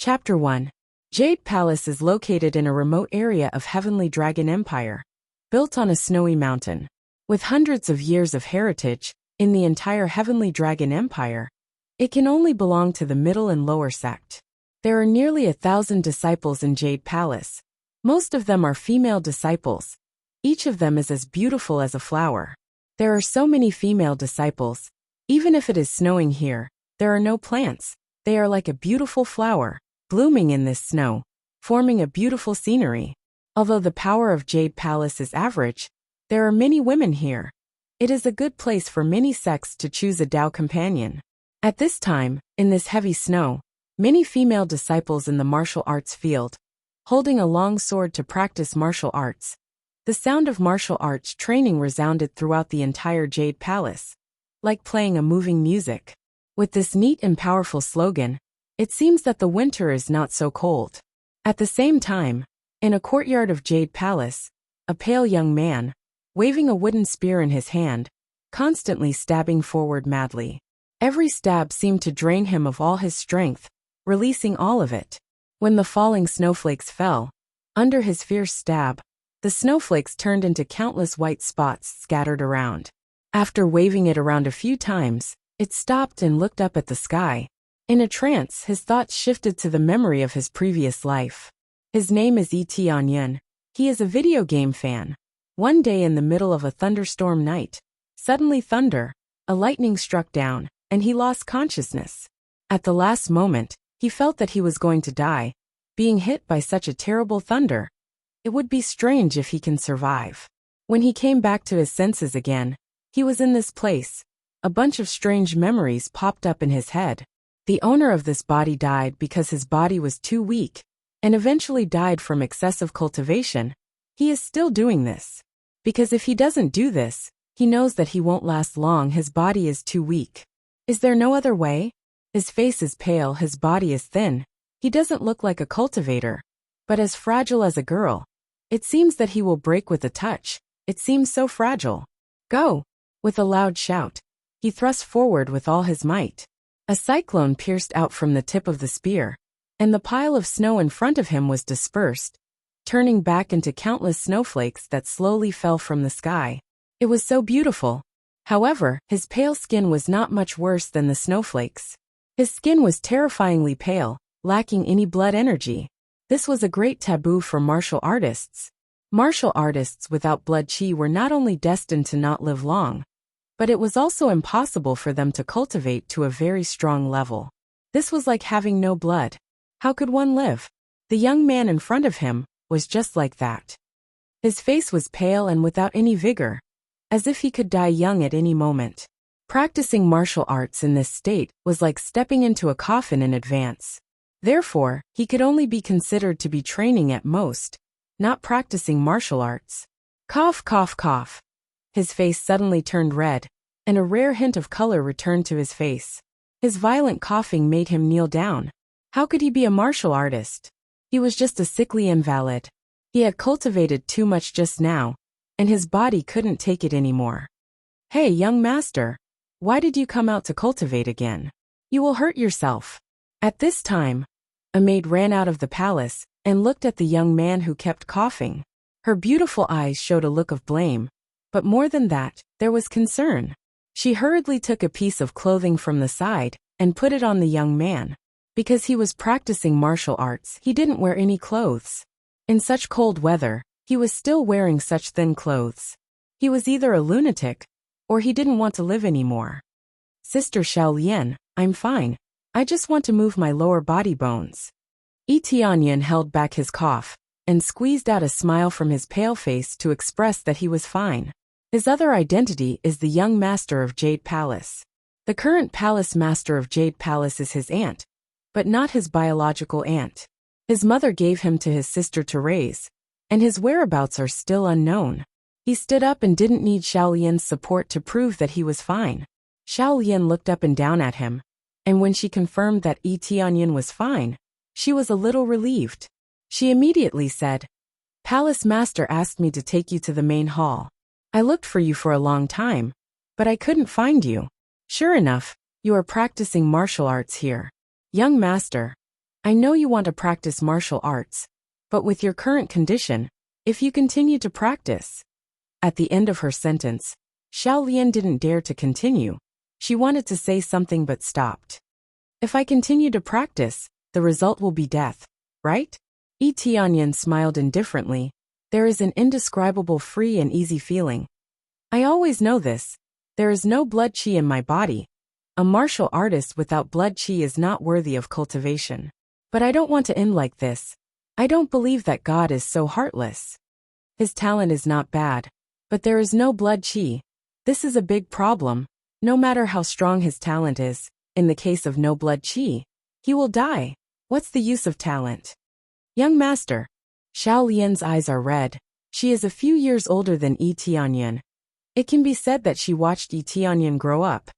Chapter 1. Jade Palace is located in a remote area of Heavenly Dragon Empire, built on a snowy mountain. With hundreds of years of heritage, in the entire Heavenly Dragon Empire, it can only belong to the middle and lower sect. There are nearly 1,000 disciples in Jade Palace. Most of them are female disciples. Each of them is as beautiful as a flower. There are so many female disciples. Even if it is snowing here, there are no plants. They are like a beautiful flower, blooming in this snow, forming a beautiful scenery. Although the power of Jade Palace is average, there are many women here. It is a good place for many sects to choose a Tao companion. At this time, in this heavy snow, many female disciples in the martial arts field, holding a long sword to practice martial arts. The sound of martial arts training resounded throughout the entire Jade Palace, like playing a moving music. With this neat and powerful slogan, it seems that the winter is not so cold. At the same time, in a courtyard of Jade Palace, a pale young man, waving a wooden spear in his hand, constantly stabbing forward madly. Every stab seemed to drain him of all his strength, releasing all of it. When the falling snowflakes fell, under his fierce stab, the snowflakes turned into countless white spots scattered around. After waving it around a few times, it stopped and looked up at the sky. In a trance, his thoughts shifted to the memory of his previous life. His name is Tianyun. He is a video game fan. One day in the middle of a thunderstorm night, suddenly a lightning struck down, and he lost consciousness. At the last moment, he felt that he was going to die, being hit by such a terrible thunder. It would be strange if he can survive. When he came back to his senses again, he was in this place. A bunch of strange memories popped up in his head. The owner of this body died because his body was too weak, and eventually died from excessive cultivation. He is still doing this. Because if he doesn't do this, he knows that he won't last long. His body is too weak. Is there no other way? His face is pale, his body is thin. He doesn't look like a cultivator, but as fragile as a girl. It seems that he will break with a touch. It seems so fragile. Go! With a loud shout, he thrust forward with all his might. A cyclone pierced out from the tip of the spear, and the pile of snow in front of him was dispersed, turning back into countless snowflakes that slowly fell from the sky. It was so beautiful. However, his pale skin was not much worse than the snowflakes. His skin was terrifyingly pale, lacking any blood energy. This was a great taboo for martial artists. Martial artists without blood chi were not only destined to not live long, but it was also impossible for them to cultivate to a very strong level. This was like having no blood. How could one live? The young man in front of him was just like that. His face was pale and without any vigor, as if he could die young at any moment. Practicing martial arts in this state was like stepping into a coffin in advance. Therefore, he could only be considered to be training at most, not practicing martial arts. Cough, cough, cough. His face suddenly turned red, and a rare hint of color returned to his face. His violent coughing made him kneel down. How could he be a martial artist? He was just a sickly invalid. He had cultivated too much just now, and his body couldn't take it anymore. Hey, young master, why did you come out to cultivate again? You will hurt yourself. At this time, a maid ran out of the palace and looked at the young man who kept coughing. Her beautiful eyes showed a look of blame, but more than that, there was concern. She hurriedly took a piece of clothing from the side and put it on the young man. Because he was practicing martial arts, he didn't wear any clothes. In such cold weather, he was still wearing such thin clothes. He was either a lunatic, or he didn't want to live anymore. Sister Xiaolian, I'm fine. I just want to move my lower body bones. Tianyun held back his cough, and squeezed out a smile from his pale face to express that he was fine. His other identity is the young master of Jade Palace. The current palace master of Jade Palace is his aunt, but not his biological aunt. His mother gave him to his sister to raise, and his whereabouts are still unknown. He stood up and didn't need Xiaolian's support to prove that he was fine. Xiaolian looked up and down at him, and when she confirmed that Tianyun was fine, she was a little relieved. She immediately said, Palace Master asked me to take you to the main hall. I looked for you for a long time, but I couldn't find you. Sure enough, you are practicing martial arts here. Young master, I know you want to practice martial arts, but with your current condition, if you continue to practice. At the end of her sentence, Xiao Lian didn't dare to continue. She wanted to say something but stopped. If I continue to practice, the result will be death, right? Yi Tianyan smiled indifferently. There is an indescribable free and easy feeling. I always know this. There is no blood qi in my body. A martial artist without blood qi is not worthy of cultivation. But I don't want to end like this. I don't believe that God is so heartless. His talent is not bad, but there is no blood qi. This is a big problem. No matter how strong his talent is, in the case of no blood qi, he will die. What's the use of talent? Young master. Xiao Lian's eyes are red. She is a few years older than Yi Tianyan. It can be said that she watched Yi Tianyan grow up.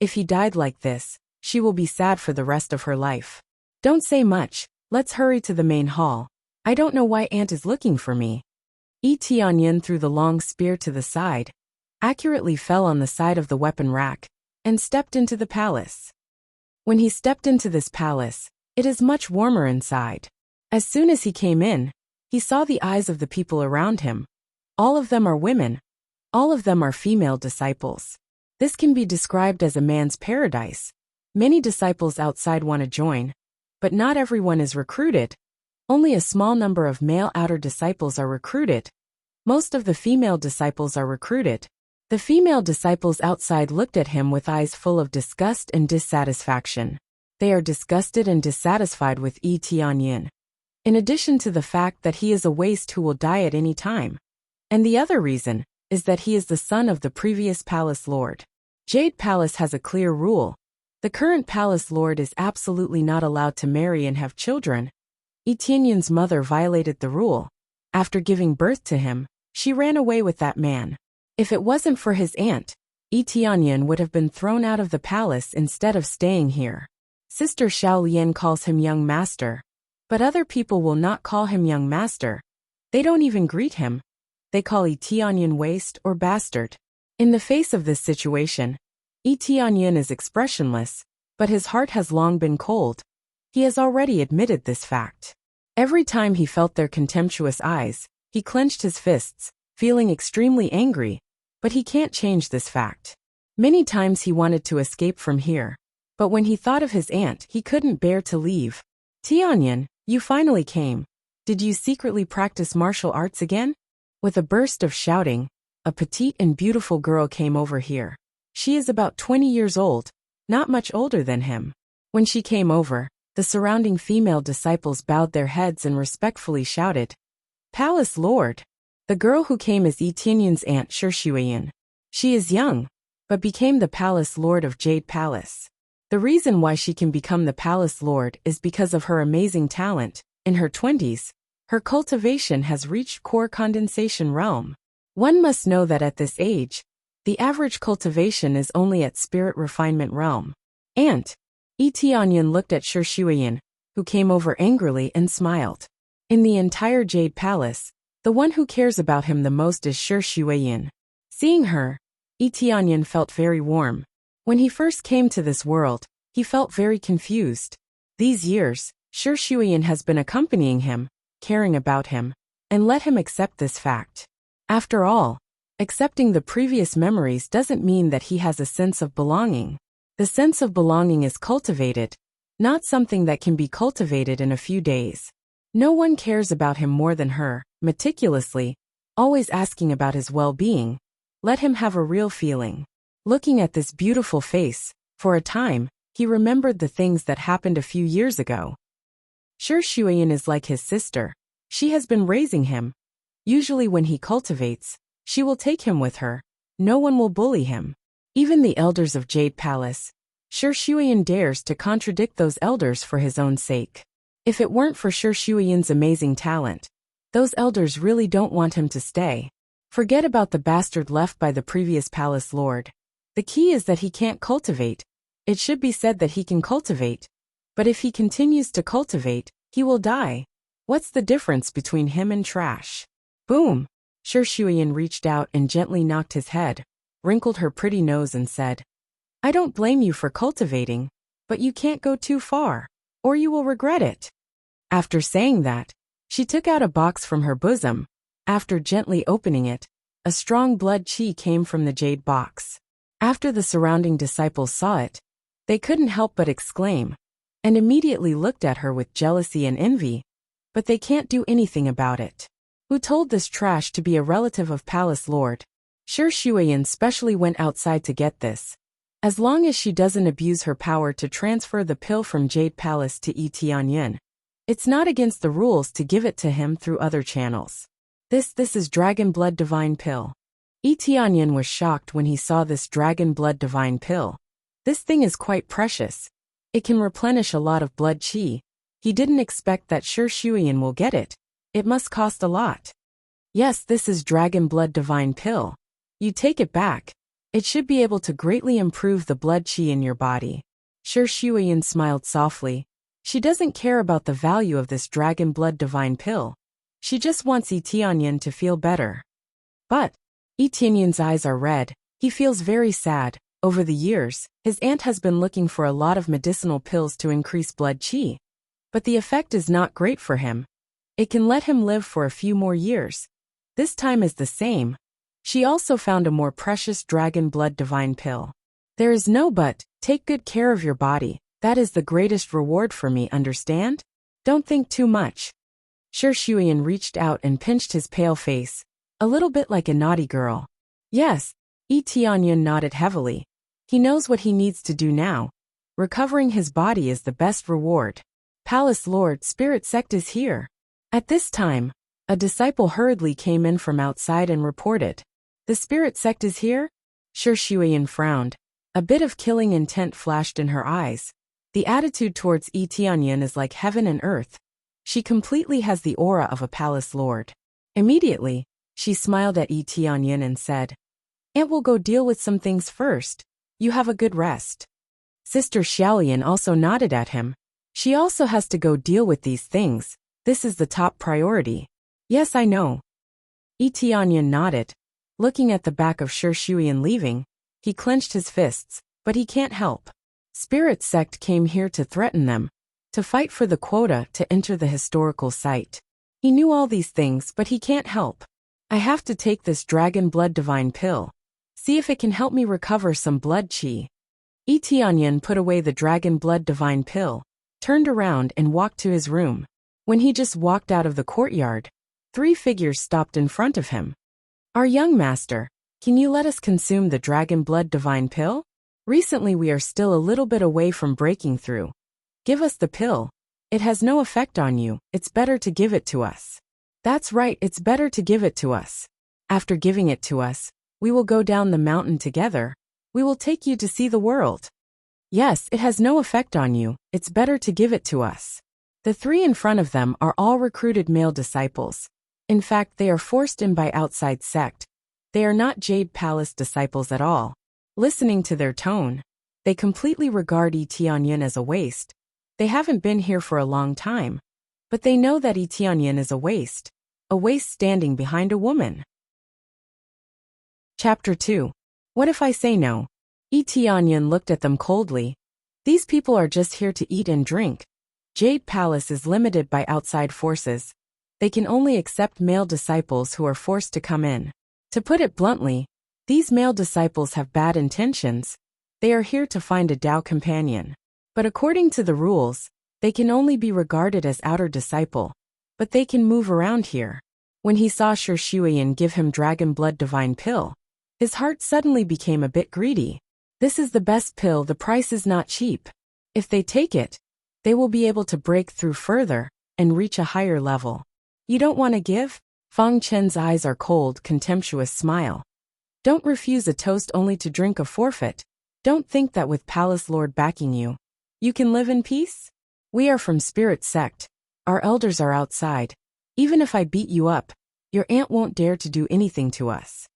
If he died like this, she will be sad for the rest of her life. Don't say much. Let's hurry to the main hall. I don't know why Aunt is looking for me. Yi Tianyan threw the long spear to the side, accurately fell on the side of the weapon rack, and stepped into the palace. When he stepped into this palace, it is much warmer inside. As soon as he came in, he saw the eyes of the people around him. All of them are women. All of them are female disciples. This can be described as a man's paradise. Many disciples outside want to join, but not everyone is recruited. Only a small number of male outer disciples are recruited. Most of the female disciples are recruited. The female disciples outside looked at him with eyes full of disgust and dissatisfaction. They are disgusted and dissatisfied with Yi Tianyan. In addition to the fact that he is a waste who will die at any time. And the other reason is that he is the son of the previous palace lord. Jade Palace has a clear rule. The current palace lord is absolutely not allowed to marry and have children. Yi Tianyan's mother violated the rule. After giving birth to him, she ran away with that man. If it wasn't for his aunt, Yi Tianyan would have been thrown out of the palace instead of staying here. Sister Xiao Lian calls him young master. But other people will not call him young master. They don't even greet him. They call Yi Tianyan waste or bastard. In the face of this situation, Yi Tianyan is expressionless, but his heart has long been cold. He has already admitted this fact. Every time he felt their contemptuous eyes, he clenched his fists, feeling extremely angry, but he can't change this fact. Many times he wanted to escape from here, but when he thought of his aunt, he couldn't bear to leave. Tianyan, you finally came. Did you secretly practice martial arts again? With a burst of shouting, a petite and beautiful girl came over here. She is about 20 years old, not much older than him. When she came over, the surrounding female disciples bowed their heads and respectfully shouted, Palace Lord! The girl who came is Yi Tianyan's aunt Shuiyan. She is young, but became the Palace Lord of Jade Palace. The reason why she can become the Palace Lord is because of her amazing talent. In her 20s, her cultivation has reached core condensation realm. One must know that at this age, the average cultivation is only at spirit refinement realm. Aunt! Yi Tianyan looked at Shuiyan, who came over angrily and smiled. In the entire Jade Palace, the one who cares about him the most is Shuiyan. Seeing her, Yi Tianyan felt very warm. When he first came to this world, he felt very confused. These years, Shuiyan has been accompanying him, caring about him, and let him accept this fact. After all, accepting the previous memories doesn't mean that he has a sense of belonging. The sense of belonging is cultivated, not something that can be cultivated in a few days. No one cares about him more than her, meticulously, always asking about his well-being. Let him have a real feeling. Looking at this beautiful face, for a time, he remembered the things that happened a few years ago. Shuiyan is like his sister. She has been raising him. Usually when he cultivates, she will take him with her. No one will bully him. Even the elders of Jade Palace. Shuiyan dares to contradict those elders for his own sake. If it weren't for Shuiyan's amazing talent, those elders really don't want him to stay. Forget about the bastard left by the previous palace lord. The key is that he can't cultivate. It should be said that he can cultivate. But if he continues to cultivate, he will die. What's the difference between him and trash? Boom! Shuiyan reached out and gently knocked his head, wrinkled her pretty nose and said, I don't blame you for cultivating, but you can't go too far, or you will regret it. After saying that, she took out a box from her bosom. After gently opening it, a strong blood chi came from the jade box. After the surrounding disciples saw it, they couldn't help but exclaim, and immediately looked at her with jealousy and envy, but they can't do anything about it. Who told this trash to be a relative of Palace Lord? Shi Shuiyan specially went outside to get this. As long as she doesn't abuse her power to transfer the pill from Jade Palace to Yi Tianyin, it's not against the rules to give it to him through other channels. This is Dragon Blood Divine Pill. Yi Tianyin was shocked when he saw this Dragon Blood Divine Pill. This thing is quite precious. It can replenish a lot of blood chi. He didn't expect that Shi Shuiyan will get it. It must cost a lot. Yes, this is Dragon Blood Divine Pill. You take it back. It should be able to greatly improve the blood chi in your body. Shi Shuiyan smiled softly. She doesn't care about the value of this Dragon Blood Divine Pill. She just wants Yi Tianyin to feel better. But Yi Tianyin's eyes are red. He feels very sad. Over the years, his aunt has been looking for a lot of medicinal pills to increase blood chi. But the effect is not great for him. It can let him live for a few more years. This time is the same. She also found a more precious Dragon Blood Divine Pill. There is no but. Take good care of your body. That is the greatest reward for me, understand? Don't think too much. Shi Shuiyan reached out and pinched his pale face, a little bit like a naughty girl. Yes, Yi Tianyin nodded heavily. He knows what he needs to do now. Recovering his body is the best reward. Palace Lord, Spirit Sect is here. At this time, a disciple hurriedly came in from outside and reported. The Spirit Sect is here? Shi Shuiyan frowned. A bit of killing intent flashed in her eyes. The attitude towards Yi Tianyin is like heaven and earth. She completely has the aura of a palace lord. Immediately, she smiled at Yi Tianyin and said, "Aunt will go deal with some things first. You have a good rest." Sister Xiaolian also nodded at him. She also has to go deal with these things. This is the top priority. Yes, I know. Yi Tianyin nodded. Looking at the back of Shi Shuiyan leaving, he clenched his fists, but he can't help. Spirit Sect came here to threaten them, to fight for the quota to enter the historical site. He knew all these things, but he can't help. I have to take this Dragon Blood Divine Pill. See if it can help me recover some blood chi. Yi Tianyin put away the Dragon Blood Divine Pill, turned around and walked to his room. When he just walked out of the courtyard, 3 figures stopped in front of him. Our young master, can you let us consume the Dragon Blood Divine Pill? Recently we are still a little bit away from breaking through. Give us the pill. It has no effect on you, it's better to give it to us. That's right, it's better to give it to us. After giving it to us, we will go down the mountain together. We will take you to see the world. Yes, it has no effect on you, it's better to give it to us. The 3 in front of them are all recruited male disciples. In fact, they are forced in by outside sect. They are not Jade Palace disciples at all. Listening to their tone, they completely regard Yi Tianyin as a waste. They haven't been here for a long time, but they know that Yi Tianyin is a waste standing behind a woman. Chapter 2. What if I say no? Yi Tianyin looked at them coldly. These people are just here to eat and drink. Jade Palace is limited by outside forces. They can only accept male disciples who are forced to come in. To put it bluntly, these male disciples have bad intentions. They are here to find a Tao companion. But according to the rules, they can only be regarded as outer disciple. But they can move around here. When he saw Shi Shuiyan give him Dragon Blood Divine Pill, his heart suddenly became a bit greedy. This is the best pill, the price is not cheap. If they take it, they will be able to break through further and reach a higher level. You don't want to give? Fang Chen's eyes are cold, contemptuous smile. Don't refuse a toast only to drink a forfeit. Don't think that with Palace Lord backing you, you can live in peace? We are from Spirit Sect. Our elders are outside. Even if I beat you up, your aunt won't dare to do anything to us.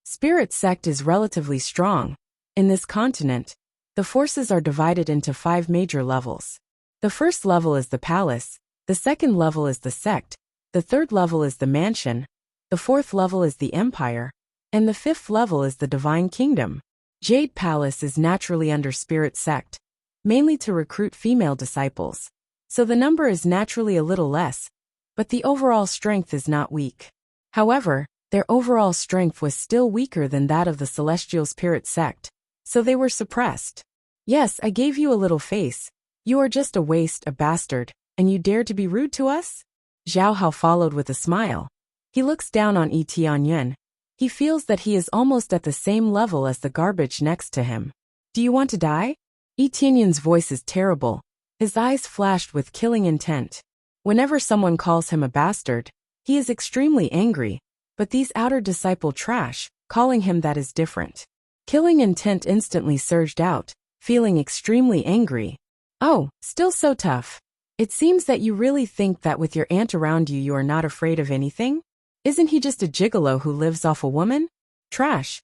Spirit Sect is relatively strong. In this continent, the forces are divided into 5 major levels. The first level is the palace, the second level is the sect, the third level is the mansion, the fourth level is the empire, and the fifth level is the divine kingdom. Jade Palace is naturally under Spirit Sect, mainly to recruit female disciples. so the number is naturally a little less, but the overall strength is not weak. However, their overall strength was still weaker than that of the Celestial Spirit sect, so they were suppressed. Yes, I gave you a little face. You are just a waste, a bastard, and you dare to be rude to us? Zhao Hao followed with a smile. He looks down on Yi Tianyuan. He feels that he is almost at the same level as the garbage next to him. Do you want to die? Yi Tianyuan's voice is terrible. His eyes flashed with killing intent. Whenever someone calls him a bastard, he is extremely angry, but these outer disciple trash, calling him that is different. Killing intent instantly surged out, feeling extremely angry. Oh, still so tough. It seems that you really think that with your aunt around you are not afraid of anything? Isn't he just a gigolo who lives off a woman? Trash.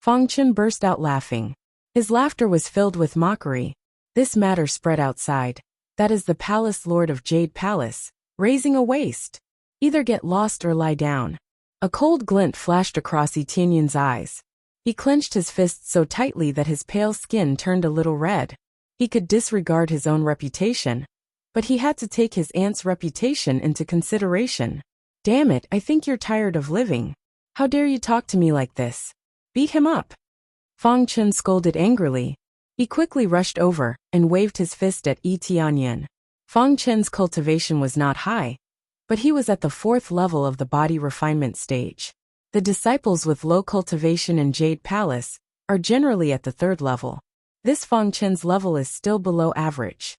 Fang Chen burst out laughing. His laughter was filled with mockery. This matter spread outside. That is the Palace Lord of Jade Palace, raising a waist. Either get lost or lie down. A cold glint flashed across Yi Tianyuan's eyes. He clenched his fists so tightly that his pale skin turned a little red. He could disregard his own reputation, but he had to take his aunt's reputation into consideration. Damn it, I think you're tired of living. How dare you talk to me like this? Beat him up. Fang Chen scolded angrily. He quickly rushed over and waved his fist at Yi Tianyuan. Fang Chen's cultivation was not high, but he was at the 4th level of the body refinement stage. The disciples with low cultivation in Jade Palace are generally at the 3rd level. This Fang Chen's level is still below average.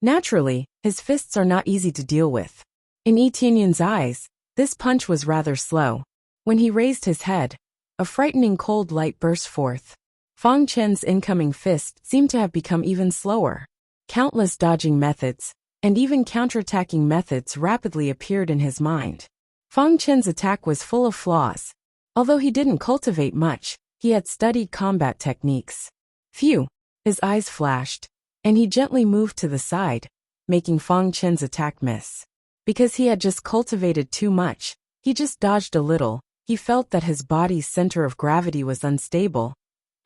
Naturally, his fists are not easy to deal with. In Yi Tianyuan's eyes, this punch was rather slow. When he raised his head, a frightening cold light burst forth. Fang Chen's incoming fist seemed to have become even slower. Countless dodging methods, and even counterattacking methods rapidly appeared in his mind. Fang Chen's attack was full of flaws. Although he didn't cultivate much, he had studied combat techniques. Phew! His eyes flashed, and he gently moved to the side, making Fang Chen's attack miss. Because he had just cultivated too much, he just dodged a little. He felt that his body's center of gravity was unstable,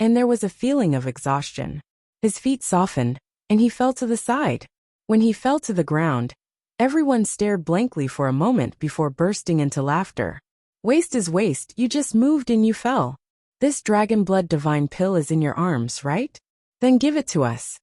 and there was a feeling of exhaustion. His feet softened, and he fell to the side. When he fell to the ground, everyone stared blankly for a moment before bursting into laughter. Waste is waste, you just moved and you fell. This dragon blood divine pill is in your arms, right? Then give it to us.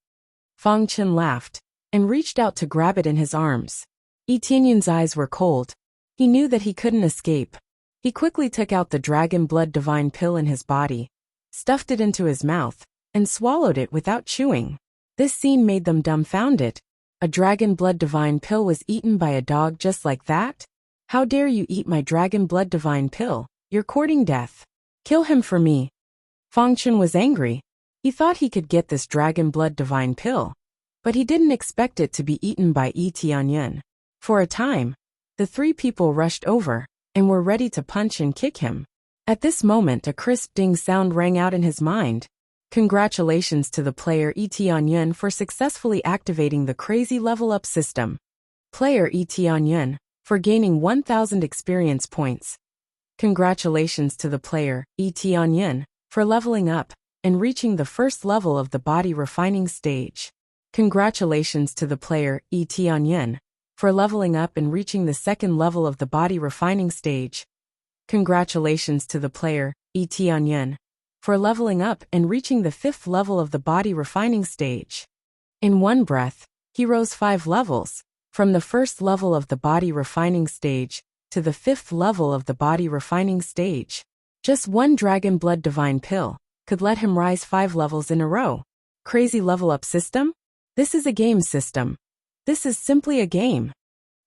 Fang Chen laughed, and reached out to grab it in his arms. Yi Tianyuan's eyes were cold. He knew that he couldn't escape. He quickly took out the dragon blood divine pill in his body, stuffed it into his mouth, and swallowed it without chewing. This scene made them dumbfounded. A dragon blood divine pill was eaten by a dog just like that? How dare you eat my dragon blood divine pill? You're courting death. Kill him for me. Fang Chen was angry. He thought he could get this dragon blood divine pill, but he didn't expect it to be eaten by Yi Tianyuan. For a time, the 3 people rushed over and were ready to punch and kick him. At this moment, a crisp ding sound rang out in his mind. Congratulations to the player Yi Tianyuan for successfully activating the crazy level up system. Player Yi Tianyuan for gaining 1000 experience points. Congratulations to the player Yi Tianyuan for leveling up and reaching the 1st level of the body refining stage. Congratulations to the player Yi Tianyuan for leveling up and reaching the 2nd level of the body refining stage. Congratulations to the player Yi Tianyuan for leveling up and reaching the 5th level of the body refining stage. In one breath, he rose 5 levels, from the 1st level of the body refining stage to the 5th level of the body refining stage. Just one dragon blood divine pill could let him rise 5 levels in a row. Crazy level up system? This is a game system. This is simply a game.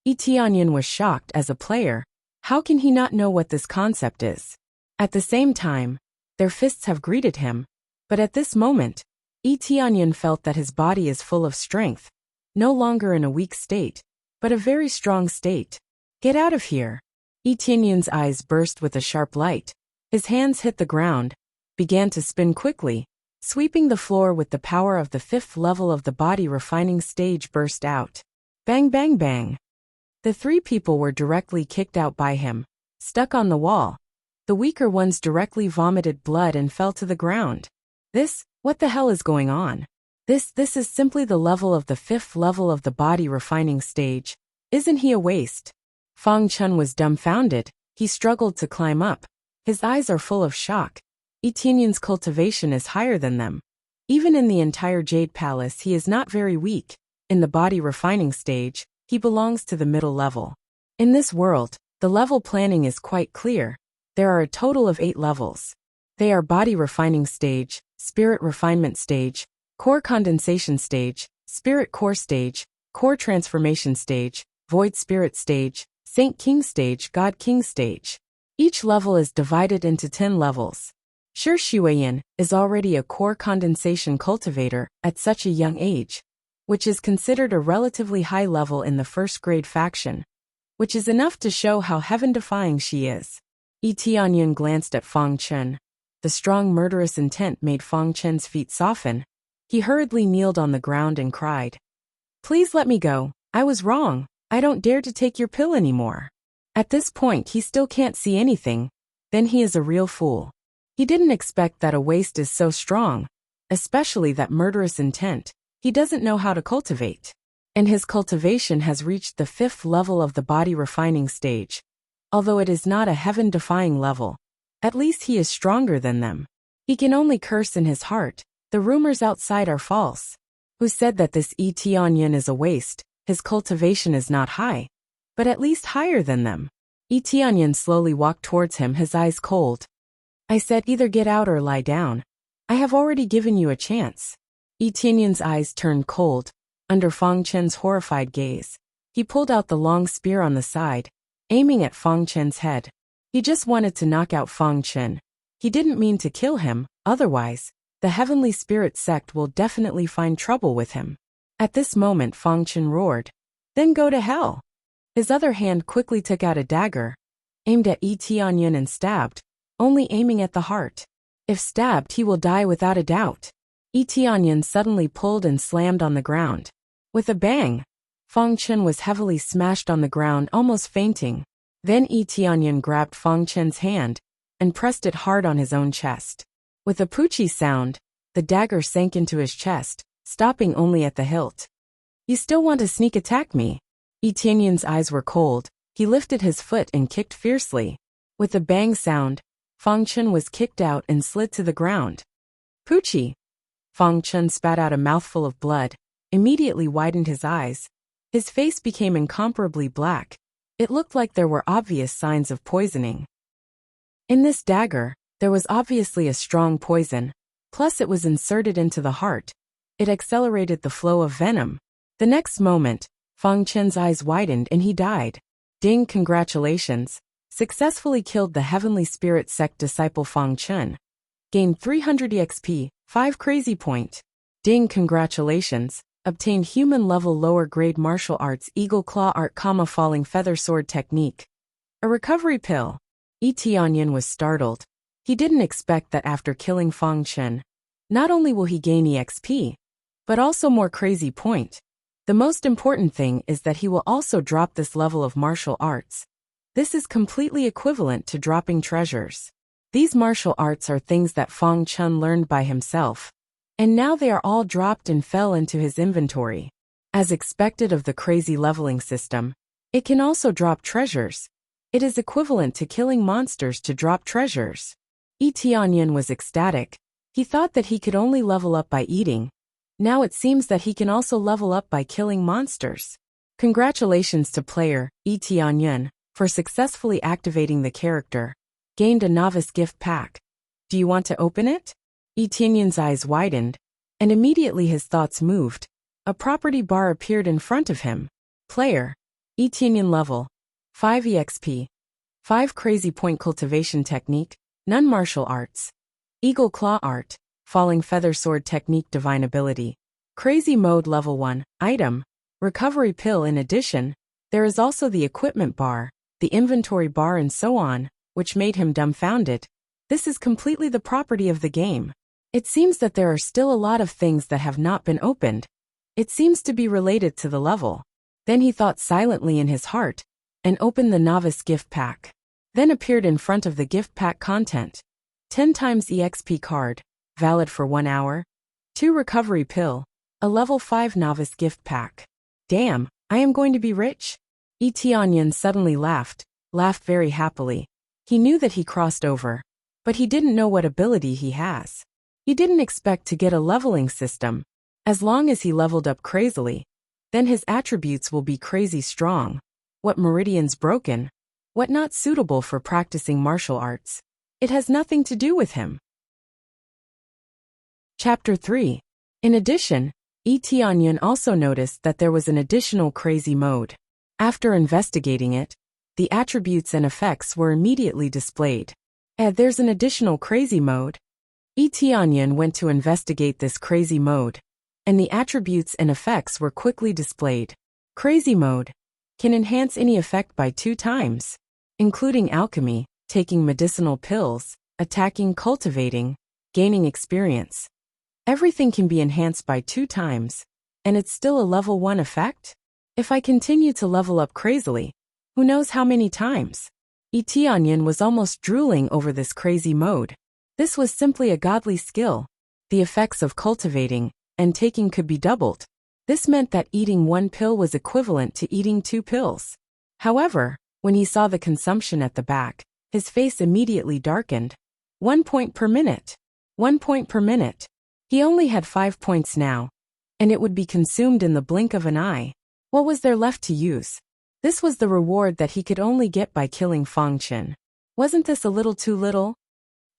Yi Tianyuan was shocked as a player. How can he not know what this concept is? At the same time, their fists have greeted him, but at this moment, Yi Tianyuan felt that his body is full of strength, no longer in a weak state, but a very strong state. Get out of here. Yi Tianyuan's eyes burst with a sharp light. His hands hit the ground, began to spin quickly, sweeping the floor with the power of the 5th level of the body refining stage burst out. Bang bang bang. The 3 people were directly kicked out by him, stuck on the wall. The weaker ones directly vomited blood and fell to the ground. What the hell is going on? This is simply the level of the 5th level of the body refining stage. Isn't he a waste? Fang Chun was dumbfounded. He struggled to climb up. His eyes are full of shock. Etienne's cultivation is higher than them. Even in the entire Jade Palace he is not very weak. In the body refining stage, he belongs to the middle level. In this world, the level planning is quite clear. There are a total of 8 levels. They are body refining stage, spirit refinement stage, core condensation stage, spirit core stage, core transformation stage, void spirit stage, Saint King stage, God King stage. Each level is divided into 10 levels. Shi Xueyan is already a core condensation cultivator at such a young age, which is considered a relatively high level in the first grade faction, which is enough to show how heaven-defying she is. Etienne glanced at Fang Chun. The strong murderous intent made Fang Chun's feet soften. He hurriedly kneeled on the ground and cried, "Please let me go. I was wrong. I don't dare to take your pill anymore." At this point he still can't see anything. Then he is a real fool. He didn't expect that a waste is so strong, especially that murderous intent. He doesn't know how to cultivate. And his cultivation has reached the 5th level of the body refining stage. Although it is not a heaven-defying level, at least he is stronger than them. He can only curse in his heart. The rumors outside are false. Who said that this Etienne is a waste? His cultivation is not high, but at least higher than them. Etienne slowly walked towards him, his eyes cold. "I said either get out or lie down. I have already given you a chance." Etienne's eyes turned cold. Under Fang Chun's horrified gaze, he pulled out the long spear on the side, aiming at Fang Chun's head. He just wanted to knock out Fang Chun. He didn't mean to kill him, otherwise, the Heavenly Spirit sect will definitely find trouble with him. At this moment Fang Chun roared, "Then go to hell." His other hand quickly took out a dagger, aimed at Etienne and stabbed, only aiming at the heart. If stabbed he will die without a doubt. Etienne suddenly pulled and slammed on the ground. With a bang, Fang Chun was heavily smashed on the ground, almost fainting. Then Etienne grabbed Fang Chun's hand and pressed it hard on his own chest. With a poochie sound, the dagger sank into his chest, stopping only at the hilt. "You still want to sneak attack me?" Etienne's eyes were cold. He lifted his foot and kicked fiercely. With a bang sound, Fang Chun was kicked out and slid to the ground. "Poochie!" Fang Chun spat out a mouthful of blood, immediately widened his eyes. His face became incomparably black. It looked like there were obvious signs of poisoning. In this dagger, there was obviously a strong poison, plus it was inserted into the heart. It accelerated the flow of venom. The next moment, Fang Chun's eyes widened and he died. Ding, congratulations. Successfully killed the Heavenly Spirit sect disciple Fang Chun. Gained 300 EXP, 5 crazy point. Ding, congratulations. Obtained human level lower grade martial arts eagle claw art, falling feather sword technique. A recovery pill. Etienne was startled. He didn't expect that after killing Fang Chun, not only will he gain EXP, but also more crazy point. The most important thing is that he will also drop this level of martial arts. This is completely equivalent to dropping treasures. These martial arts are things that Fang Chun learned by himself, and now they are all dropped and fell into his inventory. As expected of the crazy leveling system, it can also drop treasures. It is equivalent to killing monsters to drop treasures. Etienne was ecstatic. He thought that he could only level up by eating. Now it seems that he can also level up by killing monsters. Congratulations to player Etienne for successfully activating the character. Gained a novice gift pack. Do you want to open it? Etienne's eyes widened, and immediately his thoughts moved. A property bar appeared in front of him. Player Etienne level 5 EXP, 5 crazy point cultivation technique, none martial arts. Eagle claw art, falling feather sword technique, divine ability. Crazy mode level 1, item, recovery pill. In addition, there is also the equipment bar, the inventory bar and so on, which made him dumbfounded. This is completely the property of the game. It seems that there are still a lot of things that have not been opened. It seems to be related to the level. Then he thought silently in his heart, and opened the novice gift pack. Then appeared in front of the gift pack content. 10 times EXP card, valid for 1 hour. 2 recovery pill, A level 5 novice gift pack. Damn, I am going to be rich? Tianyan suddenly laughed very happily. He knew that he crossed over, but he didn't know what ability he has. He didn't expect to get a leveling system. As long as he leveled up crazily, then his attributes will be crazy strong. What meridians broken? What not suitable for practicing martial arts? It has nothing to do with him. Chapter 3. In addition, Tianyan also noticed that there was an additional crazy mode. After investigating it, the attributes and effects were immediately displayed. There's an additional crazy mode. Tianyan went to investigate this crazy mode, and the attributes and effects were quickly displayed. Crazy mode can enhance any effect by 2 times, including alchemy, taking medicinal pills, attacking, cultivating, gaining experience. Everything can be enhanced by 2 times, and it's still a level 1 effect? If I continue to level up crazily, who knows how many times? Tianyan was almost drooling over this crazy mode. This was simply a godly skill. The effects of cultivating and taking could be doubled. This meant that eating 1 pill was equivalent to eating 2 pills. However, when he saw the consumption at the back, his face immediately darkened. 1 point per minute. 1 point per minute. He only had 5 points now, and it would be consumed in the blink of an eye. What was there left to use? This was the reward that he could only get by killing Feng Chen. Wasn't this a little too little?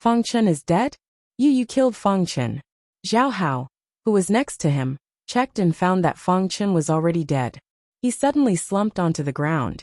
Feng Chen is dead? You killed Feng Chen. Zhao Hao, who was next to him, checked and found that Feng Chen was already dead. He suddenly slumped onto the ground.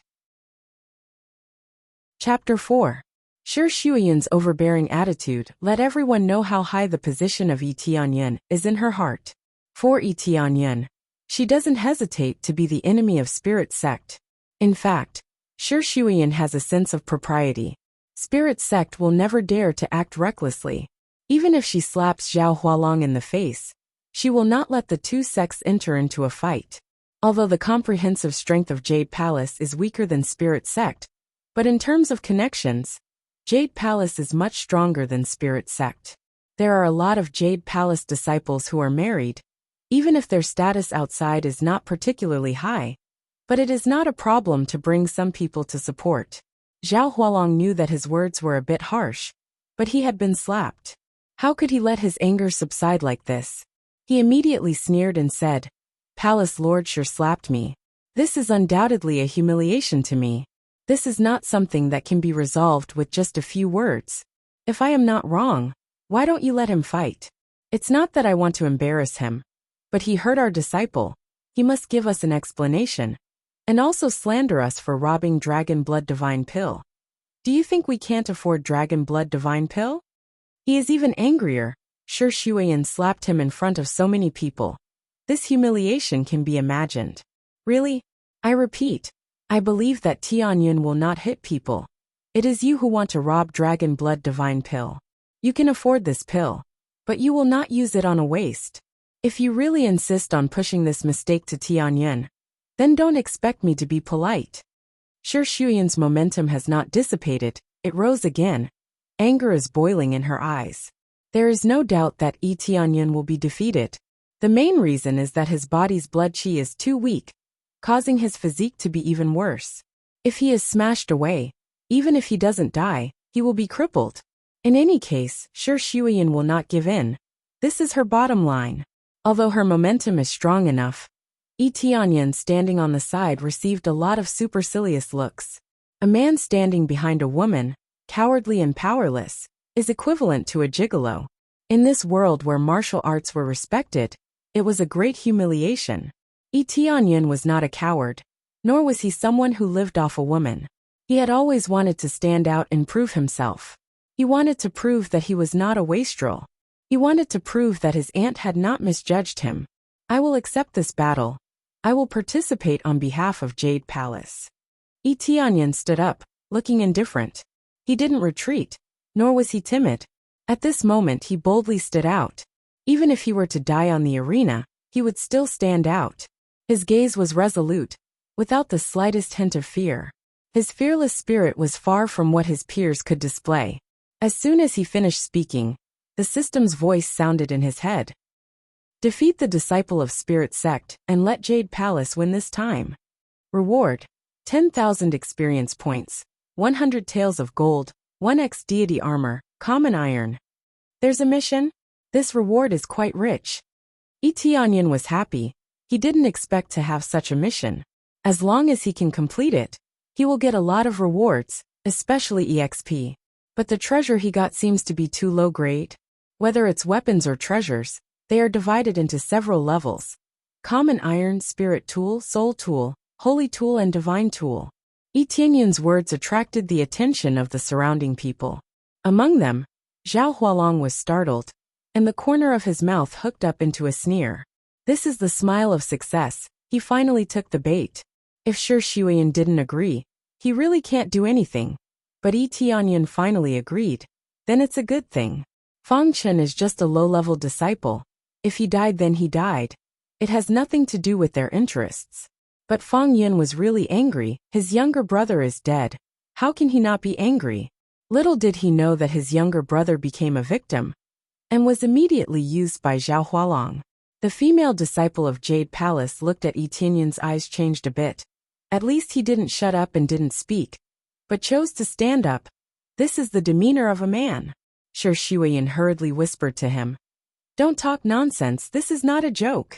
Chapter 4. Shi Shuiyan's overbearing attitude let everyone know how high the position of Tianyan is in her heart. For Tianyan, she doesn't hesitate to be the enemy of Spirit Sect. In fact, Shi Shuiyan has a sense of propriety. Spirit Sect will never dare to act recklessly. Even if she slaps Zhao Hualong in the face, she will not let the 2 sects enter into a fight. Although the comprehensive strength of Jade Palace is weaker than Spirit Sect, but in terms of connections, Jade Palace is much stronger than Spirit Sect. There are a lot of Jade Palace disciples who are married, even if their status outside is not particularly high, but it is not a problem to bring some people to support. Zhao Hualong knew that his words were a bit harsh, but he had been slapped. How could he let his anger subside like this? He immediately sneered and said, "Palace Lord sure slapped me. This is undoubtedly a humiliation to me. This is not something that can be resolved with just a few words. If I am not wrong, why don't you let him fight? It's not that I want to embarrass him, but he hurt our disciple. He must give us an explanation, and also slander us for robbing Dragon Blood Divine Pill. Do you think we can't afford Dragon Blood Divine Pill?" He is even angrier. Shi Shuiyan slapped him in front of so many people. This humiliation can be imagined. Really? I repeat, I believe that Tianyan will not hit people. It is you who want to rob Dragon Blood Divine Pill. You can afford this pill, but you will not use it on a waste. If you really insist on pushing this mistake to Tianyan, then don't expect me to be polite. Shi Shuiyan's momentum has not dissipated, it rose again. Anger is boiling in her eyes. There is no doubt that Tianyan will be defeated. The main reason is that his body's blood qi is too weak, causing his physique to be even worse. If he is smashed away, even if he doesn't die, he will be crippled. In any case, Shi Shuiyan will not give in. This is her bottom line. Although her momentum is strong enough, Tianyan standing on the side received a lot of supercilious looks. A man standing behind a woman, cowardly and powerless, is equivalent to a gigolo. In this world where martial arts were respected, it was a great humiliation. Tianyan was not a coward, nor was he someone who lived off a woman. He had always wanted to stand out and prove himself. He wanted to prove that he was not a wastrel. He wanted to prove that his aunt had not misjudged him. I will accept this battle. I will participate on behalf of Jade Palace. Tianyan stood up, looking indifferent. He didn't retreat, nor was he timid. At this moment he boldly stood out. Even if he were to die on the arena, he would still stand out. His gaze was resolute, without the slightest hint of fear. His fearless spirit was far from what his peers could display. As soon as he finished speaking, the system's voice sounded in his head. Defeat the disciple of Spirit Sect and let Jade Palace win this time. Reward: 10,000 experience points, 100 taels of gold, 1x deity armor, common iron. There's a mission? This reward is quite rich. Etianyan was happy. He didn't expect to have such a mission. As long as he can complete it, he will get a lot of rewards, especially EXP. But the treasure he got seems to be too low grade. Whether it's weapons or treasures, they are divided into several levels. Common iron, spirit tool, soul tool, holy tool and divine tool. Etianyan's words attracted the attention of the surrounding people. Among them, Zhao Hualong was startled, and the corner of his mouth hooked up into a sneer. This is the smile of success. He finally took the bait. If Shi Shuiyan didn't agree, he really can't do anything. But Etianyan finally agreed. Then it's a good thing. Fang Chen is just a low-level disciple. If he died, then he died. It has nothing to do with their interests. But Fang Yin was really angry. His younger brother is dead. How can he not be angry? Little did he know that his younger brother became a victim and was immediately used by Zhao Hualong. The female disciple of Jade Palace looked at Etianyan's eyes changed a bit. At least he didn't shut up and didn't speak, but chose to stand up. This is the demeanor of a man. Shi Shuiyan hurriedly whispered to him. Don't talk nonsense, this is not a joke.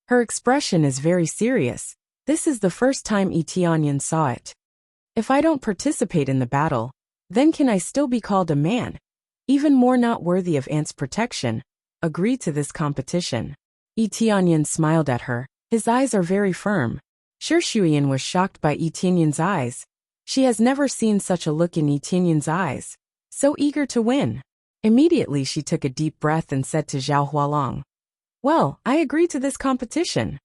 Her expression is very serious. This is the first time Etianyan saw it. If I don't participate in the battle, then can I still be called a man? Even more not worthy of Ant's protection. Agree to this competition. Etianyan smiled at her. His eyes are very firm. Shi Shuiyan was shocked by Etianyan's eyes. She has never seen such a look in Etianyan's eyes. So eager to win. Immediately she took a deep breath and said to Zhao Hualong, well, I agree to this competition.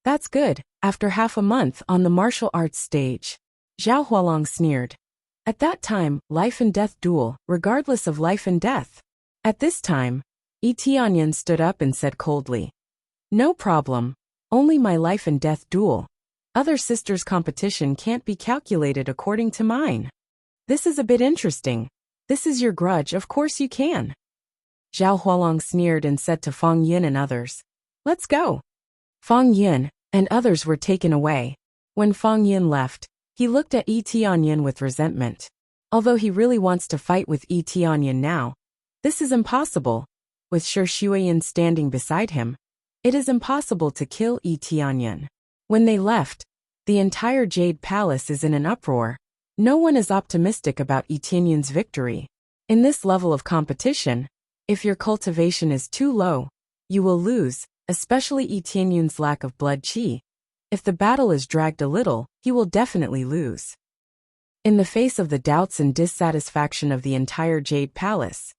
That's good. After half a month on the martial arts stage. Zhao Hualong sneered. At that time, life and death duel, regardless of life and death. At this time, Etianyan stood up and said coldly. No problem. Only my life and death duel. Other sisters' competition can't be calculated according to mine. This is a bit interesting. This is your grudge, of course you can. Zhao Hualong sneered and said to Fang Yin and others. Let's go. Fang Yin and others were taken away. When Fang Yin left, he looked at Etianyan with resentment. Although he really wants to fight with Etianyan now, this is impossible. With Shi Shuiyan standing beside him, it is impossible to kill Etianyan. When they left, the entire Jade Palace is in an uproar. No one is optimistic about Etianyan's victory. In this level of competition, if your cultivation is too low, you will lose, especially Etianyan's lack of blood qi. If the battle is dragged a little, he will definitely lose. In the face of the doubts and dissatisfaction of the entire Jade Palace,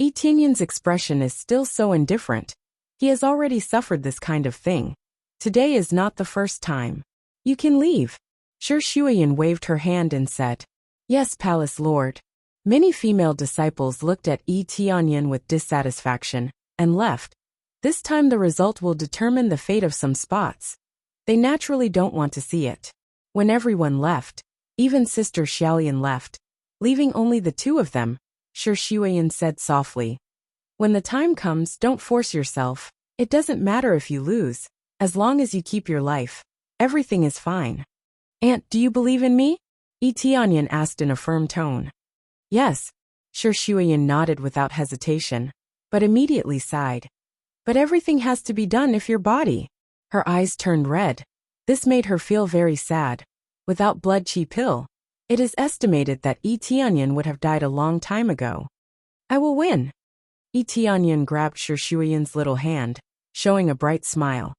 Etianyan's expression is still so indifferent. He has already suffered this kind of thing. Today is not the first time. You can leave. Shi Shuiyan waved her hand and said, Yes, Palace Lord. Many female disciples looked at Etianyan with dissatisfaction and left. This time the result will determine the fate of some spots. They naturally don't want to see it. When everyone left, even Sister Xiaolian left, leaving only the two of them, Shi Shuiyan said softly. When the time comes, don't force yourself. It doesn't matter if you lose. As long as you keep your life, everything is fine. Aunt, do you believe in me? Etianyan asked in a firm tone. Yes. Shi Shuiyan nodded without hesitation, but immediately sighed. But everything has to be done if your body. Her eyes turned red. This made her feel very sad. Without blood qi pill, it is estimated that Etianyan would have died a long time ago. I will win. Etianyan grabbed Shi Shuiyan's little hand, showing a bright smile.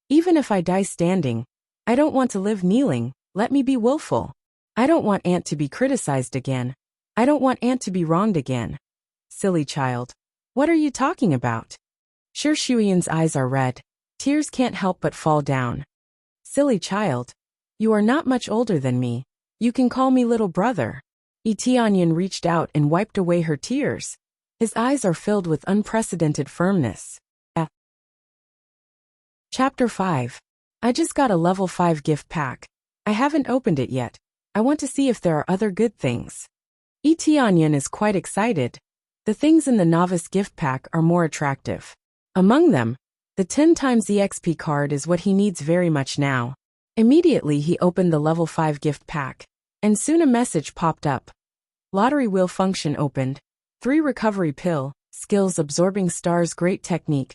Even if I die standing, I don't want to live kneeling. Let me be willful. I don't want Aunt to be criticized again. I don't want Aunt to be wronged again. Silly child. What are you talking about? Shi Shuiyan's eyes are red. Tears can't help but fall down. Silly child. You are not much older than me. You can call me little brother. Etianyan reached out and wiped away her tears. His eyes are filled with unprecedented firmness. Chapter 5. I just got a level 5 gift pack. I haven't opened it yet. I want to see if there are other good things. Etianyan is quite excited. The things in the novice gift pack are more attractive. Among them, The 10 times EXP card is what he needs very much now. Immediately he opened the level 5 gift pack, and soon a message popped up. Lottery wheel function opened. 3 recovery pill, skills absorbing stars great technique,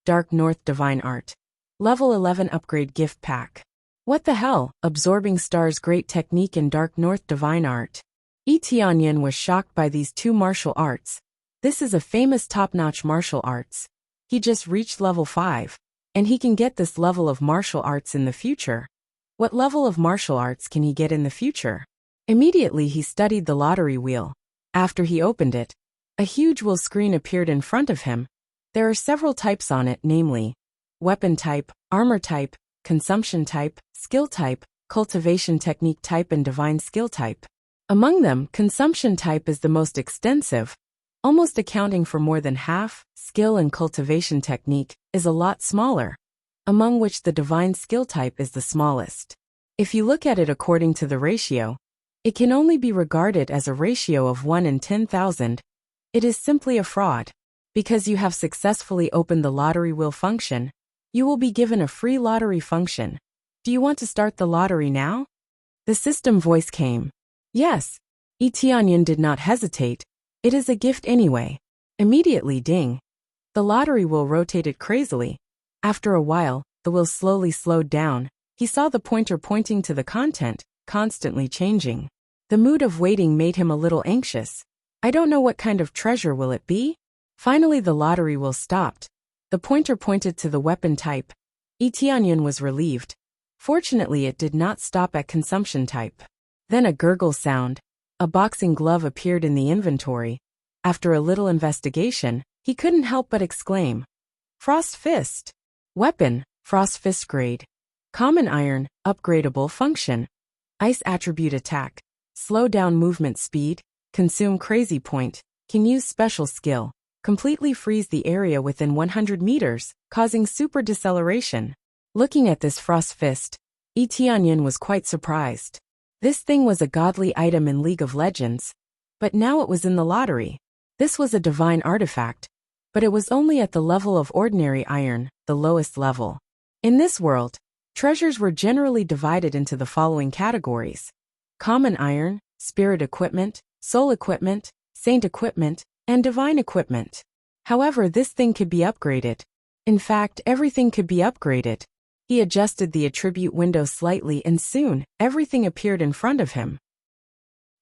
Dark North divine art. Level 11 upgrade gift pack. What the hell, absorbing stars great technique and Dark North divine art. Tianyan was shocked by these 2 martial arts. This is a famous top-notch martial arts. He just reached level 5, and he can get this level of martial arts in the future. What level of martial arts can he get in the future? Immediately he studied the lottery wheel. After he opened it, a huge wheel screen appeared in front of him. There are several types on it, namely, weapon type, armor type, consumption type, skill type, cultivation technique type and divine skill type. Among them, consumption type is the most extensive, almost accounting for more than half. Skill and cultivation technique is a lot smaller, among which the divine skill type is the smallest. If you look at it according to the ratio, it can only be regarded as a ratio of 1 in 10,000. It is simply a fraud. Because you have successfully opened the lottery wheel function, you will be given a free lottery function. Do you want to start the lottery now? The system voice came. Yes. Tianyan did not hesitate. It is a gift anyway. Immediately ding. The lottery wheel rotated crazily. After a while, the wheel slowly slowed down. He saw the pointer pointing to the content, constantly changing. The mood of waiting made him a little anxious. I don't know what kind of treasure will it be? Finally the lottery wheel stopped. The pointer pointed to the weapon type. Tianyan was relieved. Fortunately it did not stop at consumption type. Then a gurgle sound. A boxing glove appeared in the inventory. After a little investigation, he couldn't help but exclaim. Frost Fist. Weapon, Frost Fist grade. Common iron, upgradable function. Ice attribute attack. Slow down movement speed. Consume crazy point. Can use special skill. Completely freeze the area within 100 meters, causing super deceleration. Looking at this Frost Fist, Tianyan was quite surprised. This thing was a godly item in League of Legends, but now it was in the lottery. This was a divine artifact, but it was only at the level of ordinary iron, the lowest level. In this world, treasures were generally divided into the following categories: common iron, spirit equipment, soul equipment, saint equipment, and divine equipment. However, this thing could be upgraded. In fact, everything could be upgraded. He adjusted the attribute window slightly and soon, everything appeared in front of him.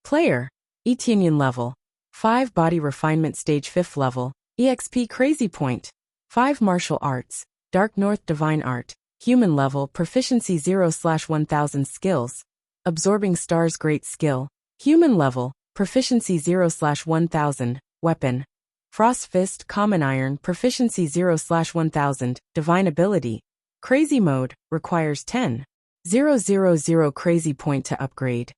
Player, Tianyan level 5 body refinement stage 5th level, EXP crazy point, 5 martial arts, Dark North divine art, human level proficiency 0/1000 skills, absorbing stars great skill, human level proficiency 0/1000, weapon, Frost Fist common iron proficiency 0/1000, divine ability, crazy mode, requires 10,000 crazy point to upgrade.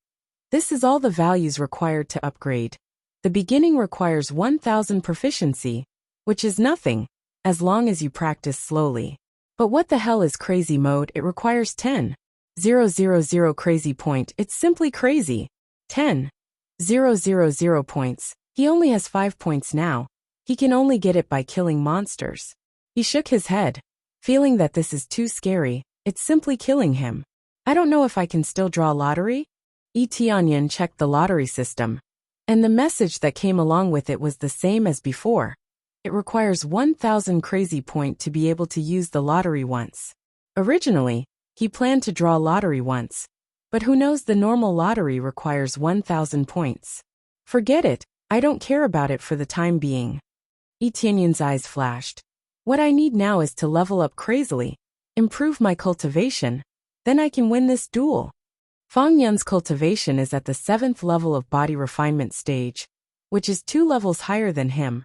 This is all the values required to upgrade. The beginning requires 1000 proficiency, which is nothing, as long as you practice slowly. But what the hell is crazy mode? It requires 10,000 crazy point. It's simply crazy. 10,000 points. He only has 5 points now. He can only get it by killing monsters. He shook his head, feeling that this is too scary. It's simply killing him. I don't know if I can still draw lottery? Tianyan checked the lottery system, and the message that came along with it was the same as before. It requires 1000 crazy point to be able to use the lottery once. Originally, he planned to draw lottery once, but who knows, the normal lottery requires 1000 points. Forget it, I don't care about it for the time being. Tianyan's eyes flashed. What I need now is to level up crazily, improve my cultivation, then I can win this duel. Fang Yun's cultivation is at the 7th level of body refinement stage, which is 2 levels higher than him.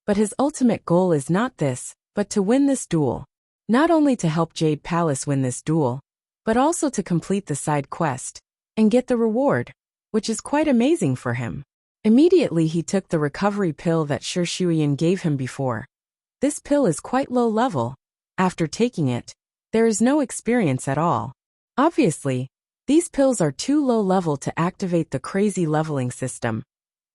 But his ultimate goal is not this, but to win this duel. Not only to help Jade Palace win this duel, but also to complete the side quest, and get the reward, which is quite amazing for him. Immediately he took the recovery pill that Shi Shuyan gave him before. This pill is quite low level. After taking it, there is no experience at all. Obviously, these pills are too low level to activate the crazy leveling system.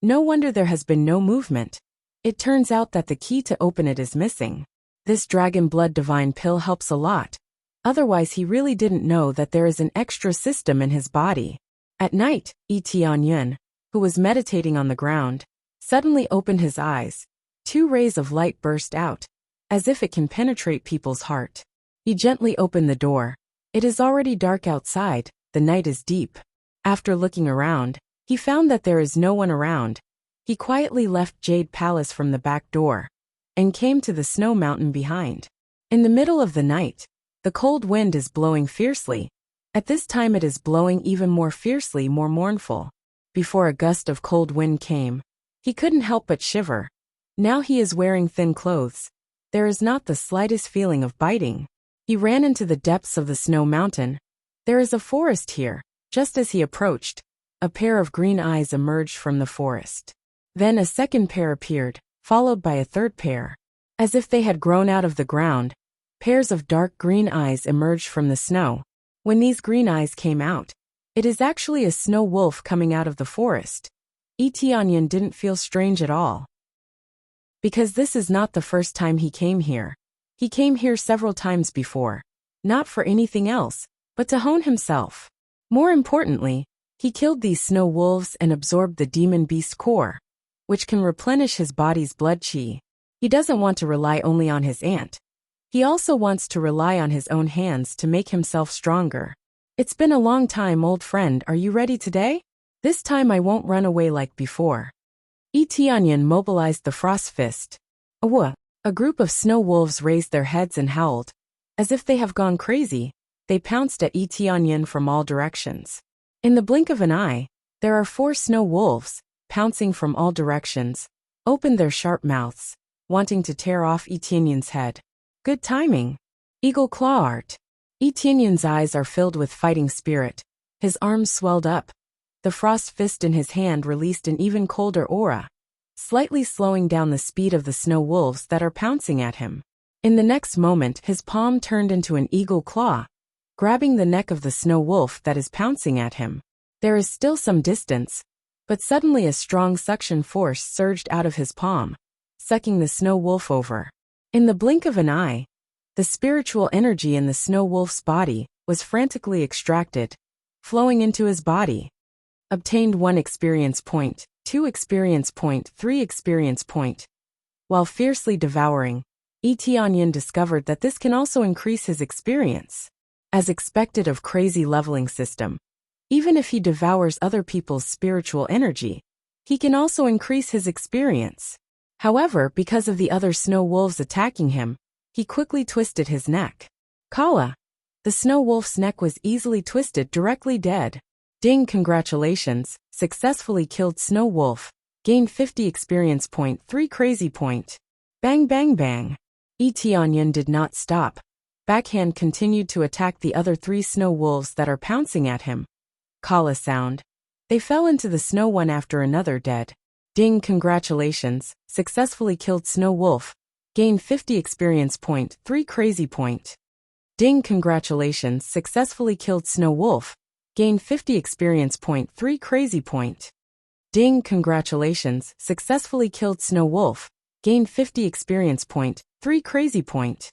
No wonder there has been no movement. It turns out that the key to open it is missing. This dragon blood divine pill helps a lot. Otherwise he really didn't know that there is an extra system in his body. At night, Tianyun, who was meditating on the ground, suddenly opened his eyes. 2 rays of light burst out, as if it can penetrate people's heart. He gently opened the door. It is already dark outside, the night is deep. After looking around, he found that there is no one around. He quietly left Jade Palace from the back door and came to the snow mountain behind. In the middle of the night, the cold wind is blowing fiercely. At this time it is blowing even more fiercely, more mournful. Before a gust of cold wind came, he couldn't help but shiver. Now he is wearing thin clothes. There is not the slightest feeling of biting. He ran into the depths of the snow mountain. There is a forest here. Just as he approached, a pair of green eyes emerged from the forest. Then a second pair appeared, followed by a third pair. As if they had grown out of the ground, pairs of dark green eyes emerged from the snow. When these green eyes came out, it is actually a snow wolf coming out of the forest. Tianyun didn't feel strange at all, because this is not the first time he came here. He came here several times before, not for anything else, but to hone himself. More importantly, he killed these snow wolves and absorbed the demon beast core, which can replenish his body's blood chi. He doesn't want to rely only on his aunt. He also wants to rely on his own hands to make himself stronger. It's been a long time, old friend. Are you ready today? This time I won't run away like before. Tianyun mobilized the frost fist. A group of snow wolves raised their heads and howled. As if they have gone crazy, they pounced at Tianyun from all directions. In the blink of an eye, there are 4 snow wolves, pouncing from all directions, opened their sharp mouths, wanting to tear off Tianyun's head. Good timing. Eagle claw art. Tianyun's eyes are filled with fighting spirit. His arms swelled up. The frost fist in his hand released an even colder aura, slightly slowing down the speed of the snow wolves that are pouncing at him. In the next moment, his palm turned into an eagle claw, grabbing the neck of the snow wolf that is pouncing at him. There is still some distance, but suddenly a strong suction force surged out of his palm, sucking the snow wolf over. In the blink of an eye, the spiritual energy in the snow wolf's body was frantically extracted, flowing into his body. Obtained 1 experience point, 2 experience point, 3 experience point. While fiercely devouring, Tianyun discovered that this can also increase his experience. As expected of crazy leveling system, even if he devours other people's spiritual energy, he can also increase his experience. However, because of the other snow wolves attacking him, he quickly twisted his neck. Kala! The snow wolf's neck was easily twisted, directly dead. Ding! Congratulations, successfully killed snow wolf. Gained 50 experience point, 3 crazy point. Bang bang bang. Tianyun did not stop. Backhand continued to attack the other 3 snow wolves that are pouncing at him. Kala sound. They fell into the snow one after another dead. Ding! Congratulations, successfully killed snow wolf. Gained 50 experience point, 3 crazy point. Ding! Congratulations, successfully killed snow wolf. Gained 50 experience point, 3 crazy point. Ding! Congratulations, successfully killed snow wolf. Gained 50 experience point, 3 crazy point.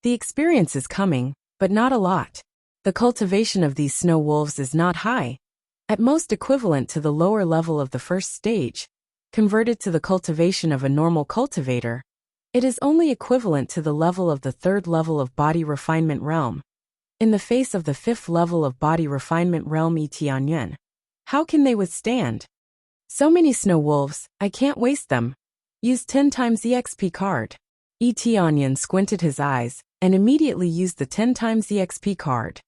The experience is coming, but not a lot. The cultivation of these snow wolves is not high. At most equivalent to the lower level of the first stage. Converted to the cultivation of a normal cultivator, it is only equivalent to the level of the 3rd level of body refinement realm. In the face of the 5th level of body refinement realm Tianyun, how can they withstand? So many snow wolves, I can't waste them. Use 10 times EXP card. Tianyun squinted his eyes and immediately used the 10 times EXP card.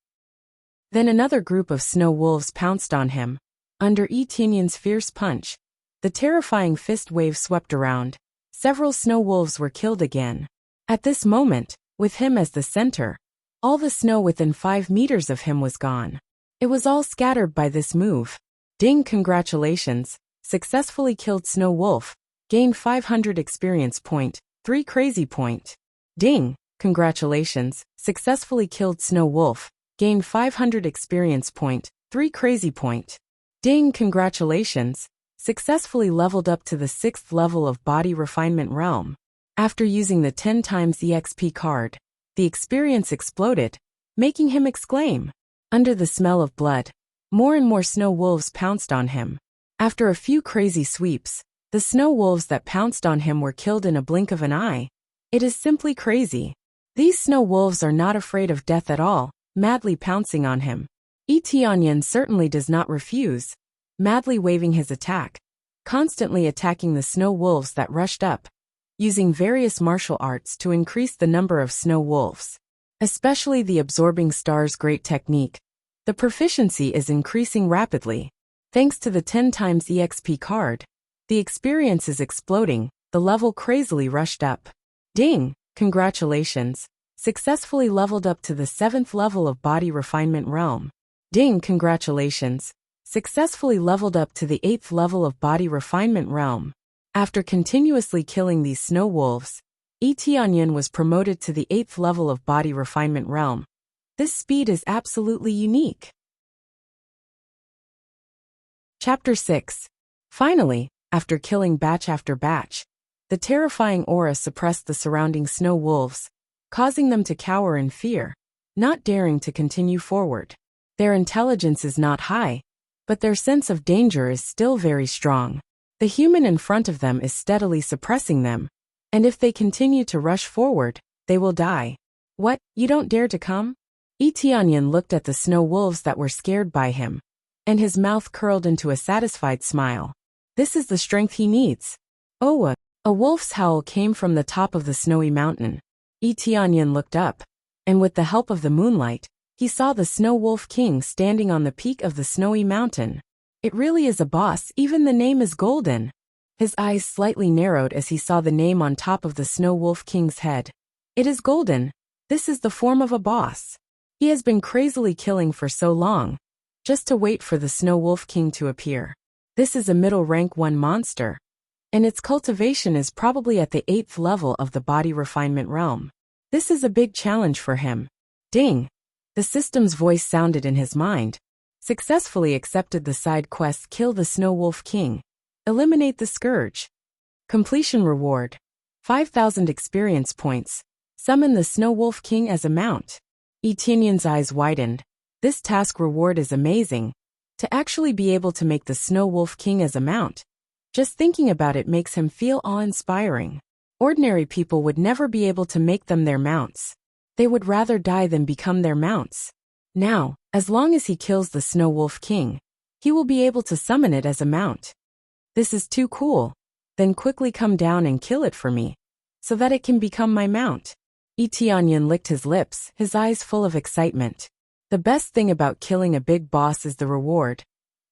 Then another group of snow wolves pounced on him. Under Tianyun's fierce punch, the terrifying fist wave swept around. Several snow wolves were killed again. At this moment, with him as the center, all the snow within 5 meters of him was gone. It was all scattered by this move. Ding! Congratulations, successfully killed snow wolf. Gained 500 experience point, 3 crazy point. Ding! Congratulations, successfully killed snow wolf. Gained 500 experience point, 3 crazy point. Ding! Congratulations, successfully leveled up to the 6th level of body refinement realm. After using the 10 times EXP card, the experience exploded, making him exclaim. Under the smell of blood, more and more snow wolves pounced on him. After a few crazy sweeps, the snow wolves that pounced on him were killed in a blink of an eye. It is simply crazy. These snow wolves are not afraid of death at all, madly pouncing on him. Etianyan certainly does not refuse, madly waving his attack, constantly attacking the snow wolves that rushed up, using various martial arts to increase the number of snow wolves. Especially the absorbing star's great technique. The proficiency is increasing rapidly. Thanks to the 10 times EXP card, the experience is exploding, the level crazily rushed up. Ding! Congratulations! Successfully leveled up to the 7th level of Body Refinement Realm. Ding! Congratulations! Successfully leveled up to the 8th level of Body Refinement Realm. After continuously killing these snow wolves, Etianyan was promoted to the 8th level of Body Refinement Realm. This speed is absolutely unique. Chapter 6. Finally, after killing batch after batch, the terrifying aura suppressed the surrounding snow wolves, causing them to cower in fear, not daring to continue forward. Their intelligence is not high, but their sense of danger is still very strong. The human in front of them is steadily suppressing them, and if they continue to rush forward, they will die. What, you don't dare to come? Etianyan looked at the snow wolves that were scared by him, and his mouth curled into a satisfied smile. This is the strength he needs. Oh, a wolf's howl came from the top of the snowy mountain. Etianyan looked up, and with the help of the moonlight, he saw the Snow Wolf King standing on the peak of the snowy mountain. It really is a boss, even the name is golden. His eyes slightly narrowed as he saw the name on top of the Snow Wolf King's head. It is golden. This is the form of a boss. He has been crazily killing for so long, just to wait for the Snow Wolf King to appear. This is a middle rank 1 monster, and its cultivation is probably at the 8th level of the Body Refinement Realm. This is a big challenge for him. Ding! The system's voice sounded in his mind. Successfully accepted the side quest Kill the Snow Wolf King. Eliminate the Scourge. Completion reward. 5,000 experience points. Summon the Snow Wolf King as a mount. Etianyan's eyes widened. This task reward is amazing. To actually be able to make the Snow Wolf King as a mount. Just thinking about it makes him feel awe-inspiring. Ordinary people would never be able to make them their mounts. They would rather die than become their mounts. Now, as long as he kills the Snow Wolf King, he will be able to summon it as a mount. This is too cool. Then quickly come down and kill it for me, so that it can become my mount. Etianyan licked his lips, his eyes full of excitement. The best thing about killing a big boss is the reward.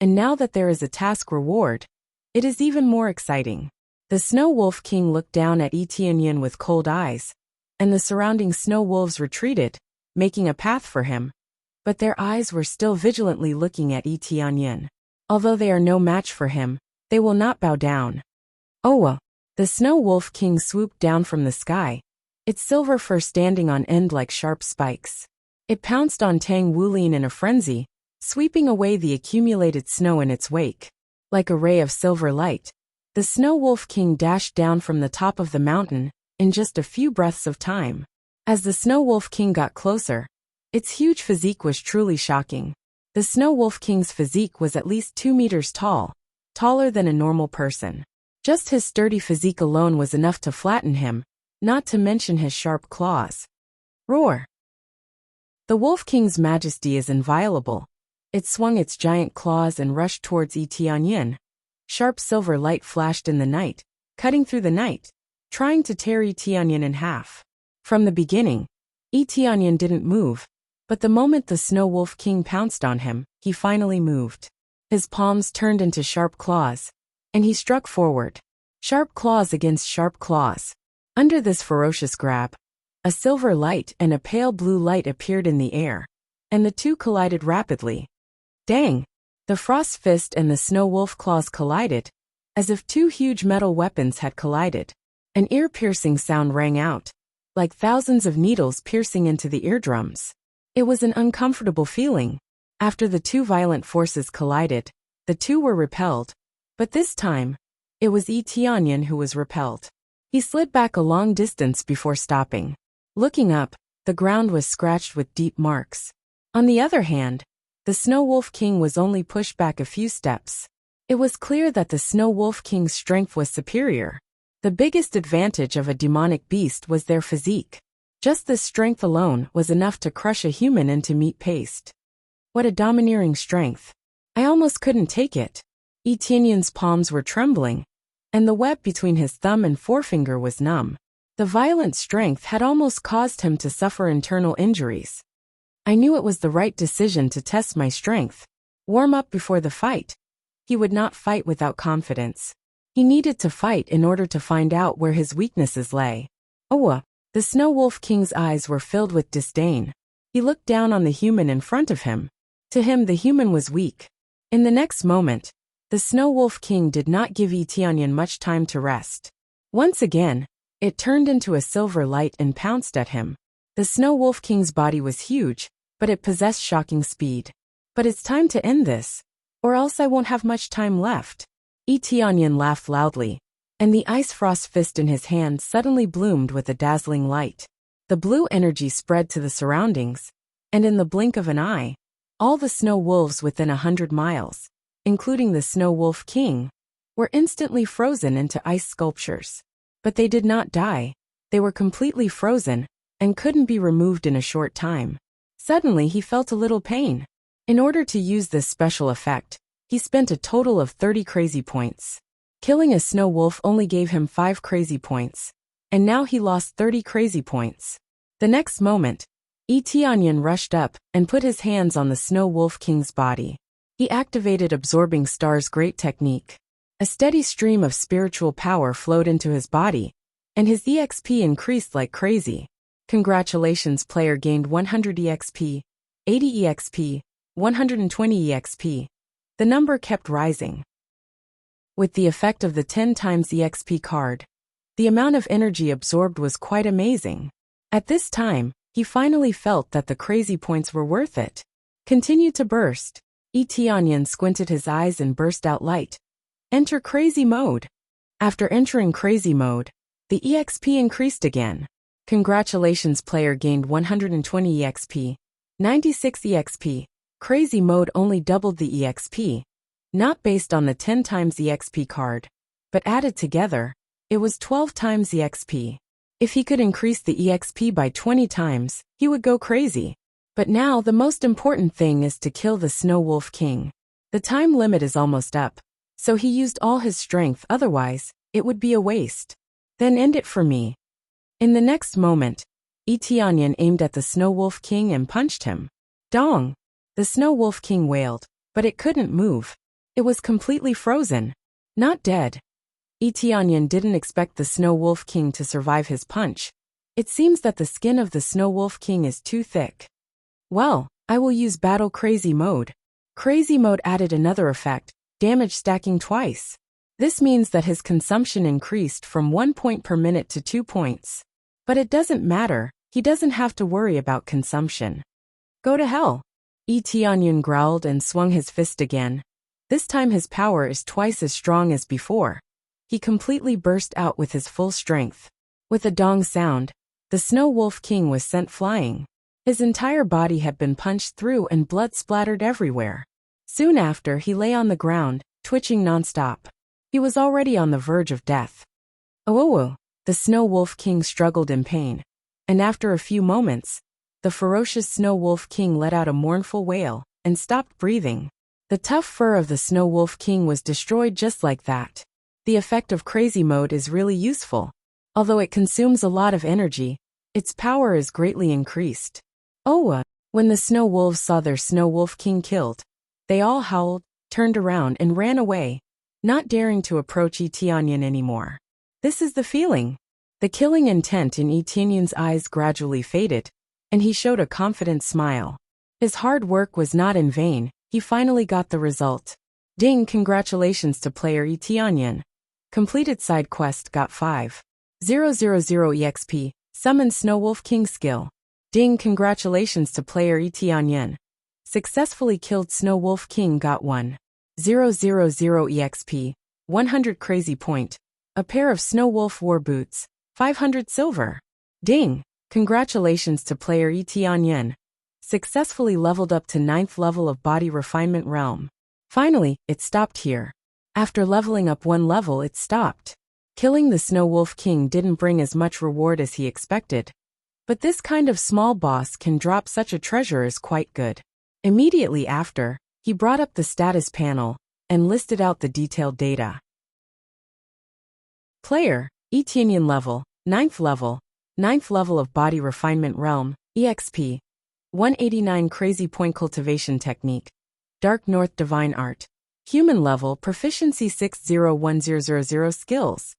And now that there is a task reward, it is even more exciting. The Snow Wolf King looked down at Etianyan with cold eyes, and the surrounding snow wolves retreated, making a path for him. But their eyes were still vigilantly looking at Etianyan. Although they are no match for him, they will not bow down. Oh! The Snow Wolf King swooped down from the sky, its silver fur standing on end like sharp spikes. It pounced on Tang Wulin in a frenzy, sweeping away the accumulated snow in its wake. Like a ray of silver light, the Snow Wolf King dashed down from the top of the mountain in just a few breaths of time. As the Snow Wolf King got closer, its huge physique was truly shocking. The Snow Wolf King's physique was at least 2 meters tall, taller than a normal person. Just his sturdy physique alone was enough to flatten him, not to mention his sharp claws. Roar! The Wolf King's majesty is inviolable. It swung its giant claws and rushed towards Etianyan. Sharp silver light flashed in the night, cutting through the night, trying to tear Etianyan in half. From the beginning, Etianyan didn't move, but the moment the Snow Wolf King pounced on him, he finally moved. His palms turned into sharp claws, and he struck forward. Sharp claws against sharp claws. Under this ferocious grab, a silver light and a pale blue light appeared in the air, and the two collided rapidly. Dang! The Frost Fist and the Snow Wolf Claws collided, as if two huge metal weapons had collided. An ear-piercing sound rang out, like thousands of needles piercing into the eardrums. It was an uncomfortable feeling. After the two violent forces collided, the two were repelled. But this time, it was Etianyan who was repelled. He slid back a long distance before stopping. Looking up, the ground was scratched with deep marks. On the other hand, the Snow Wolf King was only pushed back a few steps. It was clear that the Snow Wolf King's strength was superior. The biggest advantage of a demonic beast was their physique. Just this strength alone was enough to crush a human into meat paste. What a domineering strength. I almost couldn't take it. Etienne's palms were trembling, and the web between his thumb and forefinger was numb. The violent strength had almost caused him to suffer internal injuries. I knew it was the right decision to test my strength. Warm up before the fight. He would not fight without confidence. He needed to fight in order to find out where his weaknesses lay. The Snow Wolf King's eyes were filled with disdain. He looked down on the human in front of him. To him, the human was weak. In the next moment, the Snow Wolf King did not give Etienne much time to rest. Once again, it turned into a silver light and pounced at him. The Snow Wolf King's body was huge, but it possessed shocking speed. But it's time to end this, or else I won't have much time left. Etienne laughed loudly, and the ice frost fist in his hand suddenly bloomed with a dazzling light. The blue energy spread to the surroundings, and in the blink of an eye, all the snow wolves within 100 miles, including the Snow Wolf King, were instantly frozen into ice sculptures. But they did not die. They were completely frozen and couldn't be removed in a short time. Suddenly he felt a little pain. In order to use this special effect, he spent a total of 30 crazy points. Killing a snow wolf only gave him 5 crazy points, and now he lost 30 crazy points. The next moment, Etienne rushed up and put his hands on the Snow Wolf King's body. He activated Absorbing Star's great technique. A steady stream of spiritual power flowed into his body, and his EXP increased like crazy. Congratulations, player gained 100 EXP, 80 EXP, 120 EXP. The number kept rising. With the effect of the 10 times EXP card, the amount of energy absorbed was quite amazing. At this time, he finally felt that the crazy points were worth it. Continue to burst. Etienne squinted his eyes and burst out light. Enter crazy mode. After entering crazy mode, the EXP increased again. Congratulations, player gained 120 EXP, 96 EXP. Crazy mode only doubled the EXP, not based on the 10 times EXP card, but added together, it was 12 times EXP. If he could increase the EXP by 20 times, he would go crazy. But now the most important thing is to kill the Snow Wolf King. The time limit is almost up, so he used all his strength, otherwise, it would be a waste. Then end it for me. In the next moment, Etienne aimed at the Snow Wolf King and punched him. Dong! The Snow Wolf King wailed, but it couldn't move. It was completely frozen. Not dead. Etienne didn't expect the Snow Wolf King to survive his punch. It seems that the skin of the Snow Wolf King is too thick. Well, I will use Battle Crazy Mode. Crazy Mode added another effect, damage stacking twice. This means that his consumption increased from 1 point per minute to 2 points. But it doesn't matter, he doesn't have to worry about consumption. Go to hell. Etienne growled and swung his fist again. This time his power is twice as strong as before. He completely burst out with his full strength. With a dong sound, the Snow Wolf King was sent flying. His entire body had been punched through and blood splattered everywhere. Soon after, he lay on the ground, twitching nonstop. He was already on the verge of death. The Snow Wolf King struggled in pain. And after a few moments, the ferocious Snow Wolf King let out a mournful wail and stopped breathing. The tough fur of the Snow Wolf King was destroyed just like that. The effect of Crazy Mode is really useful. Although it consumes a lot of energy, its power is greatly increased. When the Snow Wolves saw their Snow Wolf King killed, they all howled, turned around and ran away, not daring to approach Etienne anymore. This is the feeling. The killing intent in Etienne's eyes gradually faded, and he showed a confident smile. His hard work was not in vain, he finally got the result. Ding! Congratulations to player Etienne. Completed side quest, got 5,000 EXP, summon Snow Wolf King skill. Ding! Congratulations to player Etienne. Successfully killed Snow Wolf King, got 1,000 EXP, 100 crazy point. A pair of Snow Wolf war boots, 500 silver. Ding! Congratulations to player Etianyan. Successfully leveled up to 9th level of Body Refinement Realm. Finally, it stopped here. After leveling up 1 level, it stopped. Killing the Snow Wolf King didn't bring as much reward as he expected. But this kind of small boss can drop such a treasure is quite good. Immediately after, he brought up the status panel and listed out the detailed data. Player, Etianyan level, 9th level. 9th level of Body Refinement Realm, EXP. 189 Crazy Point Cultivation Technique. Dark North Divine Art. Human level Proficiency 601000 Skills.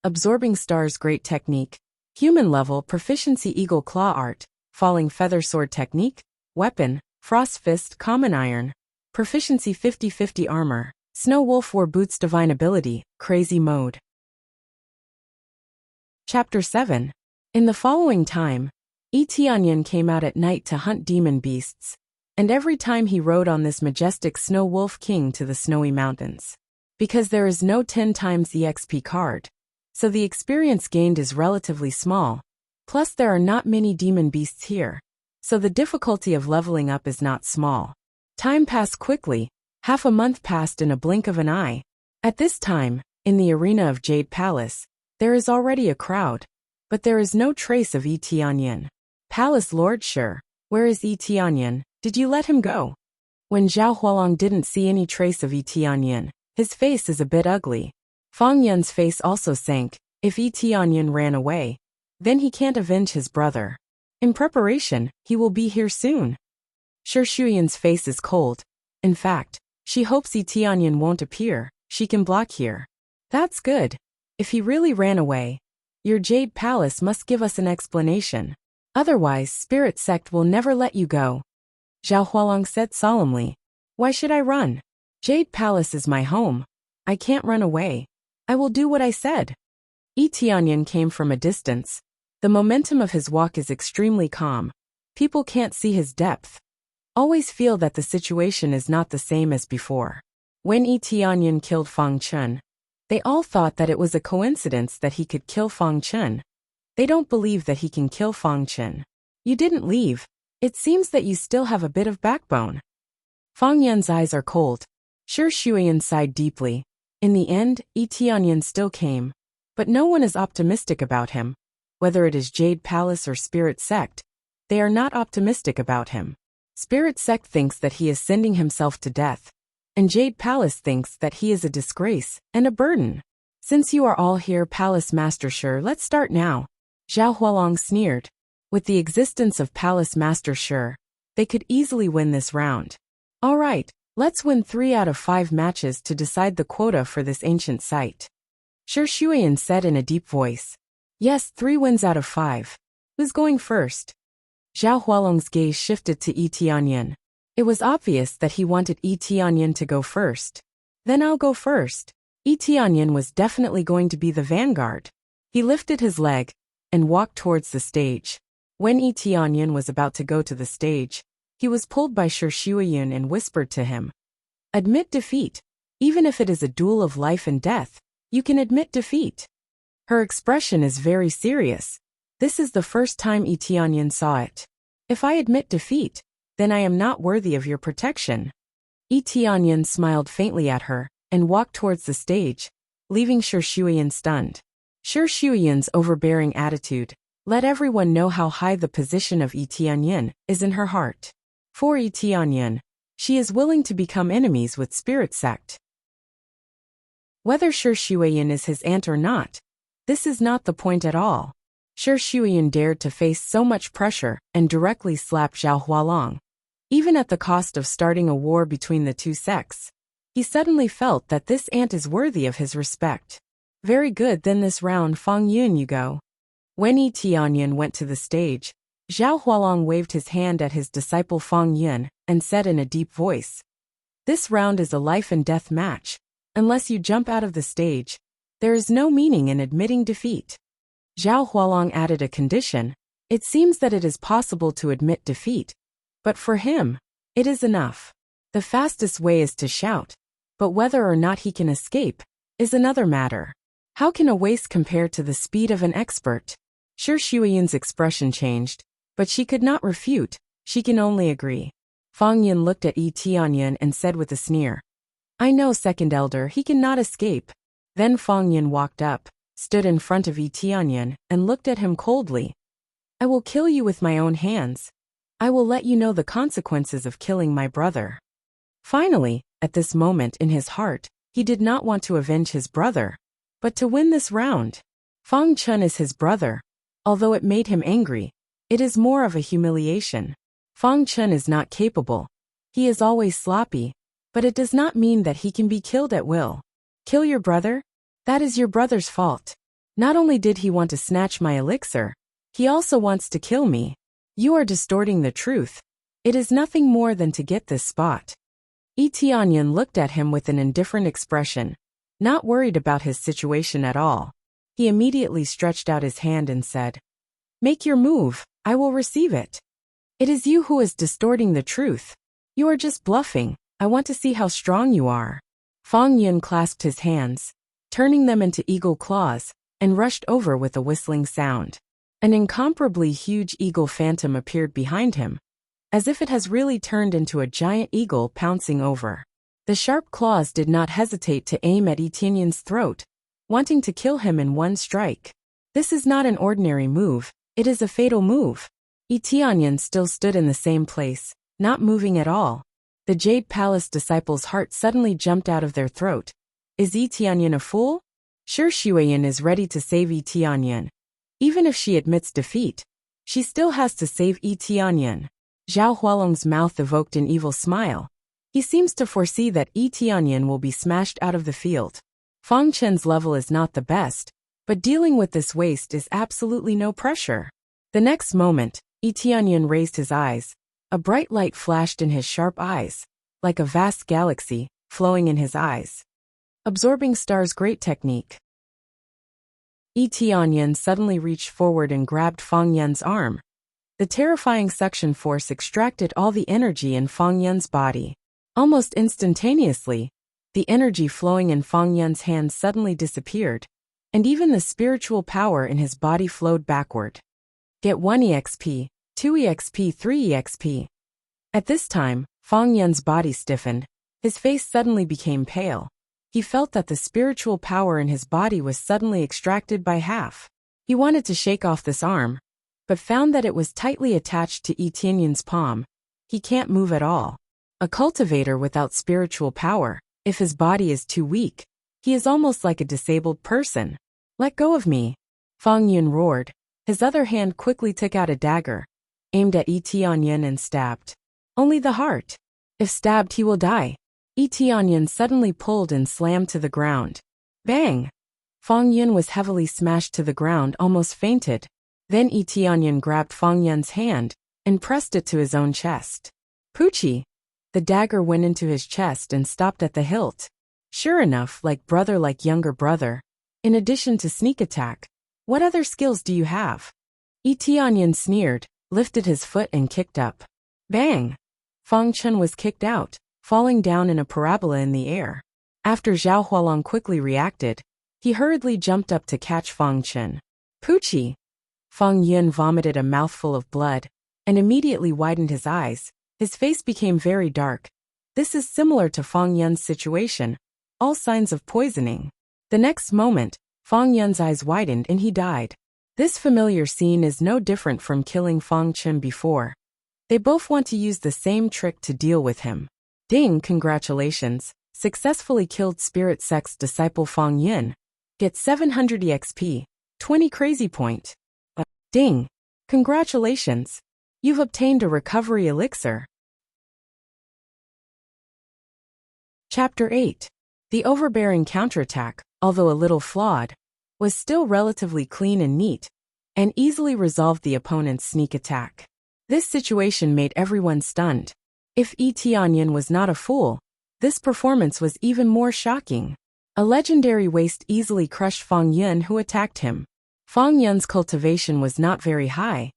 Absorbing Stars Great Technique. Human level Proficiency Eagle Claw Art. Falling Feather Sword Technique. Weapon, Frost Fist Common Iron. Proficiency 50/50 Armor. Snow Wolf War Boots Divine Ability, Crazy Mode. Chapter 7. In the following time, Etianyan came out at night to hunt demon beasts, and every time he rode on this majestic Snow Wolf King to the snowy mountains. Because there is no 10 times EXP card, so the experience gained is relatively small, plus there are not many demon beasts here, so the difficulty of leveling up is not small. Time passed quickly, half a month passed in a blink of an eye. At this time, in the arena of Jade Palace, there is already a crowd. But there is no trace of Etianyan. Palace Lord Sure, where is Etianyan? Did you let him go? When Zhao Hualong didn't see any trace of Etianyan, his face is a bit ugly. Fang Yun's face also sank. If Etianyan ran away, then he can't avenge his brother. In preparation, he will be here soon. Sure Shuyan's face is cold. In fact, she hopes Etianyan won't appear. She can block here. That's good. If he really ran away, your Jade Palace must give us an explanation. Otherwise, Spirit Sect will never let you go. Zhao Hualong said solemnly. Why should I run? Jade Palace is my home. I can't run away. I will do what I said. Etianyan came from a distance. The momentum of his walk is extremely calm. People can't see his depth. Always feel that the situation is not the same as before. When Etianyan killed Fang Chun, they all thought that it was a coincidence that he could kill Fang Chun. They don't believe that he can kill Fang Chun. You didn't leave. It seems that you still have a bit of backbone. Fang Yun's eyes are cold. Sure Shuyan sighed deeply. In the end, Etianyan still came. But no one is optimistic about him. Whether it is Jade Palace or Spirit Sect, they are not optimistic about him. Spirit Sect thinks that he is sending himself to death. And Jade Palace thinks that he is a disgrace and a burden. Since you are all here, Palace Master Sure, let's start now. Zhao Hualong sneered. With the existence of Palace Master Sure, they could easily win this round. All right, let's win 3 out of 5 matches to decide the quota for this ancient site. Sure Shuyan said in a deep voice. Yes, 3 wins out of 5. Who's going first? Zhao Hualong's gaze shifted to Etianyan. It was obvious that he wanted Etianyan to go first. Then I'll go first. Etianyan was definitely going to be the vanguard. He lifted his leg and walked towards the stage. When Etianyan was about to go to the stage, he was pulled by Sure Shuyan and whispered to him. Admit defeat. Even if it is a duel of life and death, you can admit defeat. Her expression is very serious. This is the first time Etianyan saw it. If I admit defeat, then I am not worthy of your protection. Etianyan smiled faintly at her and walked towards the stage, leaving Sure Shuyan stunned. Sure Shuyan's overbearing attitude let everyone know how high the position of Etianyan is in her heart. For Etianyan, she is willing to become enemies with Spirit Sect. Whether Sure Shuyan is his aunt or not, this is not the point at all. Sure Shuyan dared to face so much pressure and directly slap Zhao Hualong. Even at the cost of starting a war between the two sects, he suddenly felt that this aunt is worthy of his respect. Very good, then this round Fang Yun you go. When Etianyan went to the stage, Zhao Hualong waved his hand at his disciple Fang Yun and said in a deep voice, This round is a life and death match. Unless you jump out of the stage, there is no meaning in admitting defeat. Zhao Hualong added a condition. It seems that it is possible to admit defeat. But for him, it is enough. The fastest way is to shout. But whether or not he can escape is another matter. How can a waste compare to the speed of an expert? Sure, Xueyin's expression changed, but she could not refute, she can only agree. Fang Yun looked at Yi Tianyan and said with a sneer, I know, second elder, he cannot escape. Then Fang Yun walked up, stood in front of Yi Tianyan, and looked at him coldly. I will kill you with my own hands. I will let you know the consequences of killing my brother. Finally, at this moment in his heart, he did not want to avenge his brother, but to win this round. Fang Chun is his brother. Although it made him angry, it is more of a humiliation. Fang Chun is not capable. He is always sloppy, but it does not mean that he can be killed at will. Kill your brother? That is your brother's fault. Not only did he want to snatch my elixir, he also wants to kill me. You are distorting the truth. It is nothing more than to get this spot. Yi Tianyan looked at him with an indifferent expression, not worried about his situation at all. He immediately stretched out his hand and said, Make your move, I will receive it. It is you who is distorting the truth. You are just bluffing. I want to see how strong you are. Fang Yun clasped his hands, turning them into eagle claws, and rushed over with a whistling sound. An incomparably huge eagle phantom appeared behind him, as if it has really turned into a giant eagle pouncing over. The sharp claws did not hesitate to aim at Yi Tianyan's throat, wanting to kill him in one strike. This is not an ordinary move, it is a fatal move. Yi Tianyan still stood in the same place, not moving at all. The Jade Palace disciples' heart suddenly jumped out of their throat. Is Yi Tianyan a fool? Sure, Xueyin is ready to save Yi Tianyan. Even if she admits defeat, she still has to save Yi Tianyan. Zhao Hualong's mouth evoked an evil smile. He seems to foresee that Yi Tianyan will be smashed out of the field. Fang Chen's level is not the best, but dealing with this waste is absolutely no pressure. The next moment, Yi Tianyan raised his eyes. A bright light flashed in his sharp eyes, like a vast galaxy, flowing in his eyes. Absorbing stars, great technique. Yi Tianyan suddenly reached forward and grabbed Fang Yun's arm. The terrifying suction force extracted all the energy in Fang Yun's body. Almost instantaneously, the energy flowing in Fang Yun's hands suddenly disappeared, and even the spiritual power in his body flowed backward. Get 1 EXP, 2 EXP, 3 EXP. At this time, Fang Yun's body stiffened. His face suddenly became pale. He felt that the spiritual power in his body was suddenly extracted by half. He wanted to shake off this arm, but found that it was tightly attached to Yi Tianyan's palm. He can't move at all. A cultivator without spiritual power, if his body is too weak, he is almost like a disabled person. Let go of me. Fang Yun roared. His other hand quickly took out a dagger, aimed at Yi Tianyan and stabbed. Only the heart. If stabbed, he will die. Yi Tianyan suddenly pulled and slammed to the ground. Bang! Fang Yun was heavily smashed to the ground, almost fainted. Then Yi Tianyan grabbed Fang Yun's hand and pressed it to his own chest. Poochie! The dagger went into his chest and stopped at the hilt. Sure enough, like brother, like younger brother. In addition to sneak attack, what other skills do you have? Yi Tianyan sneered, lifted his foot and kicked up. Bang! Fang Chun was kicked out, falling down in a parabola in the air. After Zhao Hualong quickly reacted, he hurriedly jumped up to catch Fang Chun. Poochie! Fang Yun vomited a mouthful of blood, and immediately widened his eyes. His face became very dark. This is similar to Fang Yun's situation, all signs of poisoning. The next moment, Fang Yun's eyes widened and he died. This familiar scene is no different from killing Fang Chun before. They both want to use the same trick to deal with him. Ding, congratulations, successfully killed Spirit Sect's disciple Fang Yun. Get 700 EXP, 20 crazy point. Ding, congratulations. You've obtained a recovery elixir. Chapter 8. The overbearing counterattack, although a little flawed, was still relatively clean and neat, and easily resolved the opponent's sneak attack. This situation made everyone stunned. If Yi Tianyan was not a fool, this performance was even more shocking. A legendary waste easily crushed Fang Yun, who attacked him. Fang Yun's cultivation was not very high,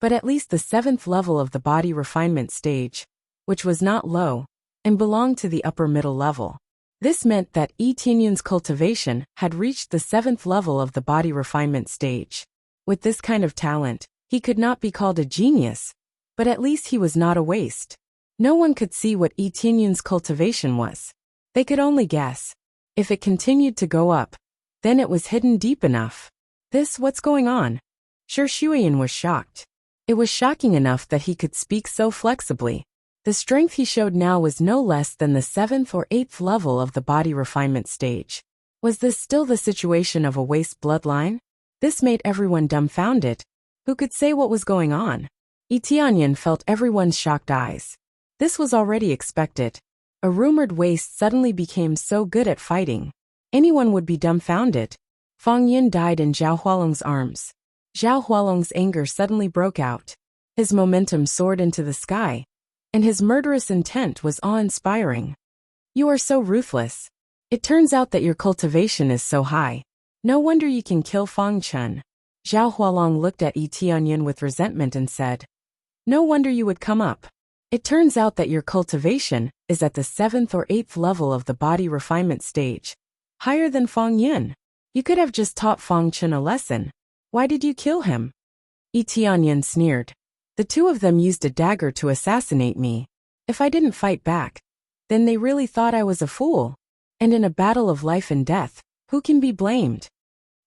but at least the 7th level of the body refinement stage, which was not low, and belonged to the upper middle level. This meant that Yi Tianyun's cultivation had reached the 7th level of the body refinement stage. With this kind of talent, he could not be called a genius, but at least he was not a waste. No one could see what Yi Tianyun's cultivation was. They could only guess. If it continued to go up, then it was hidden deep enough. What's going on? Shuiyin was shocked. It was shocking enough that he could speak so flexibly. The strength he showed now was no less than the 7th or 8th level of the body refinement stage. Was this still the situation of a waste bloodline? This made everyone dumbfounded. Who could say what was going on? Yi Tianyun felt everyone's shocked eyes. This was already expected. A rumored waste suddenly became so good at fighting. Anyone would be dumbfounded. Fang Yin died in Zhao Hualong's arms. Zhao Hualong's anger suddenly broke out. His momentum soared into the sky, and his murderous intent was awe-inspiring. You are so ruthless. It turns out that your cultivation is so high. No wonder you can kill Fang Chen. Zhao Hualong looked at Yi Tianyun with resentment and said, no wonder you would come up. It turns out that your cultivation is at the 7th or 8th level of the body refinement stage, higher than Fang Yin. You could have just taught Fang Chen a lesson. Why did you kill him? Yi Tianyun sneered. The two of them used a dagger to assassinate me. If I didn't fight back, then they really thought I was a fool. And in a battle of life and death, who can be blamed?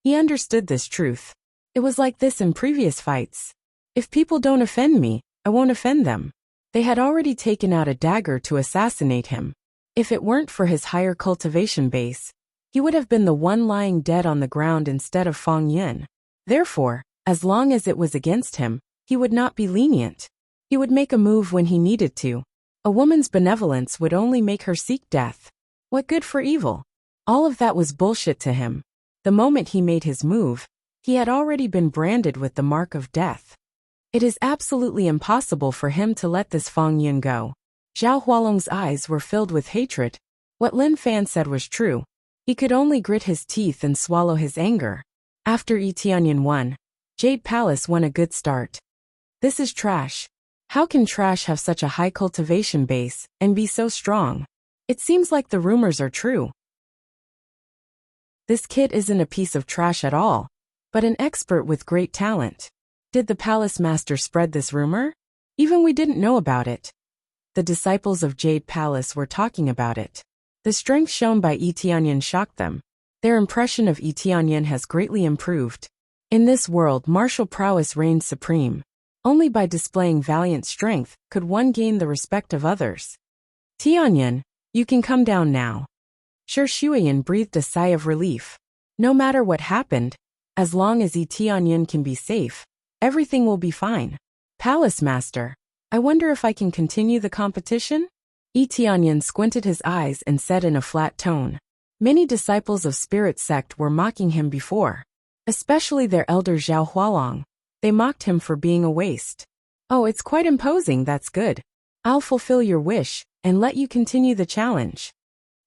He understood this truth. It was like this in previous fights. If people don't offend me, I won't offend them. They had already taken out a dagger to assassinate him. If it weren't for his higher cultivation base, he would have been the one lying dead on the ground instead of Fang Yin. Therefore, as long as it was against him, he would not be lenient. He would make a move when he needed to. A woman's benevolence would only make her seek death. What good for evil? All of that was bullshit to him. The moment he made his move, he had already been branded with the mark of death. It is absolutely impossible for him to let this Fang Yin go. Zhao Hualong's eyes were filled with hatred. What Lin Fan said was true. He could only grit his teeth and swallow his anger. After Yi Tianyun won, Jade Palace won a good start. This is trash. How can trash have such a high cultivation base and be so strong? It seems like the rumors are true. This kid isn't a piece of trash at all, but an expert with great talent. Did the palace master spread this rumor? Even we didn't know about it. The disciples of Jade Palace were talking about it. The strength shown by Yi Tianyun shocked them. Their impression of Yi Tianyun has greatly improved. In this world, martial prowess reigns supreme. Only by displaying valiant strength could one gain the respect of others. Tianyun, you can come down now. Shuiyin breathed a sigh of relief. No matter what happened, as long as Yi Tianyun can be safe, everything will be fine. Palace Master, I wonder if I can continue the competition? Yi Tianyun squinted his eyes and said in a flat tone. Many disciples of Spirit Sect were mocking him before, especially their elder Zhao Hualong. They mocked him for being a waste. Oh, it's quite imposing, that's good. I'll fulfill your wish and let you continue the challenge.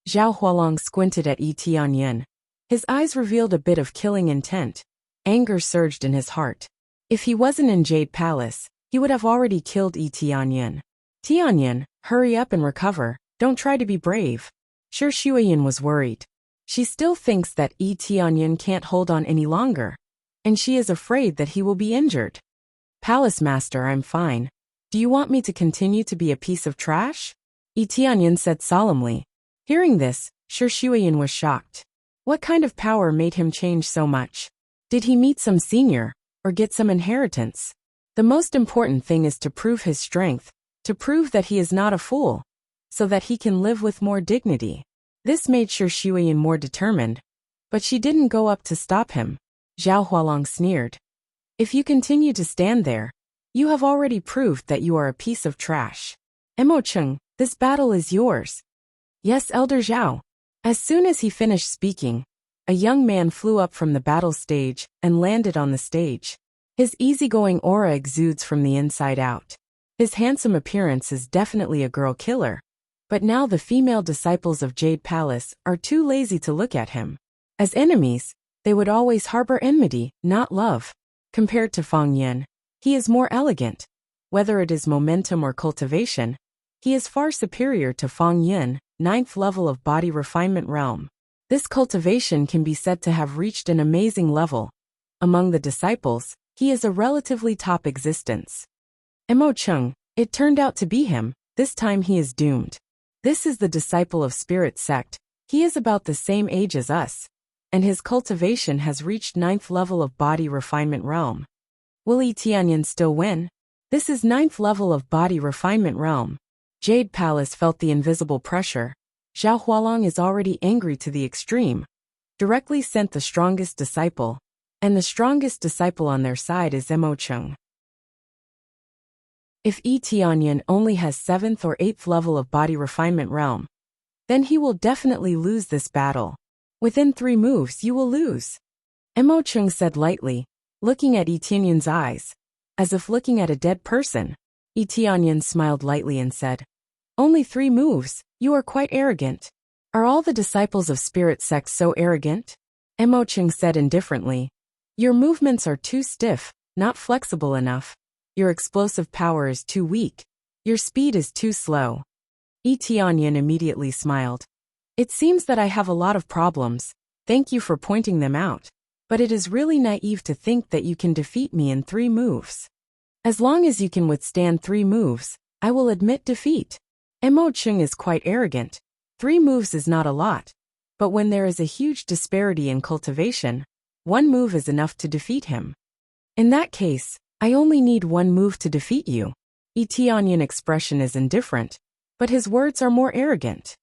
Zhao Hualong squinted at Yi Tianyun. His eyes revealed a bit of killing intent. Anger surged in his heart. If he wasn't in Jade Palace, he would have already killed Yi Tianyun. Tianyun, hurry up and recover, don't try to be brave. Shuiyin was worried. She still thinks that Yi Tianyun can't hold on any longer, and she is afraid that he will be injured. Palace Master, I'm fine. Do you want me to continue to be a piece of trash? Yi Tianyun said solemnly. Hearing this, Shuiyin was shocked. What kind of power made him change so much? Did he meet some senior, or get some inheritance? The most important thing is to prove his strength, to prove that he is not a fool, so that he can live with more dignity. This made Shuiyin more determined, but she didn't go up to stop him. Zhao Hualong sneered. If you continue to stand there, you have already proved that you are a piece of trash. Emo Cheng, this battle is yours. Yes, Elder Zhao. As soon as he finished speaking, a young man flew up from the battle stage and landed on the stage. His easygoing aura exudes from the inside out. His handsome appearance is definitely a girl killer, but now the female disciples of Jade Palace are too lazy to look at him. As enemies, they would always harbor enmity, not love. Compared to Fang Yin, he is more elegant. Whether it is momentum or cultivation, he is far superior to Fang Yin, ninth level of body refinement realm. This cultivation can be said to have reached an amazing level. Among the disciples, he is a relatively top existence. Mo Chung, it turned out to be him, this time he is doomed. This is the disciple of Spirit Sect, he is about the same age as us, and his cultivation has reached ninth level of body refinement realm. Will Yi Tianyan still win? This is ninth level of body refinement realm. Jade Palace felt the invisible pressure. Zhao Hualong is already angry to the extreme. Directly sent the strongest disciple, and the strongest disciple on their side is Mo Chung. If Yi Tianyan only has 7th or 8th level of body refinement realm, then he will definitely lose this battle. Within 3 moves you will lose. Mo Chung said lightly, looking at Yi Tianyan's eyes, as if looking at a dead person. Yi Tianyan smiled lightly and said, "Only 3 moves, you are quite arrogant. Are all the disciples of Spirit Sect so arrogant?" Mo Chung said indifferently, "Your movements are too stiff, not flexible enough. Your explosive power is too weak. Your speed is too slow." Yi Tianyan immediately smiled. "It seems that I have a lot of problems, thank you for pointing them out, but it is really naive to think that you can defeat me in 3 moves. As long as you can withstand 3 moves, I will admit defeat." Mo Chung is quite arrogant. 3 moves is not a lot, but when there is a huge disparity in cultivation, 1 move is enough to defeat him. "In that case, I only need 1 move to defeat you." Yi Tianyan's expression is indifferent, but his words are more arrogant.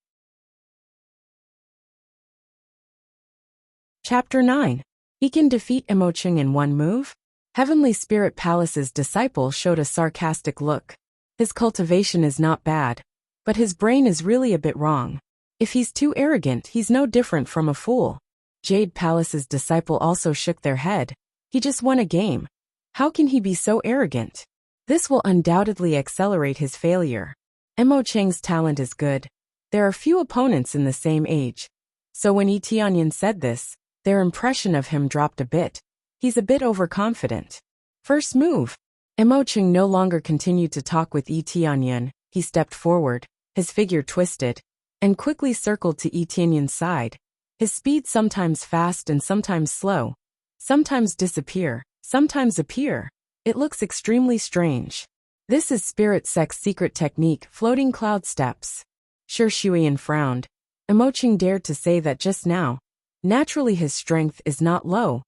Chapter 9. He can defeat Mo Chung in 1 move? Heavenly Spirit Palace's disciple showed a sarcastic look. His cultivation is not bad, but his brain is really a bit wrong. If he's too arrogant, he's no different from a fool. Jade Palace's disciple also shook their head. He just won a game. How can he be so arrogant? This will undoubtedly accelerate his failure. Mo Cheng's talent is good. There are few opponents in the same age. So when Yi Tianyan said this, their impression of him dropped a bit. He's a bit overconfident. First move. Mo Cheng no longer continued to talk with Yi Tianyan. He stepped forward, his figure twisted, and quickly circled to Yi Tianyan's side. His speed sometimes fast and sometimes slow, sometimes disappear, sometimes appear. It looks extremely strange. This is Spirit Sect's secret technique, floating cloud steps. Shi Shuiyan frowned. Mo Cheng dared to say that just now. Naturally his strength is not low.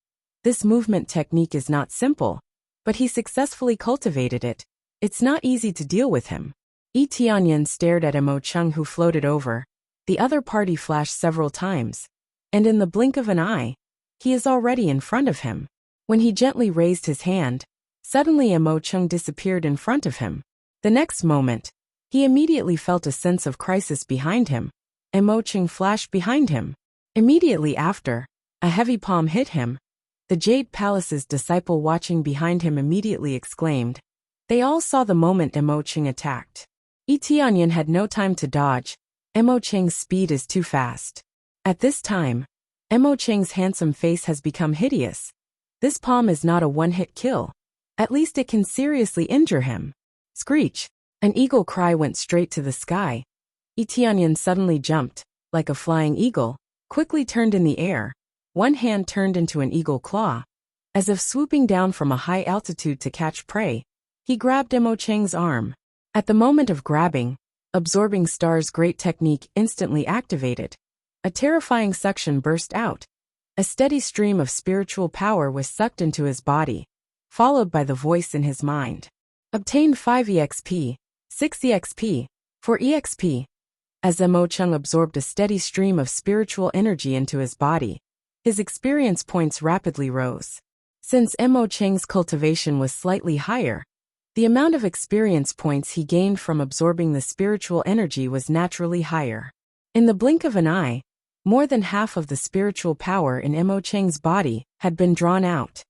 This movement technique is not simple, but he successfully cultivated it. It's not easy to deal with him. Yi Tianyan stared at Mo Cheng, who floated over. The other party flashed several times, and in the blink of an eye, he is already in front of him. When he gently raised his hand, suddenly Mo Cheng disappeared in front of him. The next moment, he immediately felt a sense of crisis behind him. Mo Cheng flashed behind him. Immediately after, a heavy palm hit him. The Jade Palace's disciple watching behind him immediately exclaimed. They all saw the moment Mo Cheng attacked. Yi Tianyan had no time to dodge. Mo Cheng's speed is too fast. At this time, Mo Cheng's handsome face has become hideous. This palm is not a one-hit kill. At least it can seriously injure him. Screech! An eagle cry went straight to the sky. Yi Tianyan suddenly jumped, like a flying eagle, quickly turned in the air. One hand turned into an eagle claw. As if swooping down from a high altitude to catch prey, he grabbed Mo Cheng's arm. At the moment of grabbing, Absorbing Star's great technique instantly activated. A terrifying suction burst out. A steady stream of spiritual power was sucked into his body, followed by the voice in his mind. Obtain 5 EXP, 6 EXP, 4 EXP. As Mo Cheng absorbed a steady stream of spiritual energy into his body, his experience points rapidly rose. Since Mo Cheng's cultivation was slightly higher, the amount of experience points he gained from absorbing the spiritual energy was naturally higher. In the blink of an eye, more than half of the spiritual power in Mo Cheng's body had been drawn out.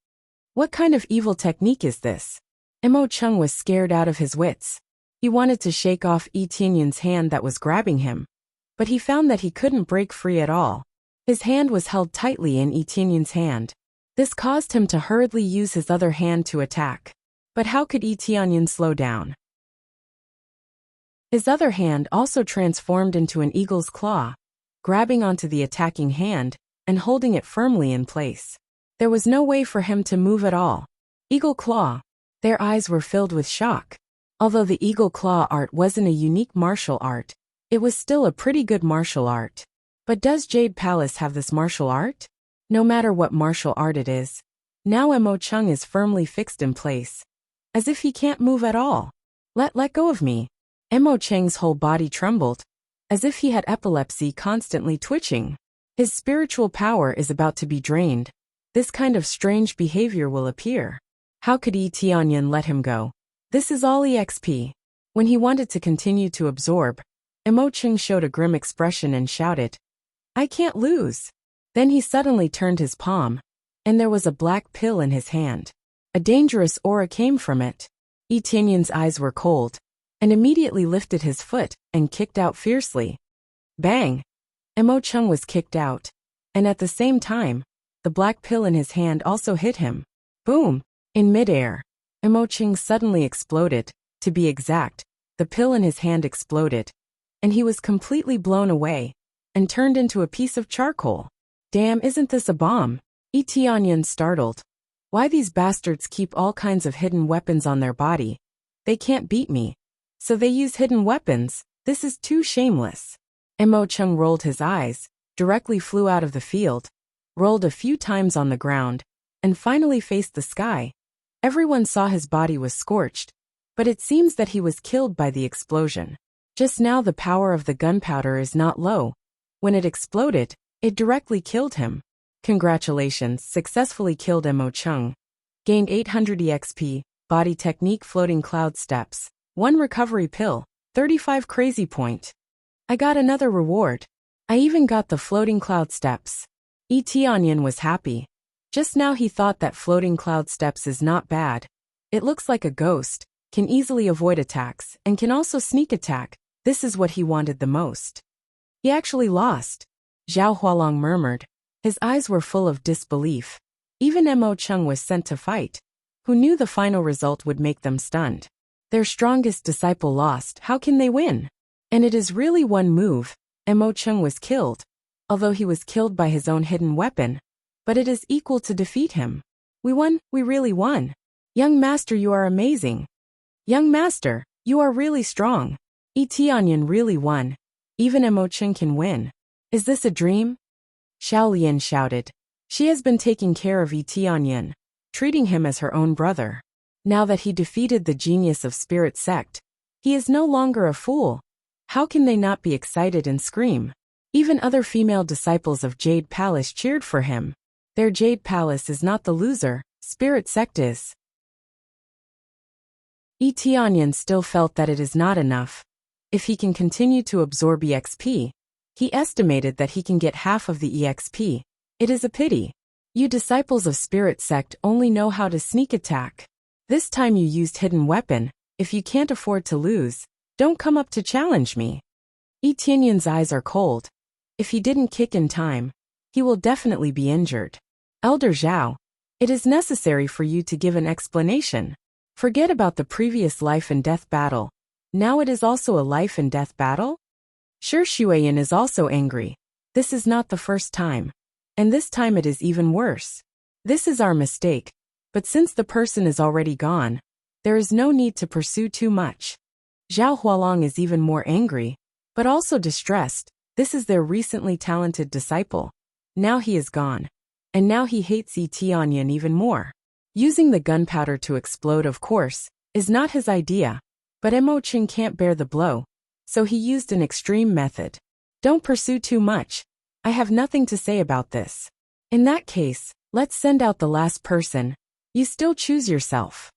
What kind of evil technique is this? Mo Cheng was scared out of his wits. He wanted to shake off Yi Tianyan's hand that was grabbing him, but he found that he couldn't break free at all. His hand was held tightly in Yi Tianyan's hand. This caused him to hurriedly use his other hand to attack. But how could Yi Tianyan slow down? His other hand also transformed into an eagle's claw, grabbing onto the attacking hand and holding it firmly in place. There was no way for him to move at all. Eagle claw. Their eyes were filled with shock. Although the eagle claw art wasn't a unique martial art, it was still a pretty good martial art. But does Jade Palace have this martial art? No matter what martial art it is, now Emo Chung is firmly fixed in place, as if he can't move at all. Let go of me. Emo Cheng's whole body trembled, as if he had epilepsy constantly twitching. His spiritual power is about to be drained. This kind of strange behavior will appear. How could Yi Tianyan let him go? This is all EXP. When he wanted to continue to absorb, Emo Cheng showed a grim expression and shouted, "I can't lose." Then he suddenly turned his palm, and there was a black pill in his hand. A dangerous aura came from it. Yi Tianyan's eyes were cold, and immediately lifted his foot and kicked out fiercely. Bang! Emo Chung was kicked out, and at the same time, the black pill in his hand also hit him. Boom! In midair, Emo Chung suddenly exploded. To be exact, the pill in his hand exploded, and he was completely blown away and turned into a piece of charcoal. Damn, isn't this a bomb? Yi Tianyan startled. Why these bastards keep all kinds of hidden weapons on their body? They can't beat me, so they use hidden weapons. This is too shameless. Emo Chung rolled his eyes, directly flew out of the field, rolled a few times on the ground, and finally faced the sky. Everyone saw his body was scorched, but it seems that he was killed by the explosion. Just now the power of the gunpowder is not low. When it exploded, it directly killed him. Congratulations, successfully killed Emo Chung. Gained 800 EXP, body technique floating cloud steps, 1 recovery pill, 35 crazy point. I got another reward. I even got the floating cloud steps. Yi Tianyan was happy. Just now he thought that floating cloud steps is not bad. It looks like a ghost, can easily avoid attacks, and can also sneak attack. This is what he wanted the most. He actually lost. Zhao Hualong murmured. His eyes were full of disbelief. Even Emo Chung was sent to fight. Who knew the final result would make them stunned? Their strongest disciple lost, how can they win? And it is really one move. Emo Chung was killed. Although he was killed by his own hidden weapon. But it is equal to defeat him. We won, we really won. Young master, you are amazing. Young master, you are really strong. Yi Tianyan really won. Even Emo Chung can win. Is this a dream? Xiao Lian shouted. She has been taking care of Yi Tianyan, treating him as her own brother. Now that he defeated the genius of Spirit Sect, he is no longer a fool. How can they not be excited and scream? Even other female disciples of Jade Palace cheered for him. Their Jade Palace is not the loser, Spirit Sect is. Yi Tianyan still felt that it is not enough. If he can continue to absorb EXP, he estimated that he can get half of the EXP. It is a pity. You disciples of Spirit Sect only know how to sneak attack. This time you used hidden weapon. If you can't afford to lose, don't come up to challenge me. Yi Tianyan's eyes are cold. If he didn't kick in time, he will definitely be injured. Elder Zhao, it is necessary for you to give an explanation. Forget about the previous life and death battle. Now it is also a life and death battle? Sure, Xueyan is also angry. This is not the first time. And this time it is even worse. This is our mistake. But since the person is already gone, there is no need to pursue too much. Zhao Hualong is even more angry, but also distressed. This is their recently talented disciple. Now he is gone. And now he hates Yi Tianyan even more. Using the gunpowder to explode, of course, is not his idea. But Emo Chung can't bear the blow, so he used an extreme method. Don't pursue too much. I have nothing to say about this. In that case, let's send out the last person. You still choose yourself.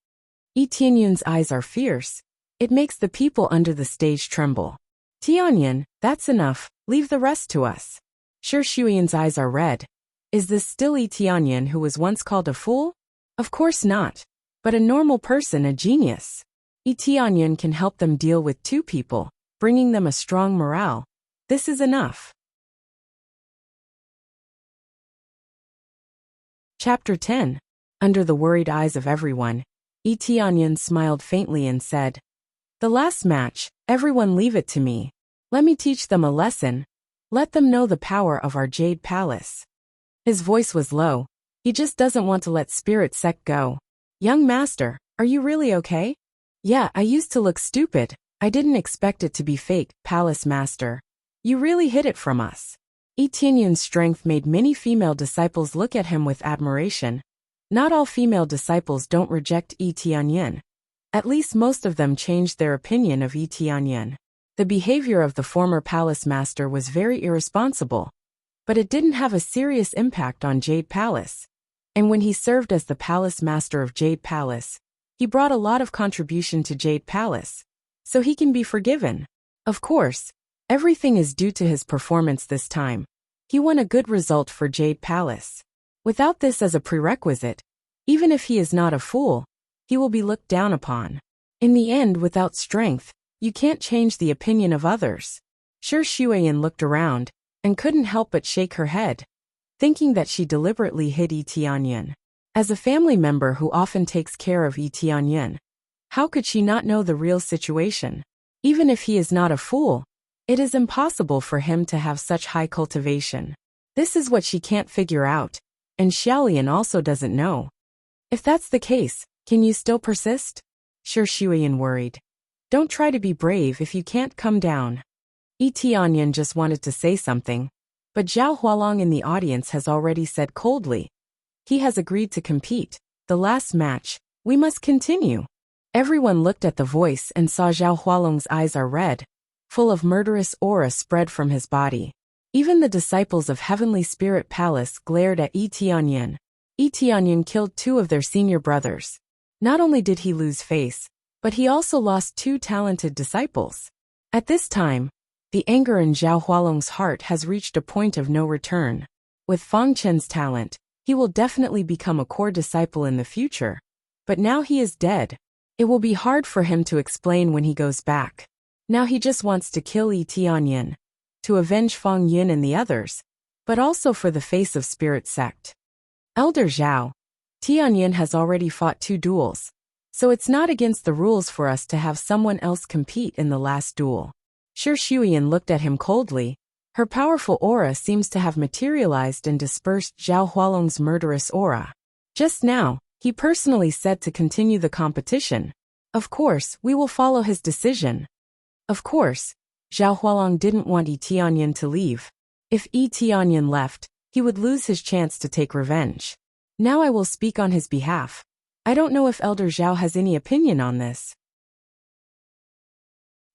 Yi Tianyan's eyes are fierce. It makes the people under the stage tremble. Tianyan, that's enough. Leave the rest to us. Sure, Xueyan's eyes are red. Is this still Yi Tianyan who was once called a fool? Of course not. But a normal person, a genius. Yi Tianyan can help them deal with 2 people, bringing them a strong morale. This is enough. Chapter 10. Under the worried eyes of everyone, Yi Tianyan smiled faintly and said, "The last match, Everyone leave it to me. Let me teach them a lesson. Let them know the power of our Jade Palace. His voice was low. He just doesn't want to let Spirit Sect go. Young master, are you really okay? Yeah, I used to look stupid. I didn't expect it to be fake, Palace Master. You really hid it from us. Yi Tianyun's strength made many female disciples look at him with admiration. Not all female disciples don't reject Yi Tianyun. At least most of them changed their opinion of Yi Tianyun. The behavior of the former palace master was very irresponsible, but it didn't have a serious impact on Jade Palace. And when he served as the palace master of Jade Palace, he brought a lot of contribution to Jade Palace, so he can be forgiven. Of course, everything is due to his performance this time. He won a good result for Jade Palace. Without this as a prerequisite, even if he is not a fool, he will be looked down upon. In the end, without strength, you can't change the opinion of others. Sure, Xueyin looked around and couldn't help but shake her head, thinking that she deliberately hid Yi Tianyun. As a family member who often takes care of Yi Tianyun, how could she not know the real situation? Even if he is not a fool, it is impossible for him to have such high cultivation. This is what she can't figure out, and Xiaolian also doesn't know. If that's the case, can you still persist? Sure, Xueyin worried. Don't try to be brave if you can't come down. Yi Tianyun just wanted to say something, but Zhao Hualong in the audience has already said coldly. He has agreed to compete. The last match, we must continue. Everyone looked at the voice and saw Zhao Hualong's eyes are red, full of murderous aura spread from his body. Even the disciples of Heavenly Spirit Palace glared at Yi Tianyun. Yi Tianyun killed 2 of their senior brothers. Not only did he lose face, but he also lost 2 talented disciples. At this time, the anger in Zhao Hualong's heart has reached a point of no return. With Fang Chen's talent, he will definitely become a core disciple in the future. But now he is dead. It will be hard for him to explain when he goes back. Now he just wants to kill Yi Tianyun, to avenge Fang Yun and the others, but also for the face of Spirit Sect. Elder Zhao, Tianyun has already fought 2 duels, so it's not against the rules for us to have someone else compete in the last duel. Sure, Xueyin looked at him coldly. Her powerful aura seems to have materialized and dispersed Zhao Hualong's murderous aura. Just now, he personally said to continue the competition. Of course, we will follow his decision. Of course, Zhao Hualong didn't want Yi Tianyun to leave. If Yi Tianyun left, he would lose his chance to take revenge. Now I will speak on his behalf. I don't know if Elder Zhao has any opinion on this.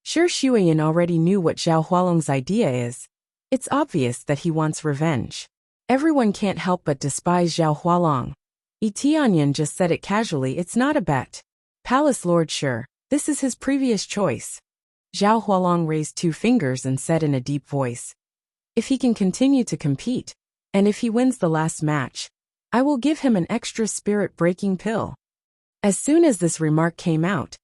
Sure, Xueyin already knew what Zhao Hualong's idea is. It's obvious that he wants revenge. Everyone can't help but despise Zhao Hualong. Yi Tianyun just said it casually, it's not a bet. Palace Lord, sure, this is his previous choice. Zhao Hualong raised 2 fingers and said in a deep voice, if he can continue to compete, and if he wins the last match, I will give him an extra spirit-breaking pill. As soon as this remark came out,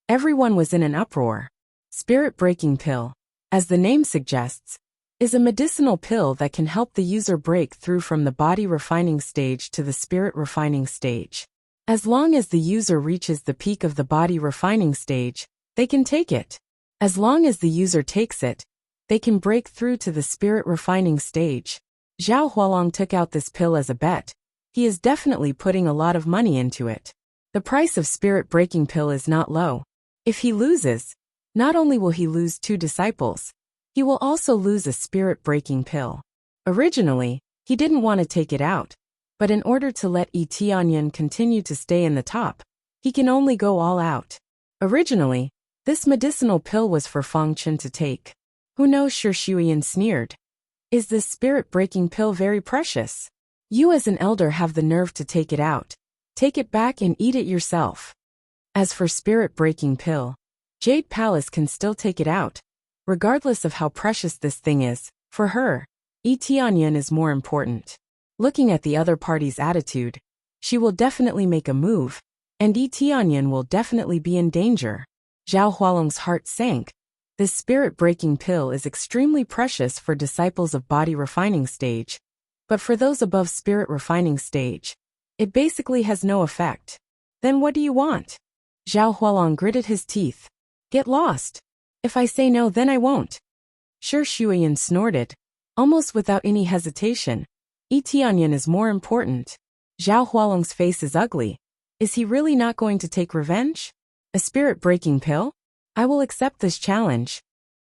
everyone was in an uproar. Spirit-breaking pill, as the name suggests, is a medicinal pill that can help the user break through from the body refining stage to the spirit refining stage. As long as the user reaches the peak of the body refining stage, they can take it. As long as the user takes it, they can break through to the spirit refining stage. Zhao Hualong took out this pill as a bet. He is definitely putting a lot of money into it. The price of spirit-breaking pill is not low. If he loses, not only will he lose 2 disciples, he will also lose a spirit-breaking pill. Originally, he didn't want to take it out, but in order to let Yi Tianyun continue to stay in the top, he can only go all out. Originally, this medicinal pill was for Fang Chen to take. Who knows, Sure, Xueyin sneered. Is this spirit-breaking pill very precious? You as an elder have the nerve to take it out. Take it back and eat it yourself. As for spirit-breaking pill, Jade Palace can still take it out. Regardless of how precious this thing is, for her, Yi Tianyun is more important. Looking at the other party's attitude, she will definitely make a move, and Yi Tianyun will definitely be in danger. Zhao Hualong's heart sank. This spirit-breaking pill is extremely precious for disciples of body refining stage, but for those above spirit refining stage, it basically has no effect. Then what do you want? Zhao Hualong gritted his teeth. Get lost. If I say no, then I won't. Shi Shuiyan snorted, almost without any hesitation. Yi Tianyan is more important. Zhao Hualong's face is ugly. Is he really not going to take revenge? A spirit-breaking pill? I will accept this challenge.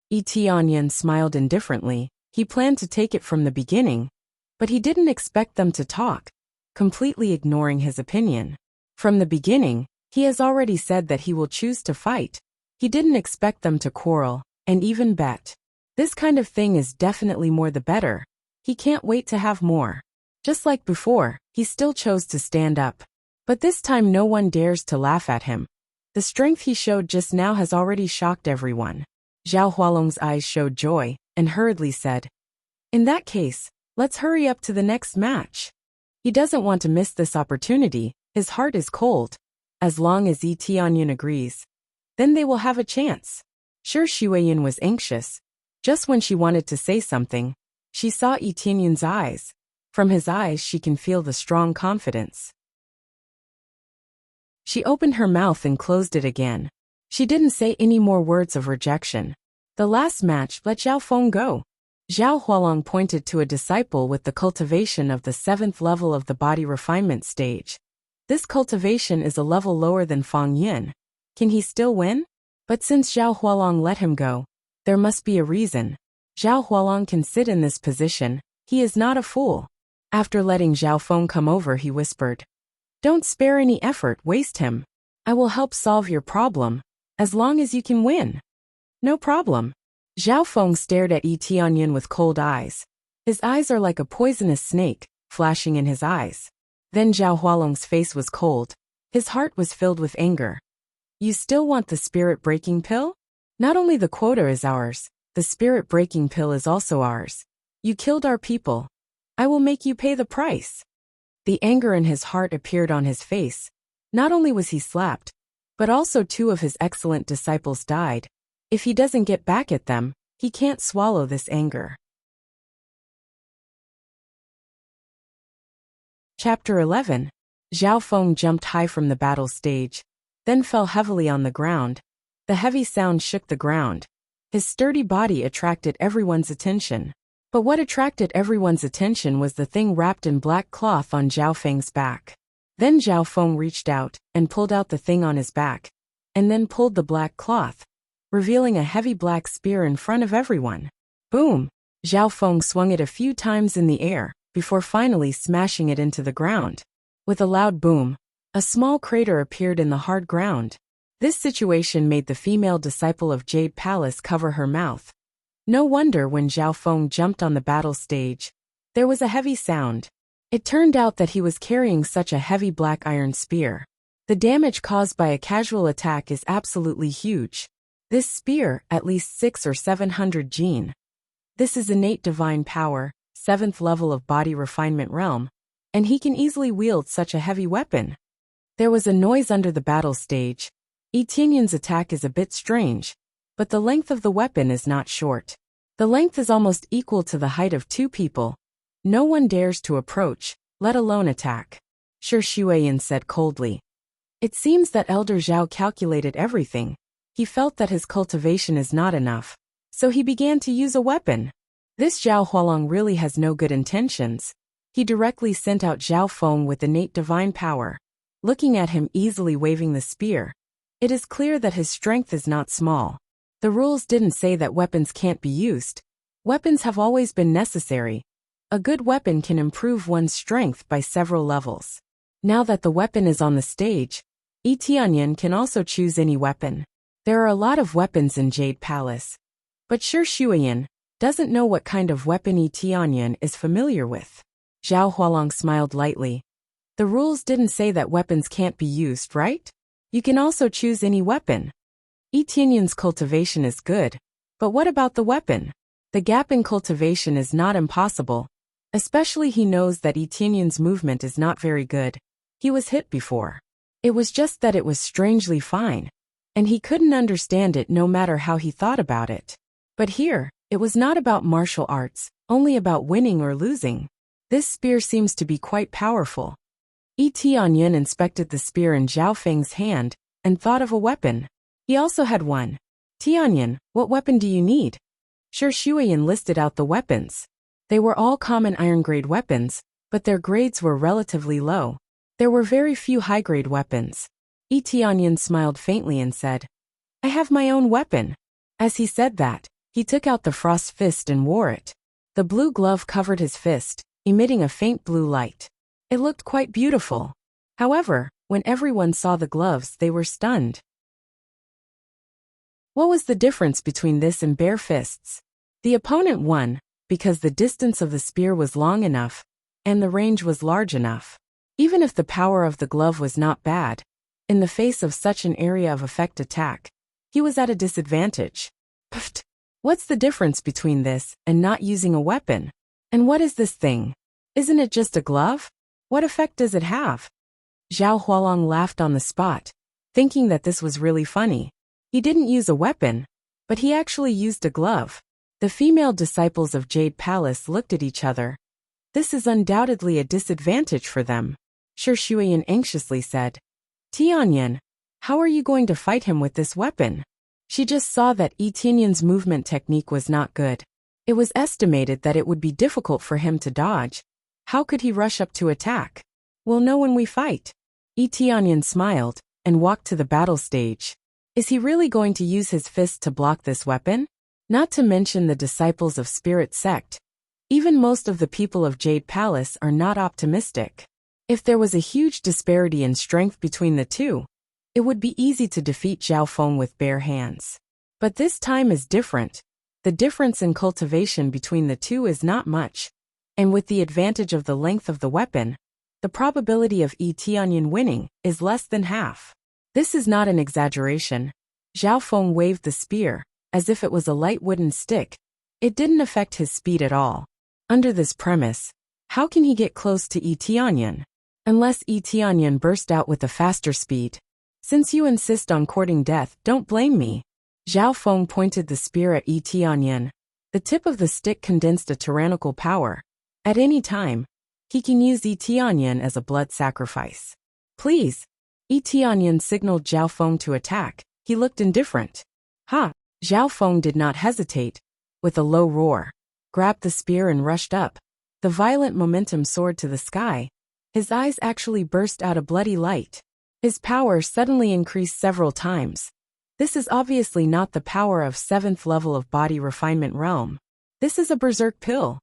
Yi Tianyan smiled indifferently. He planned to take it from the beginning, but he didn't expect them to talk, completely ignoring his opinion. From the beginning, he has already said that he will choose to fight. He didn't expect them to quarrel, and even bet. This kind of thing is definitely more the better. He can't wait to have more. Just like before, he still chose to stand up. But this time no one dares to laugh at him. The strength he showed just now has already shocked everyone. Zhao Hualong's eyes showed joy, and hurriedly said, "In that case, let's hurry up to the next match." He doesn't want to miss this opportunity. His heart is cold. As long as Yi Tianyan agrees, then they will have a chance. Shi Shuiyan was anxious. Just when she wanted to say something, she saw Yi Tianyan's eyes. From his eyes she can feel the strong confidence. She opened her mouth and closed it again. She didn't say any more words of rejection. The last match, let Zhao Feng go. Zhao Hualong pointed to a disciple with the cultivation of the 7th level of the body refinement stage. This cultivation is a level lower than Fang Yin. Can he still win? But since Zhao Hualong let him go, there must be a reason. Zhao Hualong can sit in this position. He is not a fool. After letting Zhao Feng come over, he whispered, "Don't spare any effort, waste him. I will help solve your problem, as long as you can win." "No problem." Zhao Feng stared at Yi Tianyan with cold eyes. His eyes are like a poisonous snake, flashing in his eyes. Then Zhao Hualong's face was cold. His heart was filled with anger. "You still want the spirit-breaking pill? Not only the quota is ours, the spirit-breaking pill is also ours. You killed our people. I will make you pay the price." The anger in his heart appeared on his face. Not only was he slapped, but also 2 of his excellent disciples died. If he doesn't get back at them, he can't swallow this anger. Chapter 11. Zhao Feng jumped high from the battle stage, then fell heavily on the ground. The heavy sound shook the ground. His sturdy body attracted everyone's attention. But what attracted everyone's attention was the thing wrapped in black cloth on Zhao Feng's back. Then Zhao Feng reached out and pulled out the thing on his back, and then pulled the black cloth, revealing a heavy black spear in front of everyone. Boom! Zhao Feng swung it a few times in the air, before finally smashing it into the ground. With a loud boom, a small crater appeared in the hard ground. This situation made the female disciple of Jade Palace cover her mouth. No wonder when Zhao Feng jumped on the battle stage, there was a heavy sound. It turned out that he was carrying such a heavy black iron spear. The damage caused by a casual attack is absolutely huge. This spear, at least 600 or 700 gene. This is innate divine power, 7th level of body refinement realm, and he can easily wield such a heavy weapon. There was a noise under the battle stage. Yi Tianyan's attack is a bit strange, but the length of the weapon is not short. The length is almost equal to the height of 2 people. No one dares to approach, let alone attack. Shi Shuiyan said coldly. It seems that Elder Zhao calculated everything. He felt that his cultivation is not enough, so he began to use a weapon. This Zhao Hualong really has no good intentions. He directly sent out Zhao Feng with innate divine power. Looking at him easily waving the spear, it is clear that his strength is not small. The rules didn't say that weapons can't be used. Weapons have always been necessary. A good weapon can improve one's strength by several levels. Now that the weapon is on the stage, Yi Tianyan can also choose any weapon. There are a lot of weapons in Jade Palace, but Shi Shuiyan doesn't know what kind of weapon Yi Tianyan is familiar with. Zhao Hualong smiled lightly. The rules didn't say that weapons can't be used, right? You can also choose any weapon. Yi Tianyan's cultivation is good, but what about the weapon? The gap in cultivation is not impossible. Especially he knows that Yi Tianyan's movement is not very good. He was hit before. It was just that it was strangely fine, and he couldn't understand it no matter how he thought about it. But here, it was not about martial arts, only about winning or losing. This spear seems to be quite powerful. Yi Tianyan inspected the spear in Zhao Feng's hand and thought of a weapon. He also had one. Tianyan, what weapon do you need? Shuiyan listed out the weapons. They were all common iron-grade weapons, but their grades were relatively low. There were very few high-grade weapons. Tianyan smiled faintly and said, I have my own weapon. As he said that, he took out the frost fist and wore it. The blue glove covered his fist, emitting a faint blue light. It looked quite beautiful. However, when everyone saw the gloves, they were stunned. What was the difference between this and bare fists? The opponent won, because the distance of the spear was long enough, and the range was large enough. Even if the power of the glove was not bad, in the face of such an area of effect attack, he was at a disadvantage. Pfft! What's the difference between this and not using a weapon? And what is this thing? Isn't it just a glove? What effect does it have? Zhao Hualong laughed on the spot, thinking that this was really funny. He didn't use a weapon, but he actually used a glove. The female disciples of Jade Palace looked at each other. This is undoubtedly a disadvantage for them. Shuiyan anxiously said, Tianyan, how are you going to fight him with this weapon? She just saw that Tianyan's movement technique was not good. It was estimated that it would be difficult for him to dodge. How could he rush up to attack? We'll know when we fight. Tianyan smiled and walked to the battle stage. Is he really going to use his fist to block this weapon? Not to mention the disciples of Spirit Sect. Even most of the people of Jade Palace are not optimistic. If there was a huge disparity in strength between the two, it would be easy to defeat Zhao Feng with bare hands. But this time is different. The difference in cultivation between the two is not much. And with the advantage of the length of the weapon, the probability of Tianyan winning is less than half. This is not an exaggeration. Zhao Feng waved the spear, as if it was a light wooden stick. It didn't affect his speed at all. Under this premise, how can he get close to Tianyan? Unless Tianyan burst out with a faster speed. Since you insist on courting death, don't blame me. Zhao Feng pointed the spear at Tianyan. The tip of the stick condensed a tyrannical power. At any time, he can use Tianyan as a blood sacrifice. Please. Tianyan signaled Zhao Feng to attack. He looked indifferent. Ha! Zhao Feng did not hesitate. With a low roar, grabbed the spear and rushed up. The violent momentum soared to the sky. His eyes actually burst out a bloody light. His power suddenly increased several times. This is obviously not the power of 7th level of body refinement realm. This is a berserk pill.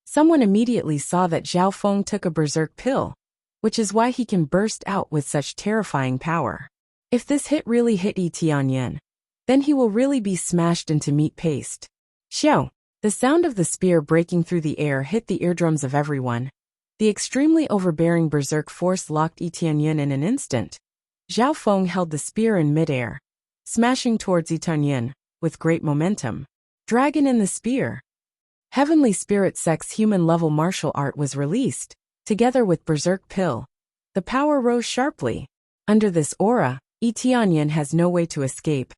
Someone immediately saw that Zhao Feng took a berserk pill, which is why he can burst out with such terrifying power. If this hit really hit Tianyan, then he will really be smashed into meat paste. Xiao! The sound of the spear breaking through the air hit the eardrums of everyone. The extremely overbearing berserk force locked Tianyan in an instant. Zhao Feng held the spear in midair, smashing towards Tianyan, with great momentum. Dragon in the spear. Heavenly Spirit Sect's human-level martial art was released, together with berserk pill. The power rose sharply. Under this aura, Tianyan has no way to escape.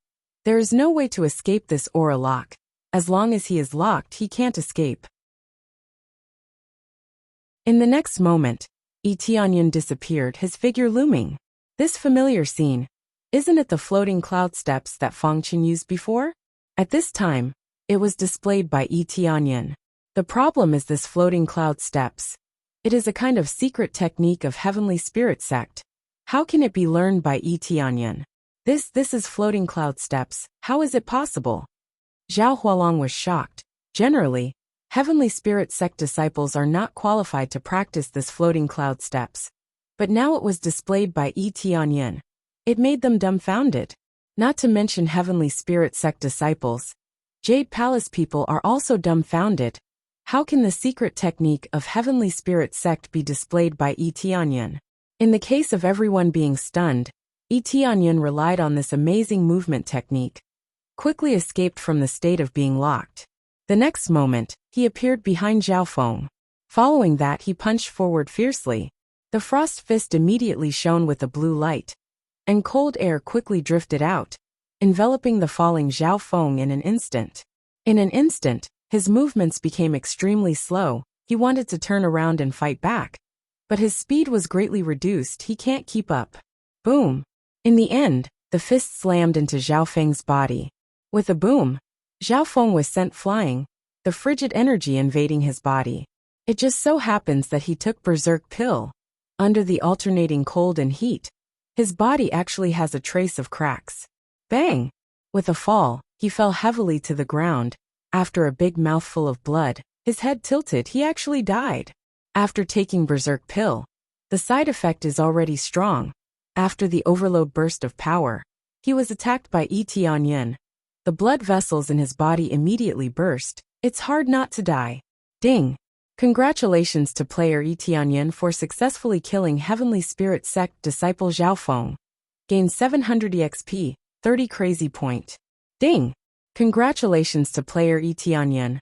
There is no way to escape this aura lock. As long as he is locked, he can't escape. In the next moment, Tianyan disappeared, his figure looming. This familiar scene. Isn't it the floating cloud steps that Feng Qin used before? At this time, it was displayed by Tianyan. The problem is this floating cloud steps. It is a kind of secret technique of Heavenly Spirit Sect. How can it be learned by Tianyan? This is floating cloud steps. How is it possible? Zhao Hualong was shocked. Generally, Heavenly Spirit Sect disciples are not qualified to practice this floating cloud steps. But now it was displayed by Tianyan. It made them dumbfounded. Not to mention Heavenly Spirit Sect disciples. Jade Palace people are also dumbfounded. How can the secret technique of Heavenly Spirit Sect be displayed by Tianyan? In the case of everyone being stunned, Tianyan relied on this amazing movement technique. Quickly escaped from the state of being locked. The next moment, he appeared behind Zhao Feng. Following that, he punched forward fiercely. The frost fist immediately shone with a blue light, and cold air quickly drifted out, enveloping the falling Zhao Feng in an instant. In an instant, his movements became extremely slow. He wanted to turn around and fight back, but his speed was greatly reduced. He can't keep up. Boom! In the end, the fist slammed into Zhao Feng's body. With a boom, Zhao Feng was sent flying, the frigid energy invading his body. It just so happens that he took berserk pill. Under the alternating cold and heat, his body actually has a trace of cracks. Bang! With a fall, he fell heavily to the ground. After a big mouthful of blood, his head tilted, he actually died. After taking berserk pill, the side effect is already strong. After the overload burst of power, he was attacked by Yi Tianyan. The blood vessels in his body immediately burst. It's hard not to die. Ding! Congratulations to player Yi Tianyan for successfully killing Heavenly Spirit Sect disciple Zhao Feng. Gain 700 EXP, 30 crazy point. Ding! Congratulations to player Yi Tianyan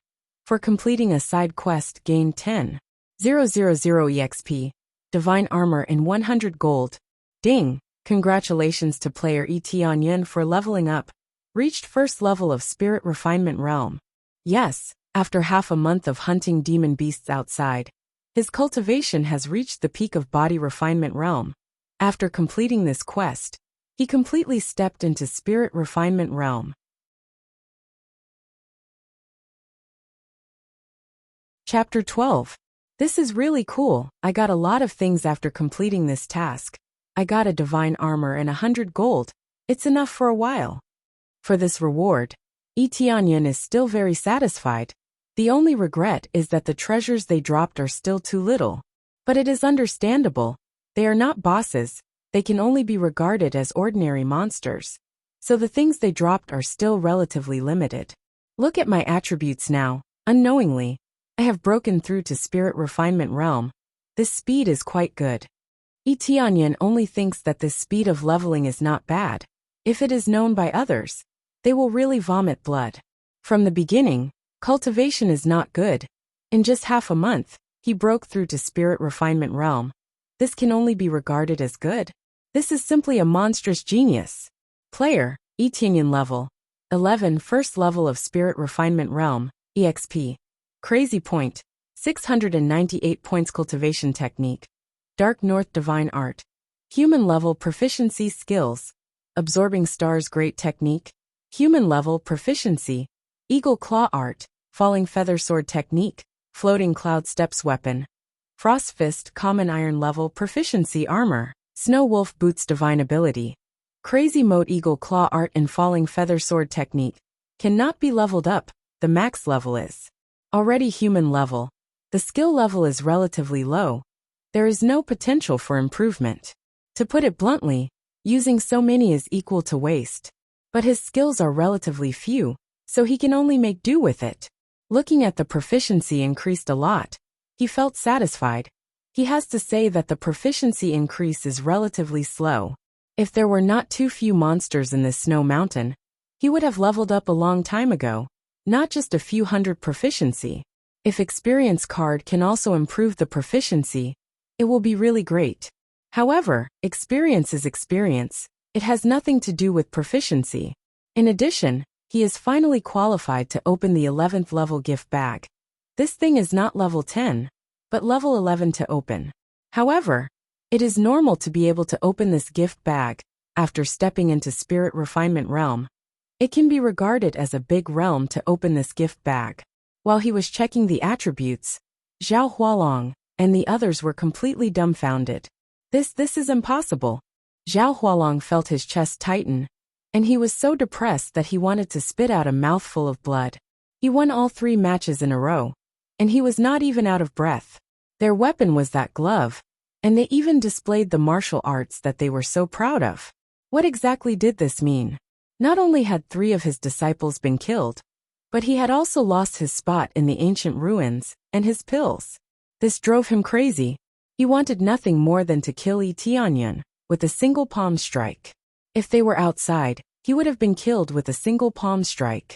for completing a side quest. Gain 10,000 EXP, divine armor and 100 gold. Ding! Congratulations to player Yi Tianyan for leveling up. Reached first level of Spirit Refinement Realm. Yes, after half a month of hunting demon beasts outside, his cultivation has reached the peak of Body Refinement Realm. After completing this quest, he completely stepped into Spirit Refinement Realm. Chapter 12. This is really cool. I got a lot of things after completing this task. I got a divine armor and 100 gold. It's enough for a while. For this reward, Yi Tianyan is still very satisfied. The only regret is that the treasures they dropped are still too little. But it is understandable. They are not bosses. They can only be regarded as ordinary monsters. So the things they dropped are still relatively limited. Look at my attributes now. Unknowingly, I have broken through to Spirit Refinement Realm. This speed is quite good. Yi Tianyan only thinks that this speed of leveling is not bad. If it is known by others, they will really vomit blood. From the beginning, cultivation is not good. In just half a month, he broke through to Spirit Refinement Realm. This can only be regarded as good. This is simply a monstrous genius. Player, Yi Tianyan level 11 first level of Spirit Refinement Realm, EXP. Crazy point, 698 points cultivation technique. Dark North Divine Art. Human level proficiency skills. Absorbing Stars Great Technique. Human level proficiency. Eagle Claw Art, Falling Feather Sword Technique, Floating Cloud Steps Weapon. Frost Fist Common Iron Level Proficiency Armor, Snow Wolf Boots Divine Ability. Crazy Mode Eagle Claw Art and Falling Feather Sword Technique. Cannot be leveled up, the max level is already human level. The skill level is relatively low. There is no potential for improvement. To put it bluntly, using so many is equal to waste. But his skills are relatively few, so he can only make do with it. Looking at the proficiency increased a lot, he felt satisfied. He has to say that the proficiency increase is relatively slow. If there were not too few monsters in this snow mountain, he would have leveled up a long time ago, not just a few hundred proficiency. If experience card can also improve the proficiency, it will be really great. However, experience is experience. It has nothing to do with proficiency. In addition, he is finally qualified to open the 11th level gift bag. This thing is not level 10, but level 11 to open. However, it is normal to be able to open this gift bag after stepping into Spirit Refinement Realm. It can be regarded as a big realm to open this gift bag. While he was checking the attributes, Zhao Hualong and the others were completely dumbfounded. This is impossible. Zhao Hualong felt his chest tighten, and he was so depressed that he wanted to spit out a mouthful of blood. He won all 3 matches in a row, and he was not even out of breath. Their weapon was that glove, and they even displayed the martial arts that they were so proud of. What exactly did this mean? Not only had 3 of his disciples been killed, but he had also lost his spot in the ancient ruins and his pills. This drove him crazy. He wanted nothing more than to kill Yi Tianyan with a single palm strike. If they were outside, he would have been killed with a single palm strike.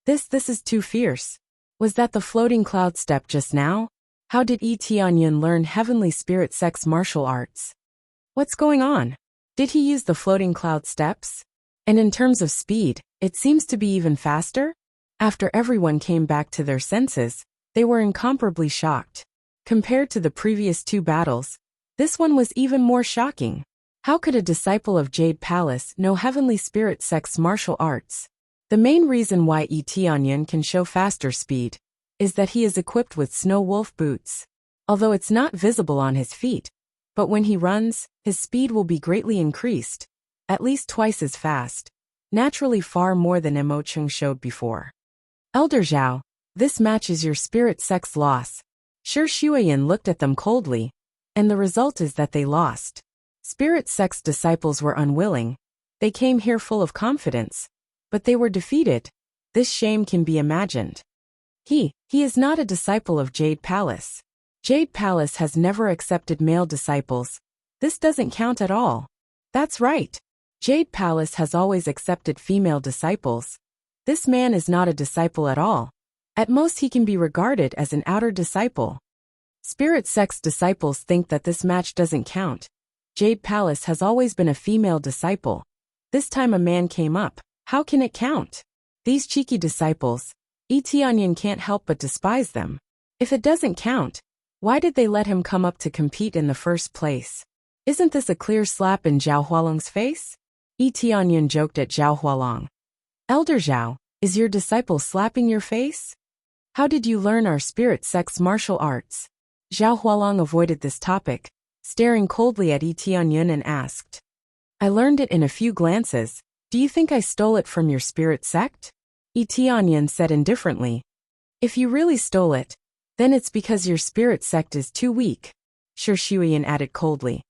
This is too fierce. Was that the floating cloud step just now? How did Yi Tianyan learn Heavenly Spirit Sect's martial arts? What's going on? Did he use the floating cloud steps? And in terms of speed, it seems to be even faster? After everyone came back to their senses, they were incomparably shocked. Compared to the previous 2 battles, this one was even more shocking. How could a disciple of Jade Palace know heavenly spirit sect's martial arts? The main reason why Tianyan can show faster speed is that he is equipped with snow wolf boots. Although it's not visible on his feet, but when he runs, his speed will be greatly increased, at least twice as fast, naturally far more than Mo Chung showed before. Elder Zhao, this match is your spirit sect's loss. Shi Shuiyan looked at them coldly, and the result is that they lost. Spirit sect's disciples were unwilling. They came here full of confidence, but they were defeated. This shame can be imagined. He is not a disciple of Jade Palace. Jade Palace has never accepted male disciples. This doesn't count at all. That's right. Jade Palace has always accepted female disciples. This man is not a disciple at all. At most he can be regarded as an outer disciple. Spirit sect's disciples think that this match doesn't count. Jade Palace has always been a female disciple. This time a man came up. How can it count? These cheeky disciples, Tianyan can't help but despise them. If it doesn't count, why did they let him come up to compete in the first place? Isn't this a clear slap in Zhao Hualong's face? Tianyan joked at Zhao Hualong. Elder Zhao, is your disciple slapping your face? How did you learn our spirit sect's martial arts? Zhao Hualong avoided this topic, staring coldly at Tianyan and asked. I learned it in a few glances. Do you think I stole it from your spirit sect? Tianyan said indifferently. If you really stole it, then it's because your spirit sect is too weak. Shi Shuiyan added coldly.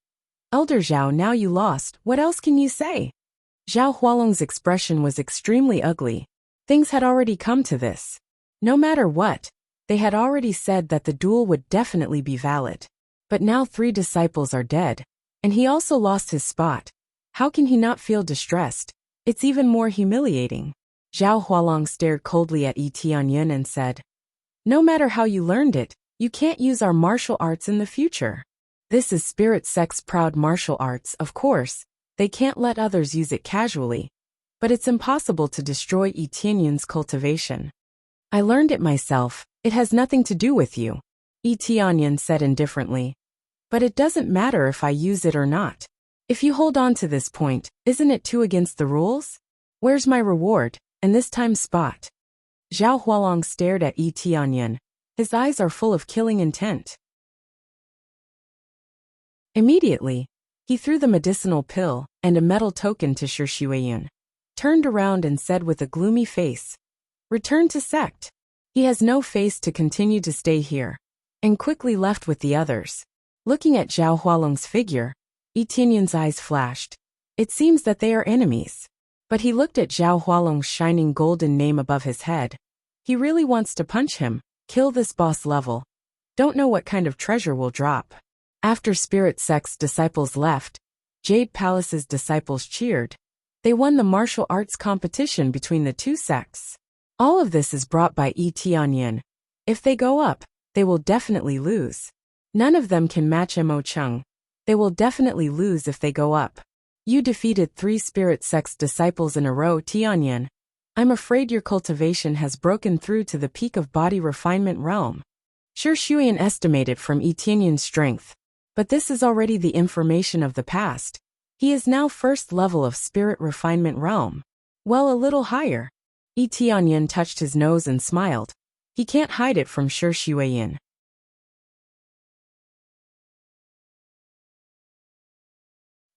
Elder Zhao, now you lost, what else can you say? Zhao Hualong's expression was extremely ugly. Things had already come to this. No matter what, they had already said that the duel would definitely be valid. But now 3 disciples are dead, and he also lost his spot. How can he not feel distressed? It's even more humiliating. Zhao Hualong stared coldly at Tianyan and said, no matter how you learned it, you can't use our martial arts in the future. This is spirit sect's proud martial arts, of course. They can't let others use it casually. But it's impossible to destroy Tianyan's cultivation. I learned it myself. It has nothing to do with you. Tianyan said indifferently. But it doesn't matter if I use it or not. If you hold on to this point, isn't it too against the rules? Where's my reward, and this time spot? Zhao Hualong stared at Tianyan. His eyes are full of killing intent. Immediately, he threw the medicinal pill and a metal token to Shi Shuiyan, turned around and said with a gloomy face, return to sect. He has no face to continue to stay here, and quickly left with the others. Looking at Zhao Hualong's figure, Tianyan's eyes flashed. It seems that they are enemies. But he looked at Zhao Hualong's shining golden name above his head. He really wants to punch him, kill this boss level. Don't know what kind of treasure will drop. After Spirit Sect's disciples left, Jade Palace's disciples cheered. They won the martial arts competition between the 2 sects. All of this is brought by Tianyan. If they go up, they will definitely lose. None of them can match Mo Chung. They will definitely lose if they go up. You defeated 3 Spirit Sect's disciples in a row, Tianyan. I'm afraid your cultivation has broken through to the peak of body refinement realm. Shi Shuiyan estimated from Tianyan's strength. But this is already the information of the past. He is now first level of spirit refinement realm. Well, a little higher. Tianyan touched his nose and smiled. He can't hide it from Shi Shuiyan.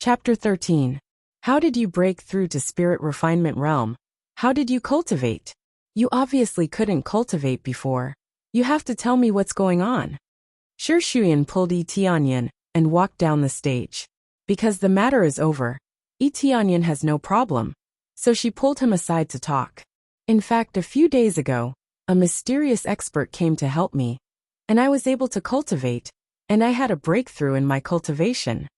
Chapter 13. How did you break through to spirit refinement realm? How did you cultivate? You obviously couldn't cultivate before. You have to tell me what's going on. Shi Shuiyan pulled Tianyan and walked down the stage. Because the matter is over, Tianyan has no problem. So she pulled him aside to talk. In fact, a few days ago, a mysterious expert came to help me. And I was able to cultivate. And I had a breakthrough in my cultivation.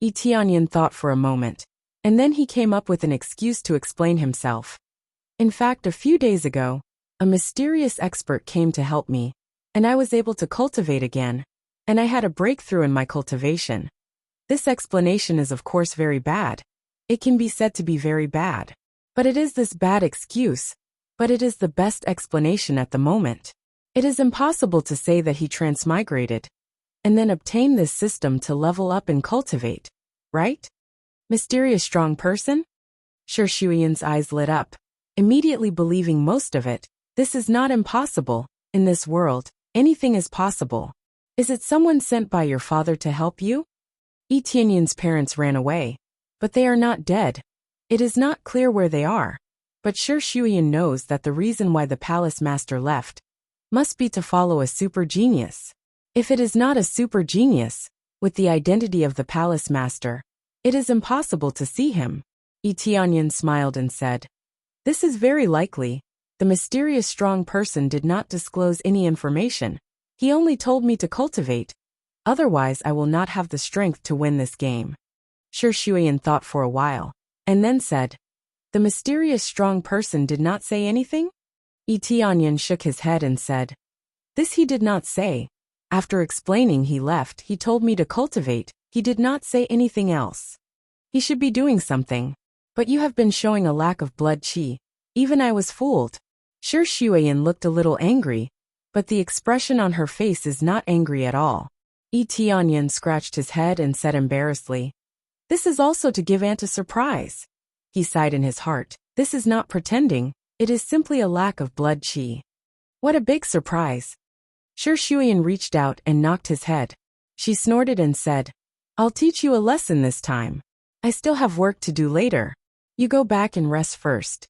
Tianyan thought for a moment, and then he came up with an excuse to explain himself. In fact, a few days ago, a mysterious expert came to help me, and I was able to cultivate again, and I had a breakthrough in my cultivation. This explanation is of course very bad. It can be said to be very bad. But it is this bad excuse, but it is the best explanation at the moment. It is impossible to say that he transmigrated, and then obtain this system to level up and cultivate. Right? Mysterious strong person? Shi Shuyan's eyes lit up, immediately believing most of it. This is not impossible. In this world, anything is possible. Is it someone sent by your father to help you? Yi Tianyun's parents ran away, but they are not dead. It is not clear where they are, but Shi Shuyan knows that the reason why the palace master left must be to follow a super genius. If it is not a super genius, with the identity of the palace master, it is impossible to see him. Yi Tianyun smiled and said, "This is very likely. The mysterious strong person did not disclose any information. He only told me to cultivate. Otherwise I will not have the strength to win this game." Shi Shuyan thought for a while, and then said, "The mysterious strong person did not say anything?" Yi Tianyun shook his head and said, "This he did not say. After explaining he left, he told me to cultivate. He did not say anything else. He should be doing something. But you have been showing a lack of blood qi. Even I was fooled." Shi Shuyan looked a little angry, but the expression on her face is not angry at all. Yi Tianyun scratched his head and said embarrassedly, "This is also to give Aunt a surprise." He sighed in his heart. This is not pretending, it is simply a lack of blood qi. What a big surprise. Shi Shuyan reached out and knocked his head. She snorted and said, "I'll teach you a lesson this time. I still have work to do later. You go back and rest first."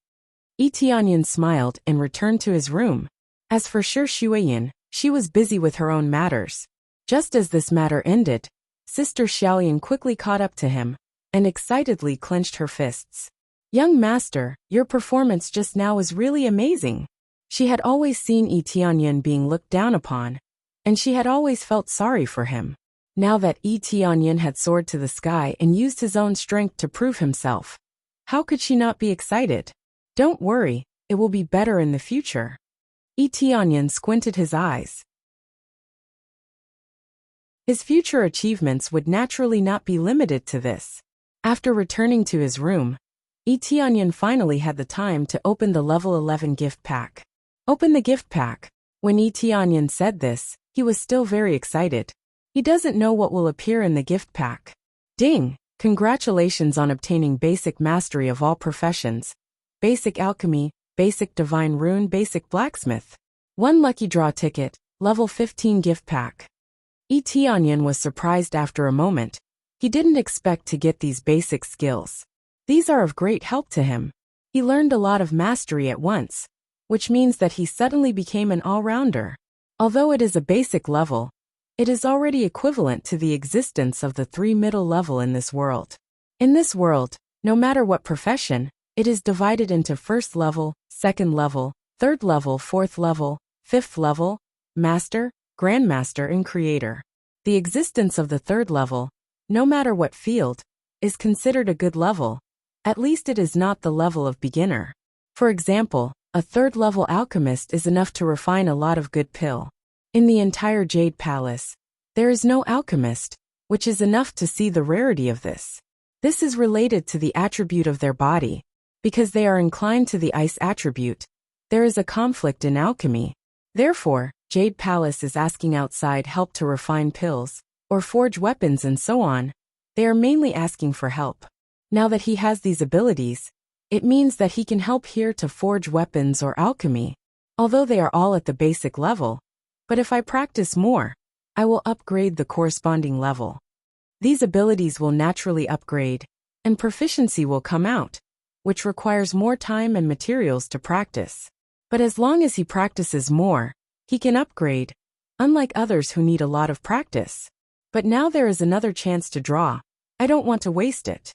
Yi Tianyun smiled and returned to his room. As for Shi Shuyan, she was busy with her own matters. Just as this matter ended, Sister Xiaoyan quickly caught up to him and excitedly clenched her fists. "Young master, your performance just now was really amazing." She had always seen Yi Tianyun being looked down upon, and she had always felt sorry for him. Now that Yi Tianyun had soared to the sky and used his own strength to prove himself, how could she not be excited? "Don't worry, it will be better in the future." Yi Tianyun squinted his eyes. His future achievements would naturally not be limited to this. After returning to his room, Yi Tianyun finally had the time to open the level 11 gift pack. Open the gift pack. When Yi Tianyun said this, he was still very excited. He doesn't know what will appear in the gift pack. Ding! Congratulations on obtaining basic mastery of all professions. Basic alchemy, basic divine rune, basic blacksmith. 1 lucky draw ticket, level 15 gift pack. Yi Tianyun was surprised after a moment. He didn't expect to get these basic skills. These are of great help to him. He learned a lot of mastery at once, which means that he suddenly became an all-rounder. Although it is a basic level, it is already equivalent to the existence of the 3 middle level in this world. In this world, no matter what profession, it is divided into first level, second level, third level, fourth level, fifth level, master, grandmaster, and creator. The existence of the third level, no matter what field, is considered a good level. At least it is not the level of beginner. For example, a third level alchemist is enough to refine a lot of good pill. In the entire Jade Palace, there is no alchemist, which is enough to see the rarity of this. This is related to the attribute of their body. Because they are inclined to the ice attribute, there is a conflict in alchemy. Therefore, Jade Palace is asking outside help to refine pills, or forge weapons and so on. They are mainly asking for help. Now that he has these abilities, it means that he can help here to forge weapons or alchemy, although they are all at the basic level. But if I practice more, I will upgrade the corresponding level. These abilities will naturally upgrade, and proficiency will come out, which requires more time and materials to practice. But as long as he practices more, he can upgrade, unlike others who need a lot of practice. But now there is another chance to draw. I don't want to waste it.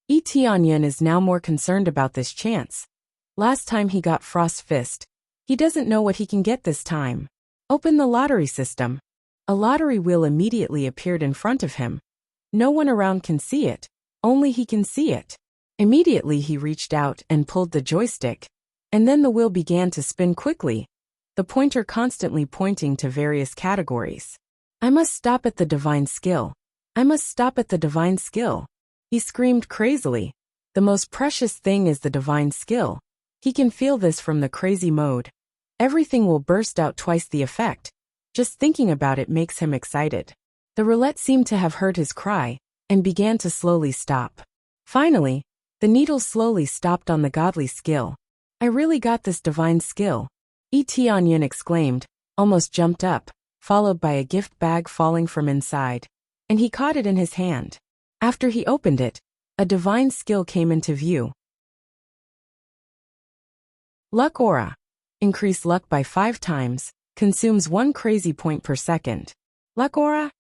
Yi Tianyun is now more concerned about this chance. Last time he got Frost Fist. He doesn't know what he can get this time. Open the lottery system. A lottery wheel immediately appeared in front of him. No one around can see it. Only he can see it. Immediately he reached out and pulled the joystick, and then the wheel began to spin quickly, the pointer constantly pointing to various categories. I must stop at the divine skill. I must stop at the divine skill. He screamed crazily. The most precious thing is the divine skill. He can feel this from the crazy mode. Everything will burst out twice the effect. Just thinking about it makes him excited. The roulette seemed to have heard his cry, and began to slowly stop. Finally, the needle slowly stopped on the godly skill. I really got this divine skill. Tianyan exclaimed, almost jumped up, followed by a gift bag falling from inside. And he caught it in his hand. After he opened it, a divine skill came into view. Luck Aura. Increase luck by 5 times, consumes 1 crazy point per second. Luck Aura?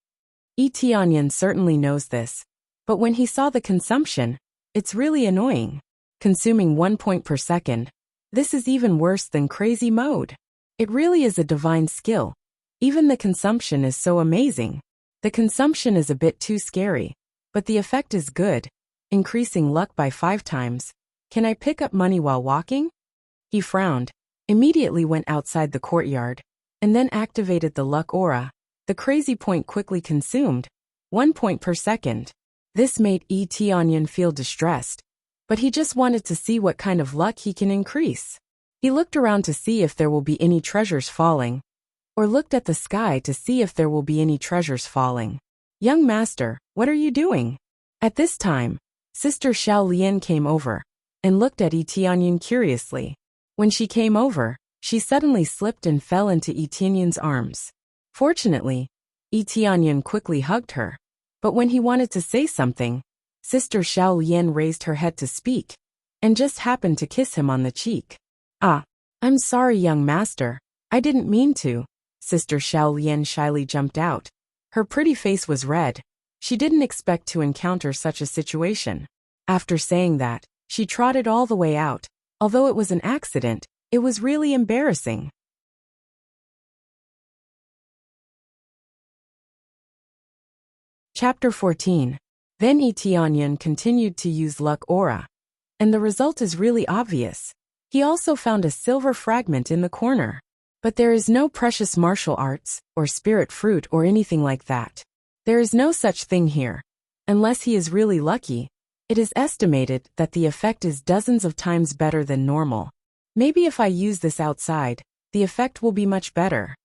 Tianyan certainly knows this. But when he saw the consumption, it's really annoying. Consuming 1 point per second. This is even worse than crazy mode. It really is a divine skill. Even the consumption is so amazing. The consumption is a bit too scary. But the effect is good. Increasing luck by 5 times. Can I pick up money while walking? He frowned, immediately went outside the courtyard, and then activated the luck aura. The crazy point quickly consumed. 1 point per second. This made Tianyan feel distressed. But he just wanted to see what kind of luck he can increase. He looked around to see if there will be any treasures falling. Or looked at the sky to see if there will be any treasures falling. Young master, what are you doing? At this time, Sister Xiao Lian came over, and looked at Tianyan curiously. When she came over, she suddenly slipped and fell into Tianyan's arms. Fortunately, Tianyan quickly hugged her. But when he wanted to say something, Sister Xiao Lian raised her head to speak, and just happened to kiss him on the cheek. Ah, I'm sorry, young master. I didn't mean to. Sister Xiao Lian shyly jumped out. Her pretty face was red. She didn't expect to encounter such a situation. After saying that, she trotted all the way out. Although it was an accident, it was really embarrassing. Chapter 14. Then Tianyan continued to use luck aura. And the result is really obvious. He also found a silver fragment in the corner. But there is no precious martial arts, or spirit fruit or anything like that. There is no such thing here. Unless he is really lucky. It is estimated that the effect is dozens of times better than normal. Maybe if I use this outside, the effect will be much better.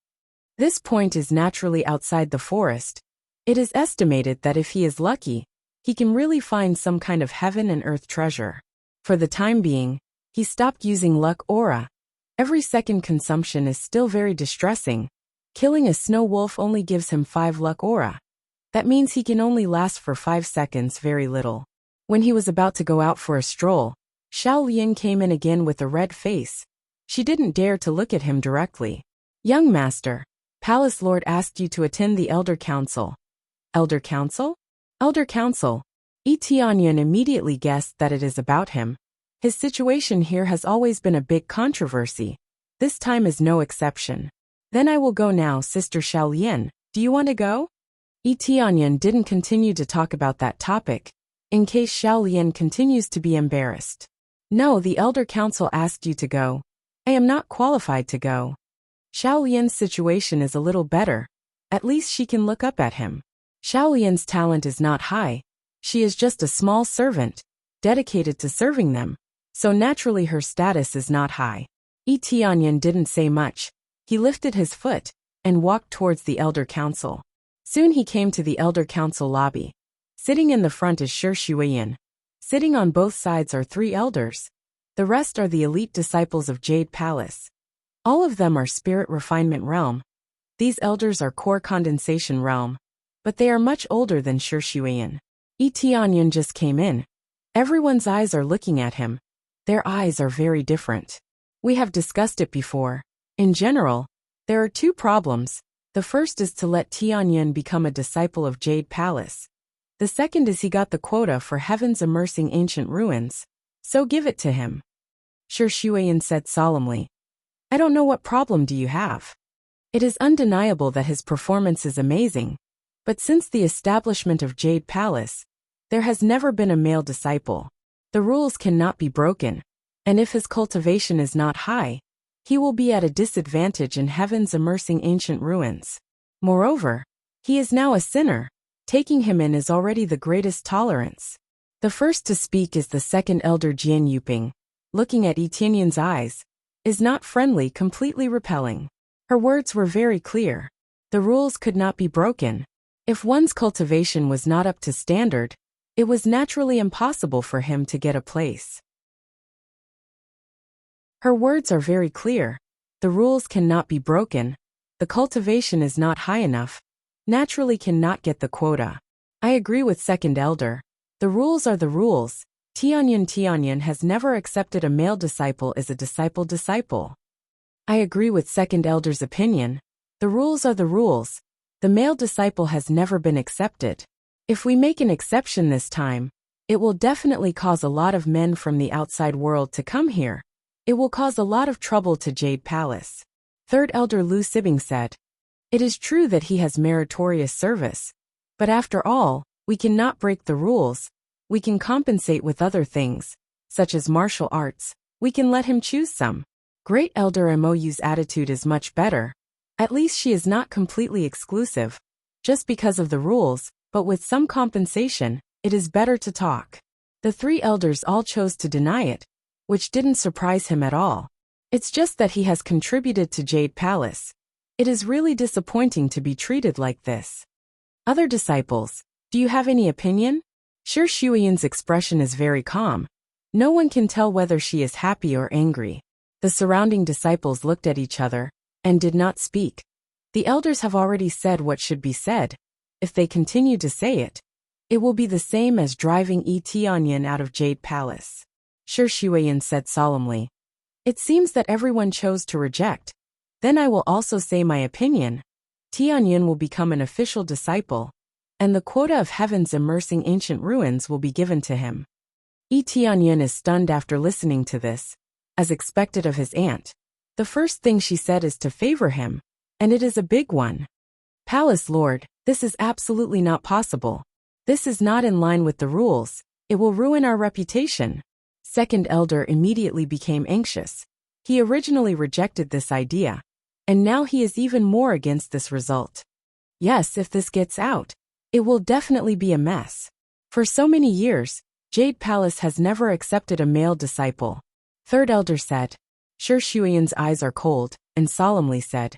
This point is naturally outside the forest. It is estimated that if he is lucky, he can really find some kind of heaven and earth treasure. For the time being, he stopped using luck aura. Every second consumption is still very distressing. Killing a snow wolf only gives him 5 luck aura. That means he can only last for 5 seconds, very little. When he was about to go out for a stroll, Xiao Lian came in again with a red face. She didn't dare to look at him directly. Young master, Palace Lord asked you to attend the Elder Council. Elder Council? Elder Council. Tianyan immediately guessed that it is about him. His situation here has always been a big controversy. This time is no exception. Then I will go now, Sister Xiao Lian. Do you want to go? Tianyan didn't continue to talk about that topic, in case Xiao Lian continues to be embarrassed. No, the Elder Council asked you to go. I am not qualified to go. Xiao Lian's situation is a little better. At least she can look up at him. Xiao Lian's talent is not high. She is just a small servant, dedicated to serving them. So naturally her status is not high. Tianyan didn't say much. He lifted his foot and walked towards the Elder Council. Soon he came to the Elder Council lobby. Sitting in the front is Shi Shuiyan. Sitting on both sides are 3 elders. The rest are the elite disciples of Jade Palace. All of them are Spirit Refinement Realm. These elders are Core Condensation Realm. But they are much older than Shi Shuiyan. Tianyan just came in. Everyone's eyes are looking at him. Their eyes are very different. We have discussed it before. In general, there are 2 problems. The first is to let Tianyan become a disciple of Jade Palace. The second is he got the quota for Heaven's Immersing Ancient Ruins. So give it to him. Shi Shuiyan said solemnly. I don't know what problem do you have. It is undeniable that his performance is amazing. But since the establishment of Jade Palace, there has never been a male disciple. The rules cannot be broken. And if his cultivation is not high, he will be at a disadvantage in Heaven's Immersing Ancient Ruins. Moreover, he is now a sinner. Taking him in is already the greatest tolerance. The first to speak is the second elder Jian Yuping. Looking at Tianyan's eyes, is not friendly, completely repelling. Her words were very clear. The rules could not be broken. If one's cultivation was not up to standard, It was naturally impossible for him to get a place. Her words are very clear. The rules cannot be broken. The cultivation is not high enough. Naturally cannot get the quota. I agree with second elder. The rules are the rules. Tianyin has never accepted a male disciple as a disciple. I agree with second elder's opinion. The rules are the rules. The male disciple has never been accepted. If we make an exception this time, it will definitely cause a lot of men from the outside world to come here. It will cause a lot of trouble to Jade Palace. Third elder Lu Sibing said. It is true that he has meritorious service. But after all, we cannot break the rules. We can compensate with other things, such as martial arts. We can let him choose some. Great elder Mou's attitude is much better. At least she is not completely exclusive. Just because of the rules, but with some compensation, it is better to talk. The three elders all chose to deny it, which didn't surprise him at all. It's just that he has contributed to Jade Palace. It is really disappointing to be treated like this. Other disciples, do you have any opinion? Shi Shuiyan's expression is very calm. No one can tell whether she is happy or angry. The surrounding disciples looked at each other and did not speak. The elders have already said what should be said. If they continue to say it, it will be the same as driving Tianyin out of Jade Palace. Shi Shuiyan said solemnly. It seems that everyone chose to reject. Then I will also say my opinion. Tianyin will become an official disciple, and the quota of heaven's immersing ancient ruins will be given to him. Tianyin is stunned after listening to this. As expected of his aunt, the first thing she said is to favor him, and it is a big one. Palace Lord, this is absolutely not possible. This is not in line with the rules. It will ruin our reputation. Second elder immediately became anxious. He originally rejected this idea, and now he is even more against this result. Yes, if this gets out, it will definitely be a mess. For so many years, Jade Palace has never accepted a male disciple. Third elder said. Shi Shuiyan's eyes are cold, and solemnly said.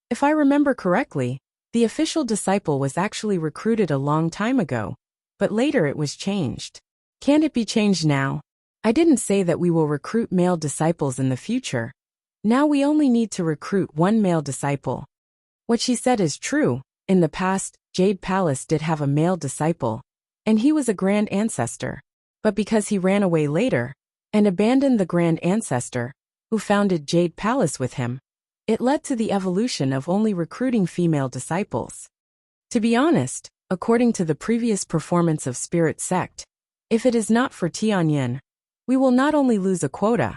If I remember correctly, the official disciple was actually recruited a long time ago, but later it was changed. Can't it be changed now? I didn't say that we will recruit male disciples in the future. Now we only need to recruit one male disciple. What she said is true. In the past, Jade Palace did have a male disciple, and he was a grand ancestor. But because he ran away later, and abandoned the grand ancestor, who founded Jade Palace with him, it led to the evolution of only recruiting female disciples. To be honest, according to the previous performance of Spirit Sect, if it is not for Tianyin, we will not only lose a quota,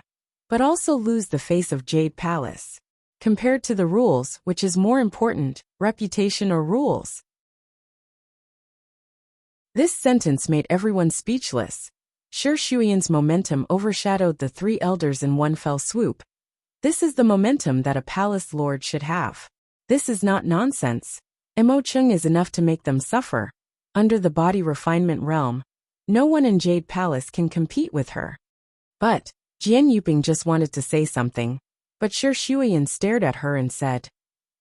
but also lose the face of Jade Palace. Compared to the rules, which is more important, reputation or rules? This sentence made everyone speechless. Shi Shuiyan's momentum overshadowed the three elders in one fell swoop. This is the momentum that a palace lord should have. This is not nonsense. Emocheng is enough to make them suffer. Under the body refinement realm, no one in Jade Palace can compete with her. But Jian Yuping just wanted to say something, but Shi Shuiyan stared at her and said,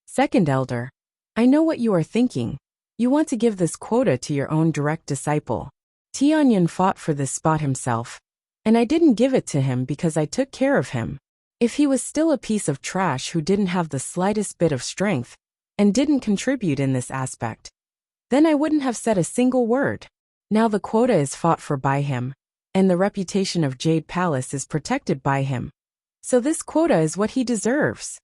Second elder, I know what you are thinking. You want to give this quota to your own direct disciple. Tianyin fought for this spot himself, and I didn't give it to him because I took care of him. If he was still a piece of trash who didn't have the slightest bit of strength, and didn't contribute in this aspect, then I wouldn't have said a single word. Now the quota is fought for by him, and the reputation of Jade Palace is protected by him. So this quota is what he deserves.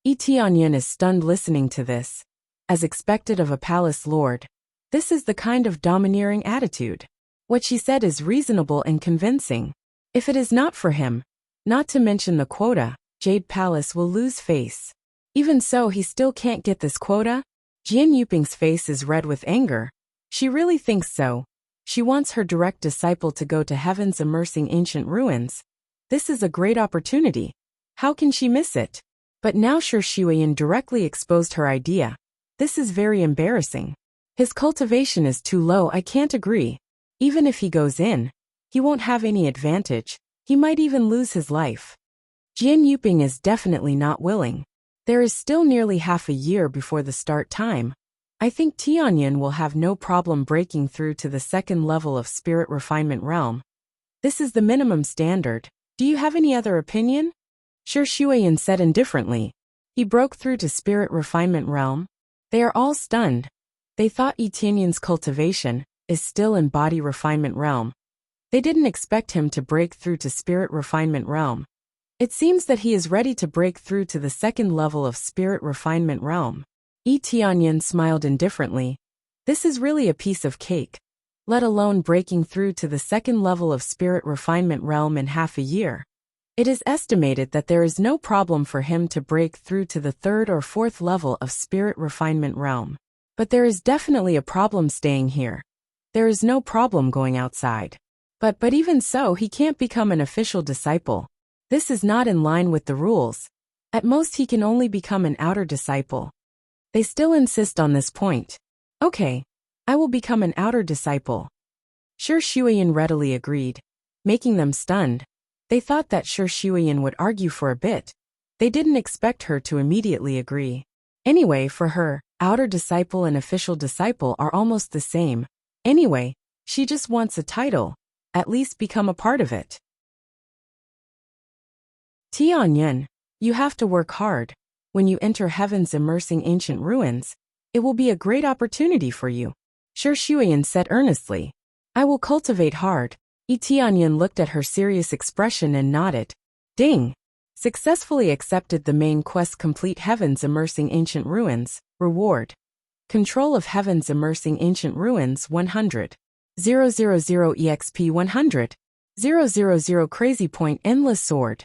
Tianyin is stunned listening to this. As expected of a palace lord, this is the kind of domineering attitude. What she said is reasonable and convincing. If it is not for him, not to mention the quota, Jade Palace will lose face. Even so, he still can't get this quota? Jian Yuping's face is red with anger. She really thinks so. She wants her direct disciple to go to heaven's immersing ancient ruins. This is a great opportunity. How can she miss it? But now Shi Shuiyan directly exposed her idea. This is very embarrassing. His cultivation is too low. I can't agree. Even if he goes in, he won't have any advantage. He might even lose his life. Jian Yuping is definitely not willing. There is still nearly half a year before the start time. I think Tianyin will have no problem breaking through to the second level of spirit refinement realm. This is the minimum standard. Do you have any other opinion? Shi Shuiyan said indifferently. He broke through to spirit refinement realm. They are all stunned. They thought Tianyin's cultivation is still in body refinement realm. They didn't expect him to break through to spirit refinement realm. It seems that he is ready to break through to the second level of spirit refinement realm. Tianyin smiled indifferently. This is really a piece of cake. Let alone breaking through to the second level of spirit refinement realm in half a year. It is estimated that there is no problem for him to break through to the third or fourth level of spirit refinement realm. But there is definitely a problem staying here. There is no problem going outside. But even so, he can't become an official disciple. This is not in line with the rules. At most he can only become an outer disciple. They still insist on this point. Okay, I will become an outer disciple. Shi Shuiyan readily agreed, making them stunned. They thought that Shi Shuiyan would argue for a bit. They didn't expect her to immediately agree. Anyway, for her, outer disciple and official disciple are almost the same. Anyway, she just wants a title, at least become a part of it. Tianyin, you have to work hard. When you enter heaven's immersing ancient ruins, it will be a great opportunity for you. Shi Shuiyan said earnestly. I will cultivate hard. Tianyin looked at her serious expression and nodded. Ding! Successfully accepted the main quest. Complete heaven's immersing ancient ruins. Reward. Control of heaven's immersing ancient ruins 100. 000 EXP 100. 000 Crazy Point Endless Sword.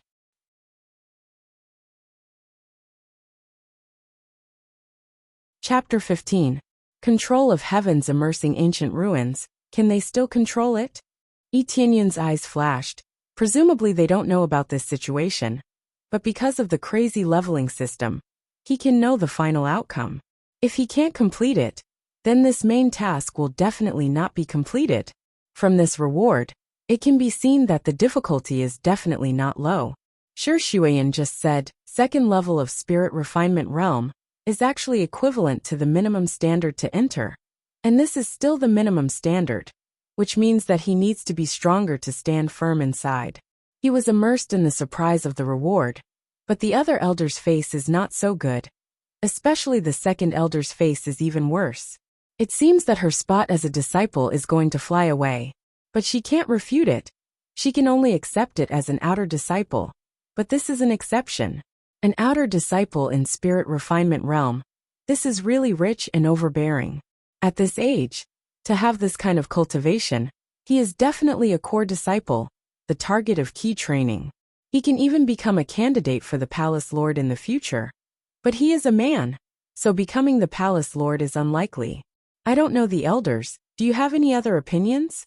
Chapter 15. Control of heaven's immersing ancient ruins. Can they still control it? Tianyin's eyes flashed. Presumably they don't know about this situation. But because of the crazy leveling system, he can know the final outcome. If he can't complete it, then this main task will definitely not be completed. From this reward, it can be seen that the difficulty is definitely not low. Shi Shuiyan just said, second level of spirit refinement realm is actually equivalent to the minimum standard to enter. And this is still the minimum standard, which means that he needs to be stronger to stand firm inside. He was immersed in the surprise of the reward, but the other elder's face is not so good. Especially the second elder's face is even worse. It seems that her spot as a disciple is going to fly away. But she can't refute it. She can only accept it as an outer disciple. But this is an exception. An outer disciple in spirit refinement realm. This is really rich and overbearing. At this age, to have this kind of cultivation, he is definitely a core disciple, the target of key training. He can even become a candidate for the Palace Lord in the future. But he is a man, so becoming the Palace Lord is unlikely. I don't know the elders. Do you have any other opinions?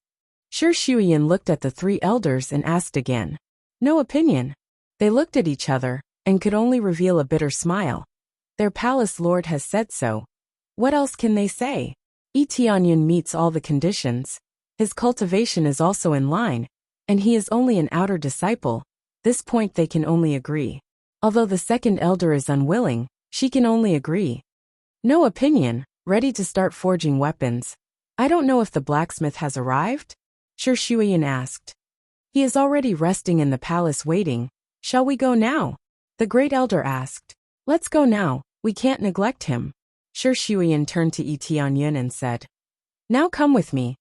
Shi Shuiyan looked at the three elders and asked again. No opinion. They looked at each other and could only reveal a bitter smile. Their Palace Lord has said so. What else can they say? Tianyin meets all the conditions. His cultivation is also in line, and he is only an outer disciple. This point they can only agree. Although the second elder is unwilling, she can only agree. No opinion, ready to start forging weapons. I don't know if the blacksmith has arrived? Shi Shuiyan asked. He is already resting in the palace waiting. Shall we go now? The great elder asked. Let's go now, we can't neglect him. Shi Shuiyan turned to Tianyin and said. Now come with me.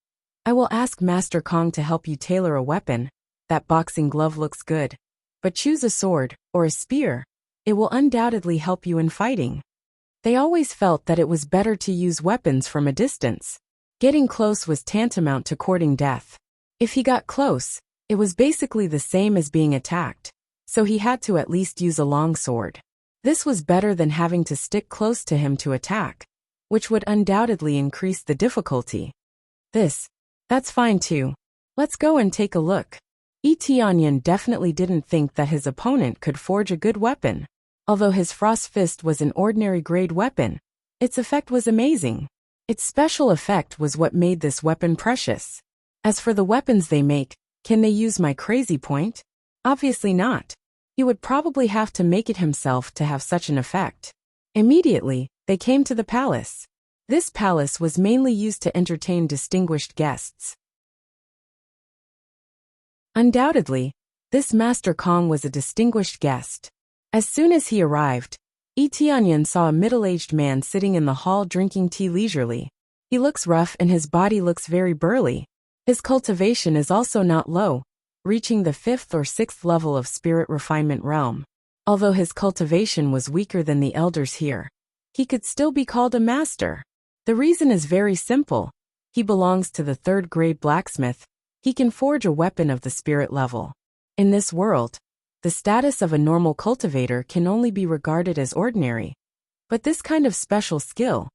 I will ask Master Kong to help you tailor a weapon. That boxing glove looks good. But choose a sword, or a spear. It will undoubtedly help you in fighting. They always felt that it was better to use weapons from a distance. Getting close was tantamount to courting death. If he got close, it was basically the same as being attacked. So he had to at least use a long sword. This was better than having to stick close to him to attack, which would undoubtedly increase the difficulty. That's fine too. Let's go and take a look. Tianyin definitely didn't think that his opponent could forge a good weapon. Although his frost fist was an ordinary grade weapon, its effect was amazing. Its special effect was what made this weapon precious. As for the weapons they make, can they use my crazy point? Obviously not. He would probably have to make it himself to have such an effect. Immediately, they came to the palace. This palace was mainly used to entertain distinguished guests. Undoubtedly, this Master Kong was a distinguished guest. As soon as he arrived, Tianyan saw a middle-aged man sitting in the hall drinking tea leisurely. He looks rough and his body looks very burly. His cultivation is also not low, reaching the 5th or 6th level of spirit refinement realm. Although his cultivation was weaker than the elders here, he could still be called a master. The reason is very simple. He belongs to the 3rd grade blacksmith. He can forge a weapon of the spirit level. In this world, the status of a normal cultivator can only be regarded as ordinary. But this kind of special skill,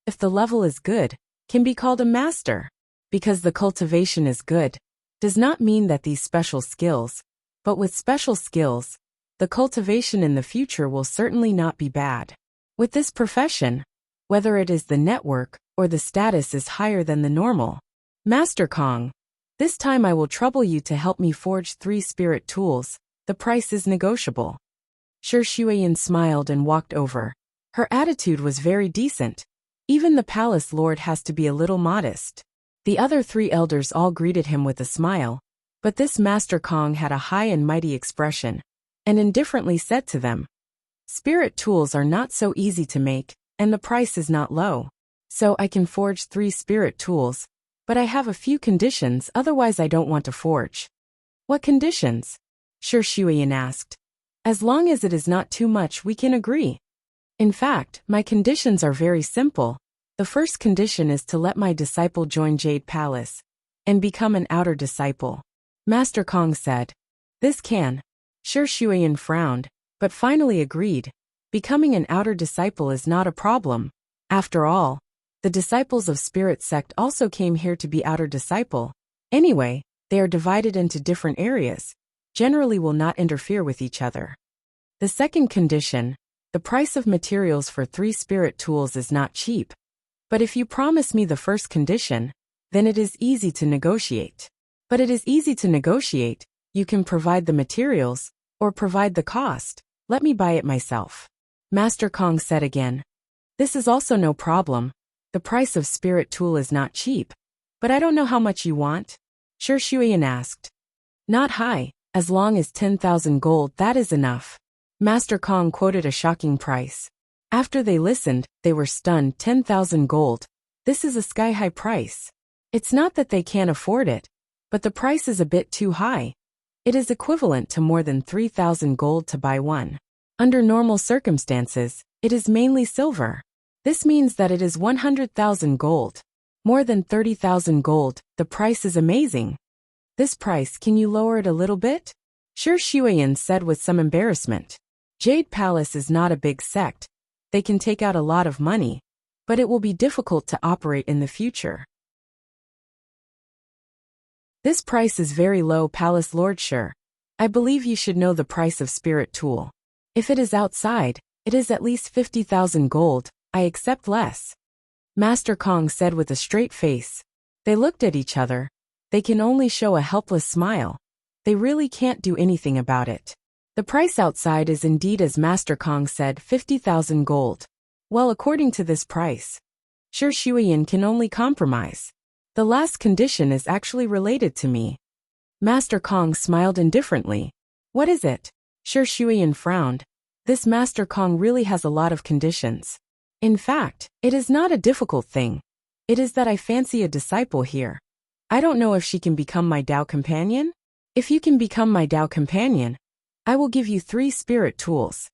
if the level is good, can be called a master. Because the cultivation is good, does not mean that these special skills, but with special skills, the cultivation in the future will certainly not be bad. With this profession, whether it is the network or the status is higher than the normal. Master Kong, this time I will trouble you to help me forge 3 spirit tools. The price is negotiable. Shi Shuiyan smiled and walked over. Her attitude was very decent. Even the palace lord has to be a little modest. The other 3 elders all greeted him with a smile, but this Master Kong had a high and mighty expression, and indifferently said to them, "Spirit tools are not so easy to make, and the price is not low. So I can forge 3 spirit tools, but I have a few conditions, otherwise I don't want to forge." "What conditions?" Shi Shuiyan asked. "As long as it is not too much, we can agree. In fact, my conditions are very simple. The first condition is to let my disciple join Jade Palace and become an outer disciple." Master Kong said, "This can." Shi Shuiyan frowned, but finally agreed. Becoming an outer disciple is not a problem. After all, the disciples of Spirit Sect also came here to be outer disciple. Anyway, they are divided into different areas, generally will not interfere with each other. The second condition, the price of materials for 3 spirit tools is not cheap. But if you promise me the first condition, then it is easy to negotiate. But it is easy to negotiate, you can provide the materials, or provide the cost, let me buy it myself. Master Kong said again. This is also no problem. The price of spirit tool is not cheap. But I don't know how much you want? Shi Shuiyan asked. Not high, as long as 10,000 gold, that is enough. Master Kong quoted a shocking price. After they listened, they were stunned. 10,000 gold. This is a sky-high price. It's not that they can't afford it, but the price is a bit too high. It is equivalent to more than 3,000 gold to buy one. Under normal circumstances, it is mainly silver. This means that it is 100,000 gold. More than 30,000 gold, the price is amazing. This price, can you lower it a little bit? Shi Shuiyan said with some embarrassment. Jade Palace is not a big sect. They can take out a lot of money, but it will be difficult to operate in the future. This price is very low, Palace Lord Shi. I believe you should know the price of spirit tool. If it is outside, it is at least 50,000 gold, I accept less. Master Kong said with a straight face. They looked at each other. They can only show a helpless smile. They really can't do anything about it. The price outside is indeed, as Master Kong said, 50,000 gold. Well, according to this price, Shi Shuiyan can only compromise. The last condition is actually related to me. Master Kong smiled indifferently. What is it? Shi Shuiyan frowned. This Master Kong really has a lot of conditions. In fact, it is not a difficult thing. It is that I fancy a disciple here. I don't know if she can become my Dao companion. If you can become my Dao companion, I will give you 3 spirit tools.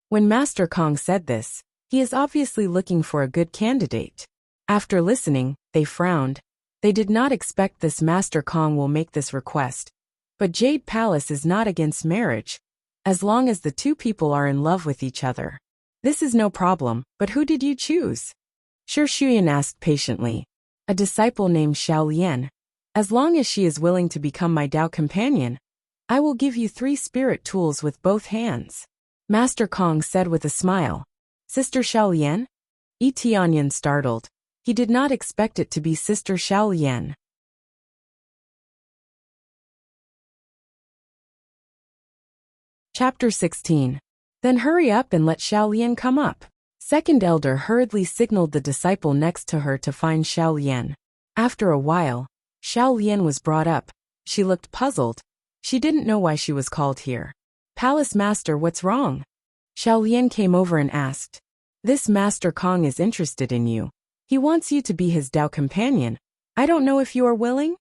When Master Kong said this, he is obviously looking for a good candidate. After listening, they frowned. They did not expect this Master Kong will make this request. But Jade Palace is not against marriage, as long as the 2 people are in love with each other. This is no problem, but who did you choose? Shi Shuiyan asked patiently. A disciple named Xiao Lian. As long as she is willing to become my Dao companion, I will give you 3 spirit tools with both hands. Master Kong said with a smile. Sister Xiao Lian? Tianyan startled. He did not expect it to be Sister Xiao Lian. Chapter 16. Then hurry up and let Xiao Lian come up. Second elder hurriedly signaled the disciple next to her to find Xiao Lian. After a while, Xiao Lian was brought up. She looked puzzled. She didn't know why she was called here. Palace Master, what's wrong? Xiao Lian came over and asked. This Master Kong is interested in you. He wants you to be his Dao companion. I don't know if you are willing?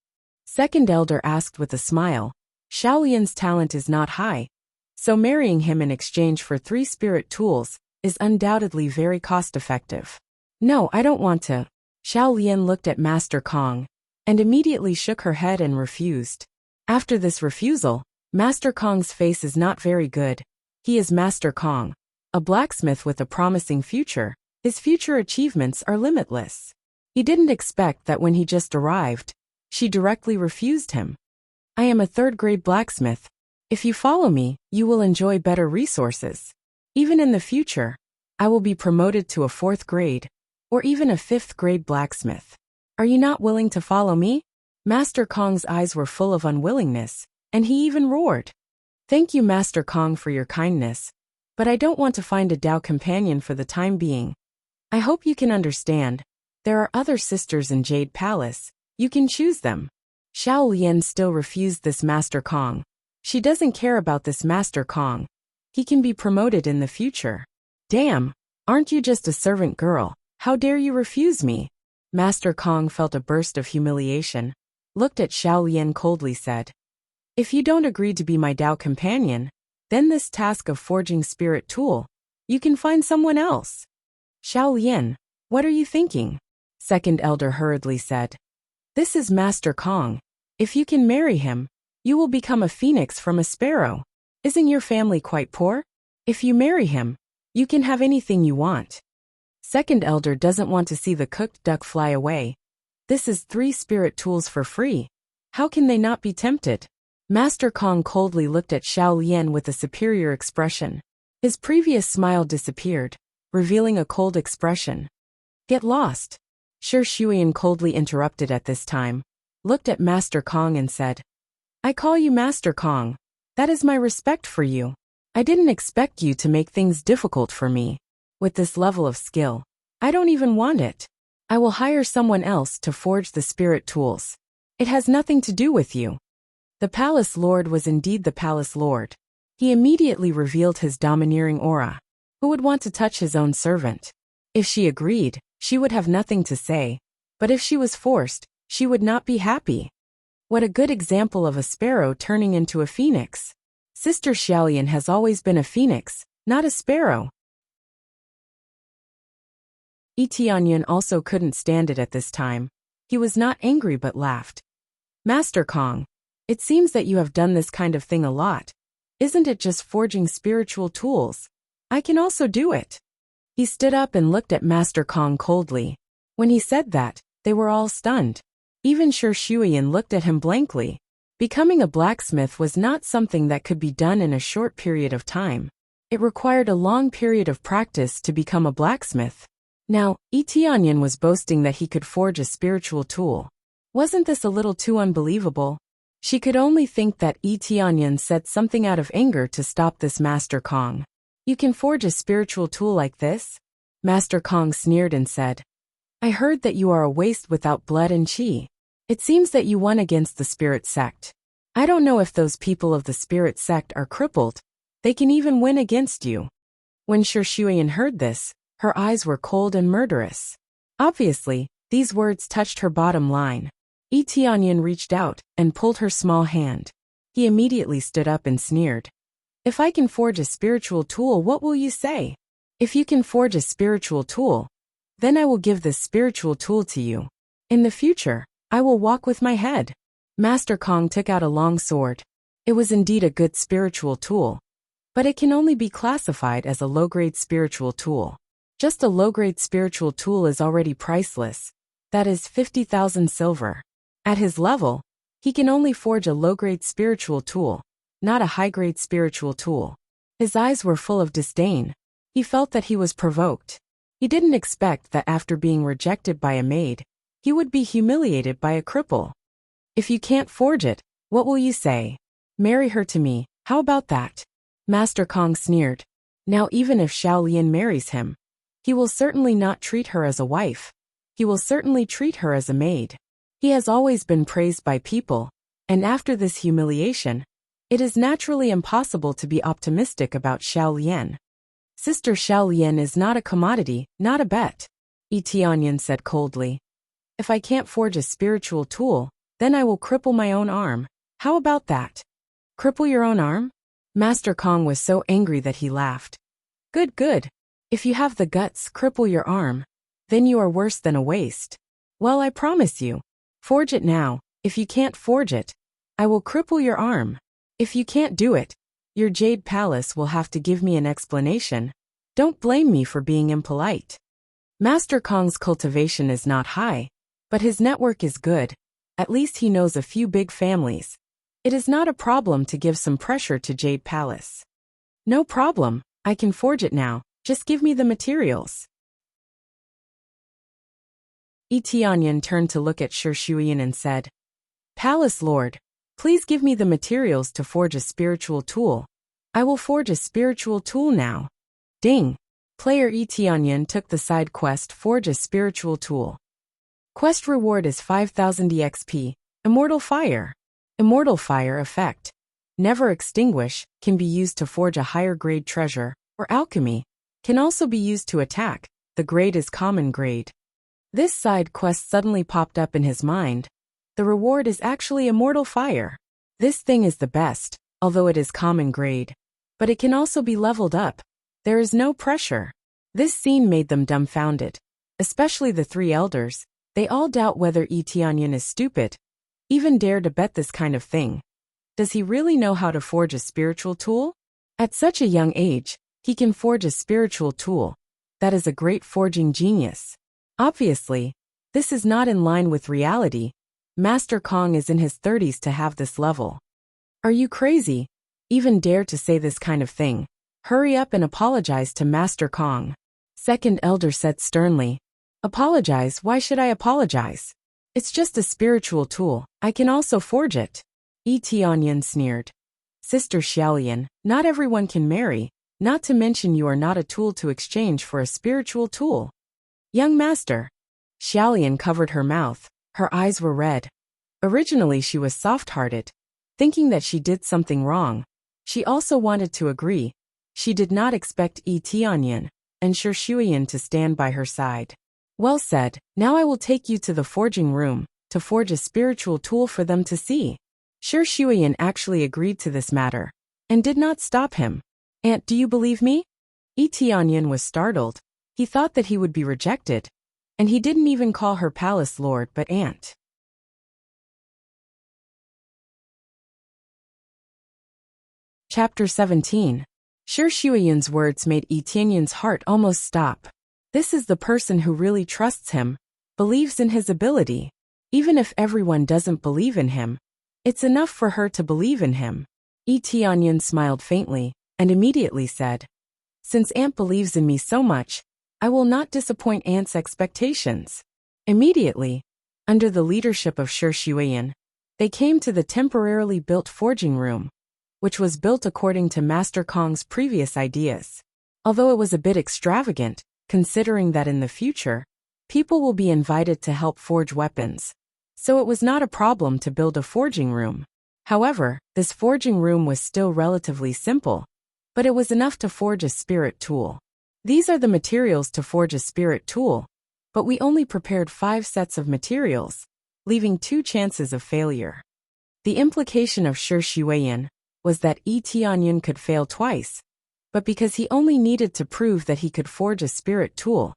Second elder asked with a smile. Xiao Lian's talent is not high, so marrying him in exchange for 3 spirit tools is undoubtedly very cost-effective. No, I don't want to. Xiao Lian looked at Master Kong and immediately shook her head and refused. After this refusal, Master Kong's face is not very good. He is Master Kong, a blacksmith with a promising future. His future achievements are limitless. He didn't expect that when he just arrived, she directly refused him. I am a 3rd-grade blacksmith. If you follow me, you will enjoy better resources. Even in the future, I will be promoted to a 4th grade, or even a 5th-grade blacksmith. Are you not willing to follow me? Master Kong's eyes were full of unwillingness, and he even roared. Thank you, Master Kong, for your kindness, but I don't want to find a Dao companion for the time being. I hope you can understand. There are other sisters in Jade Palace. You can choose them. Xiao Lian still refused this Master Kong. She doesn't care about this Master Kong. He can be promoted in the future. Damn, aren't you just a servant girl? How dare you refuse me? Master Kong felt a burst of humiliation, looked at Xiao Lian coldly, said, If you don't agree to be my Dao companion, then this task of forging spirit tool, you can find someone else. Xiao Lian, what are you thinking? Second elder hurriedly said. This is Master Kong. If you can marry him, you will become a phoenix from a sparrow. Isn't your family quite poor? If you marry him, you can have anything you want. Second elder doesn't want to see the cooked duck fly away. This is 3 spirit tools for free. How can they not be tempted? Master Kong coldly looked at Xiao Lian with a superior expression. His previous smile disappeared, revealing a cold expression. Get lost. Shi Shuyan coldly interrupted at this time, looked at Master Kong and said, I call you Master Kong. That is my respect for you. I didn't expect you to make things difficult for me. With this level of skill, I don't even want it. I will hire someone else to forge the spirit tools. It has nothing to do with you. The palace lord was indeed the palace lord. He immediately revealed his domineering aura. Who would want to touch his own servant? If she agreed, she would have nothing to say. But if she was forced, she would not be happy. What a good example of a sparrow turning into a phoenix. Sister Xiaolian has always been a phoenix, not a sparrow. Tianyun also couldn't stand it at this time. He was not angry but laughed. Master Kong, it seems that you have done this kind of thing a lot. Isn't it just forging spiritual tools? I can also do it. He stood up and looked at Master Kong coldly. When he said that, they were all stunned. Even Shi Shuyan looked at him blankly. Becoming a blacksmith was not something that could be done in a short period of time. It required a long period of practice to become a blacksmith. Now, Tianyun was boasting that he could forge a spiritual tool. Wasn't this a little too unbelievable? She could only think that Tianyun said something out of anger to stop this Master Kong. You can forge a spiritual tool like this? Master Kong sneered and said, I heard that you are a waste without blood and chi. It seems that you won against the spirit sect. I don't know if those people of the spirit sect are crippled. They can even win against you. When Shi Shuyan heard this, her eyes were cold and murderous. Obviously, these words touched her bottom line. Tianyun reached out and pulled her small hand. He immediately stood up and sneered. If I can forge a spiritual tool, what will you say? If you can forge a spiritual tool, then I will give this spiritual tool to you. In the future, I will walk with my head. Master Kong took out a long sword. It was indeed a good spiritual tool, but it can only be classified as a low-grade spiritual tool. Just a low-grade spiritual tool is already priceless. That is 50,000 silver. At his level, he can only forge a low-grade spiritual tool, not a high-grade spiritual tool. His eyes were full of disdain. He felt that he was provoked. He didn't expect that after being rejected by a maid, he would be humiliated by a cripple. If you can't forge it, what will you say? Marry her to me, how about that? Master Kong sneered. Now even if Xiao Lian marries him, He will certainly not treat her as a wife. He will certainly treat her as a maid. He has always been praised by people, and after this humiliation, it is naturally impossible to be optimistic about Xiao Lian. Sister Xiao Lian is not a commodity, not a bet, Tianyan said coldly. If I can't forge a spiritual tool, then I will cripple my own arm. How about that? Cripple your own arm? Master Kong was so angry that he laughed. Good, good. If you have the guts, cripple your arm. Then you are worse than a waste. Well, I promise you. Forge it now. If you can't forge it, I will cripple your arm. If you can't do it, your Jade Palace will have to give me an explanation. Don't blame me for being impolite. Master Kong's cultivation is not high, but his network is good. At least he knows a few big families. It is not a problem to give some pressure to Jade Palace. No problem, I can forge it now, just give me the materials. Tianyan turned to look at Shi Shuyan and said, Palace Lord, please give me the materials to forge a spiritual tool. I will forge a spiritual tool now. Ding! Player Tianyan took the side quest Forge a Spiritual Tool. Quest reward is 5000 EXP, Immortal Fire. Immortal Fire effect. Never extinguish, can be used to forge a higher grade treasure, or alchemy. Can also be used to attack, the grade is common grade. This side quest suddenly popped up in his mind. The reward is actually Immortal Fire. This thing is the best, although it is common grade. But it can also be leveled up. There is no pressure. This scene made them dumbfounded. Especially the three elders. They all doubt whether Tianyan is stupid. Even dare to bet this kind of thing. Does he really know how to forge a spiritual tool? At such a young age, he can forge a spiritual tool. That is a great forging genius. Obviously, this is not in line with reality. Master Kong is in his 30s to have this level. Are you crazy? Even dare to say this kind of thing. Hurry up and apologize to Master Kong. Second elder said sternly. Apologize? Why should I apologize? It's just a spiritual tool. I can also forge it. Tianyan sneered. Sister Xiaolian, not everyone can marry, not to mention you are not a tool to exchange for a spiritual tool. Young master. Xiaolian covered her mouth. Her eyes were red. Originally she was soft-hearted, thinking that she did something wrong. She also wanted to agree. She did not expect Tianyan and Shi Shuyan to stand by her side. Well said, now I will take you to the forging room, to forge a spiritual tool for them to see. Shi Shuyan actually agreed to this matter, and did not stop him. Aunt, do you believe me? Tianyan was startled. He thought that he would be rejected. And he didn't even call her palace lord but aunt. Chapter 17. Shi Shuyan's words made Tianyan's heart almost stop. This is the person who really trusts him, believes in his ability. Even if everyone doesn't believe in him, it's enough for her to believe in him. Tianyan smiled faintly, and immediately said, Since Aunt believes in me so much, I will not disappoint Aunt's expectations. Immediately, under the leadership of Shi Shuyan, they came to the temporarily built forging room, which was built according to Master Kong's previous ideas. Although it was a bit extravagant, considering that in the future, people will be invited to help forge weapons. So it was not a problem to build a forging room. However, this forging room was still relatively simple, but it was enough to forge a spirit tool. These are the materials to forge a spirit tool, but we only prepared 5 sets of materials, leaving 2 chances of failure. The implication of Shi Shuyan was that Tianyan could fail twice, but because he only needed to prove that he could forge a spirit tool,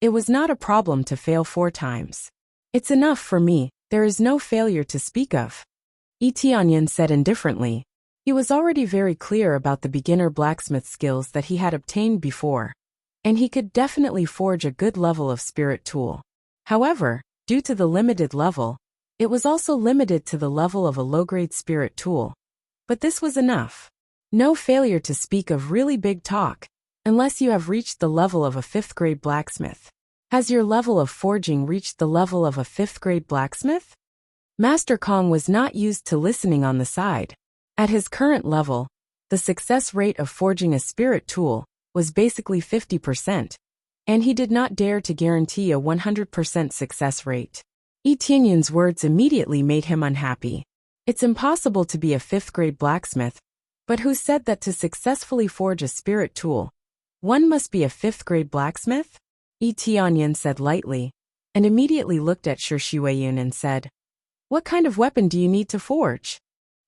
it was not a problem to fail 4 times. It's enough for me, there is no failure to speak of. Tianyan said indifferently. He was already very clear about the beginner blacksmith skills that he had obtained before, and he could definitely forge a good level of spirit tool. However, due to the limited level, it was also limited to the level of a low-grade spirit tool. But this was enough. No failure to speak of really big talk, unless you have reached the level of a 5th-grade blacksmith. Has your level of forging reached the level of a 5th-grade blacksmith? Master Kong was not used to listening on the side. At his current level, the success rate of forging a spirit tool was basically 50%, and he did not dare to guarantee a 100% success rate. Yi Tianyun's words immediately made him unhappy. It's impossible to be a 5th-grade blacksmith, but who said that to successfully forge a spirit tool, one must be a 5th-grade blacksmith? Yi Tianyun said lightly, and immediately looked at Shi Shuiyun and said, "What kind of weapon do you need to forge?"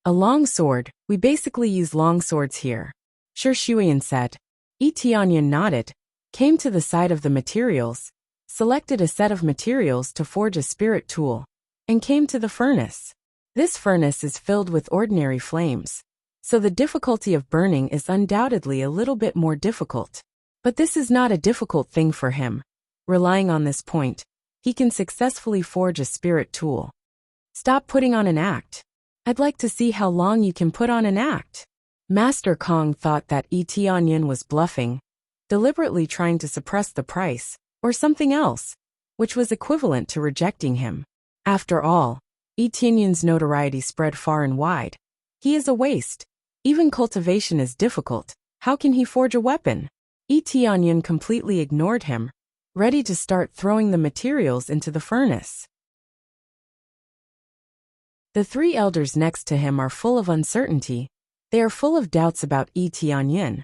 "A long sword. We basically use long swords here," Shi Shuiyun said. Yi Tianyun nodded, came to the side of the materials, selected a set of materials to forge a spirit tool, and came to the furnace. This furnace is filled with ordinary flames, so the difficulty of burning is undoubtedly a little bit more difficult. But this is not a difficult thing for him. Relying on this point, he can successfully forge a spirit tool. "Stop putting on an act. I'd like to see how long you can put on an act." Master Kong thought that Yi Tianyun was bluffing, deliberately trying to suppress the price, or something else, which was equivalent to rejecting him. After all, Yi Tianyun's notoriety spread far and wide. He is a waste. Even cultivation is difficult. How can he forge a weapon? Yi Tianyun completely ignored him, ready to start throwing the materials into the furnace. The 3 elders next to him are full of uncertainty. They are full of doubts about Yi Tianyun,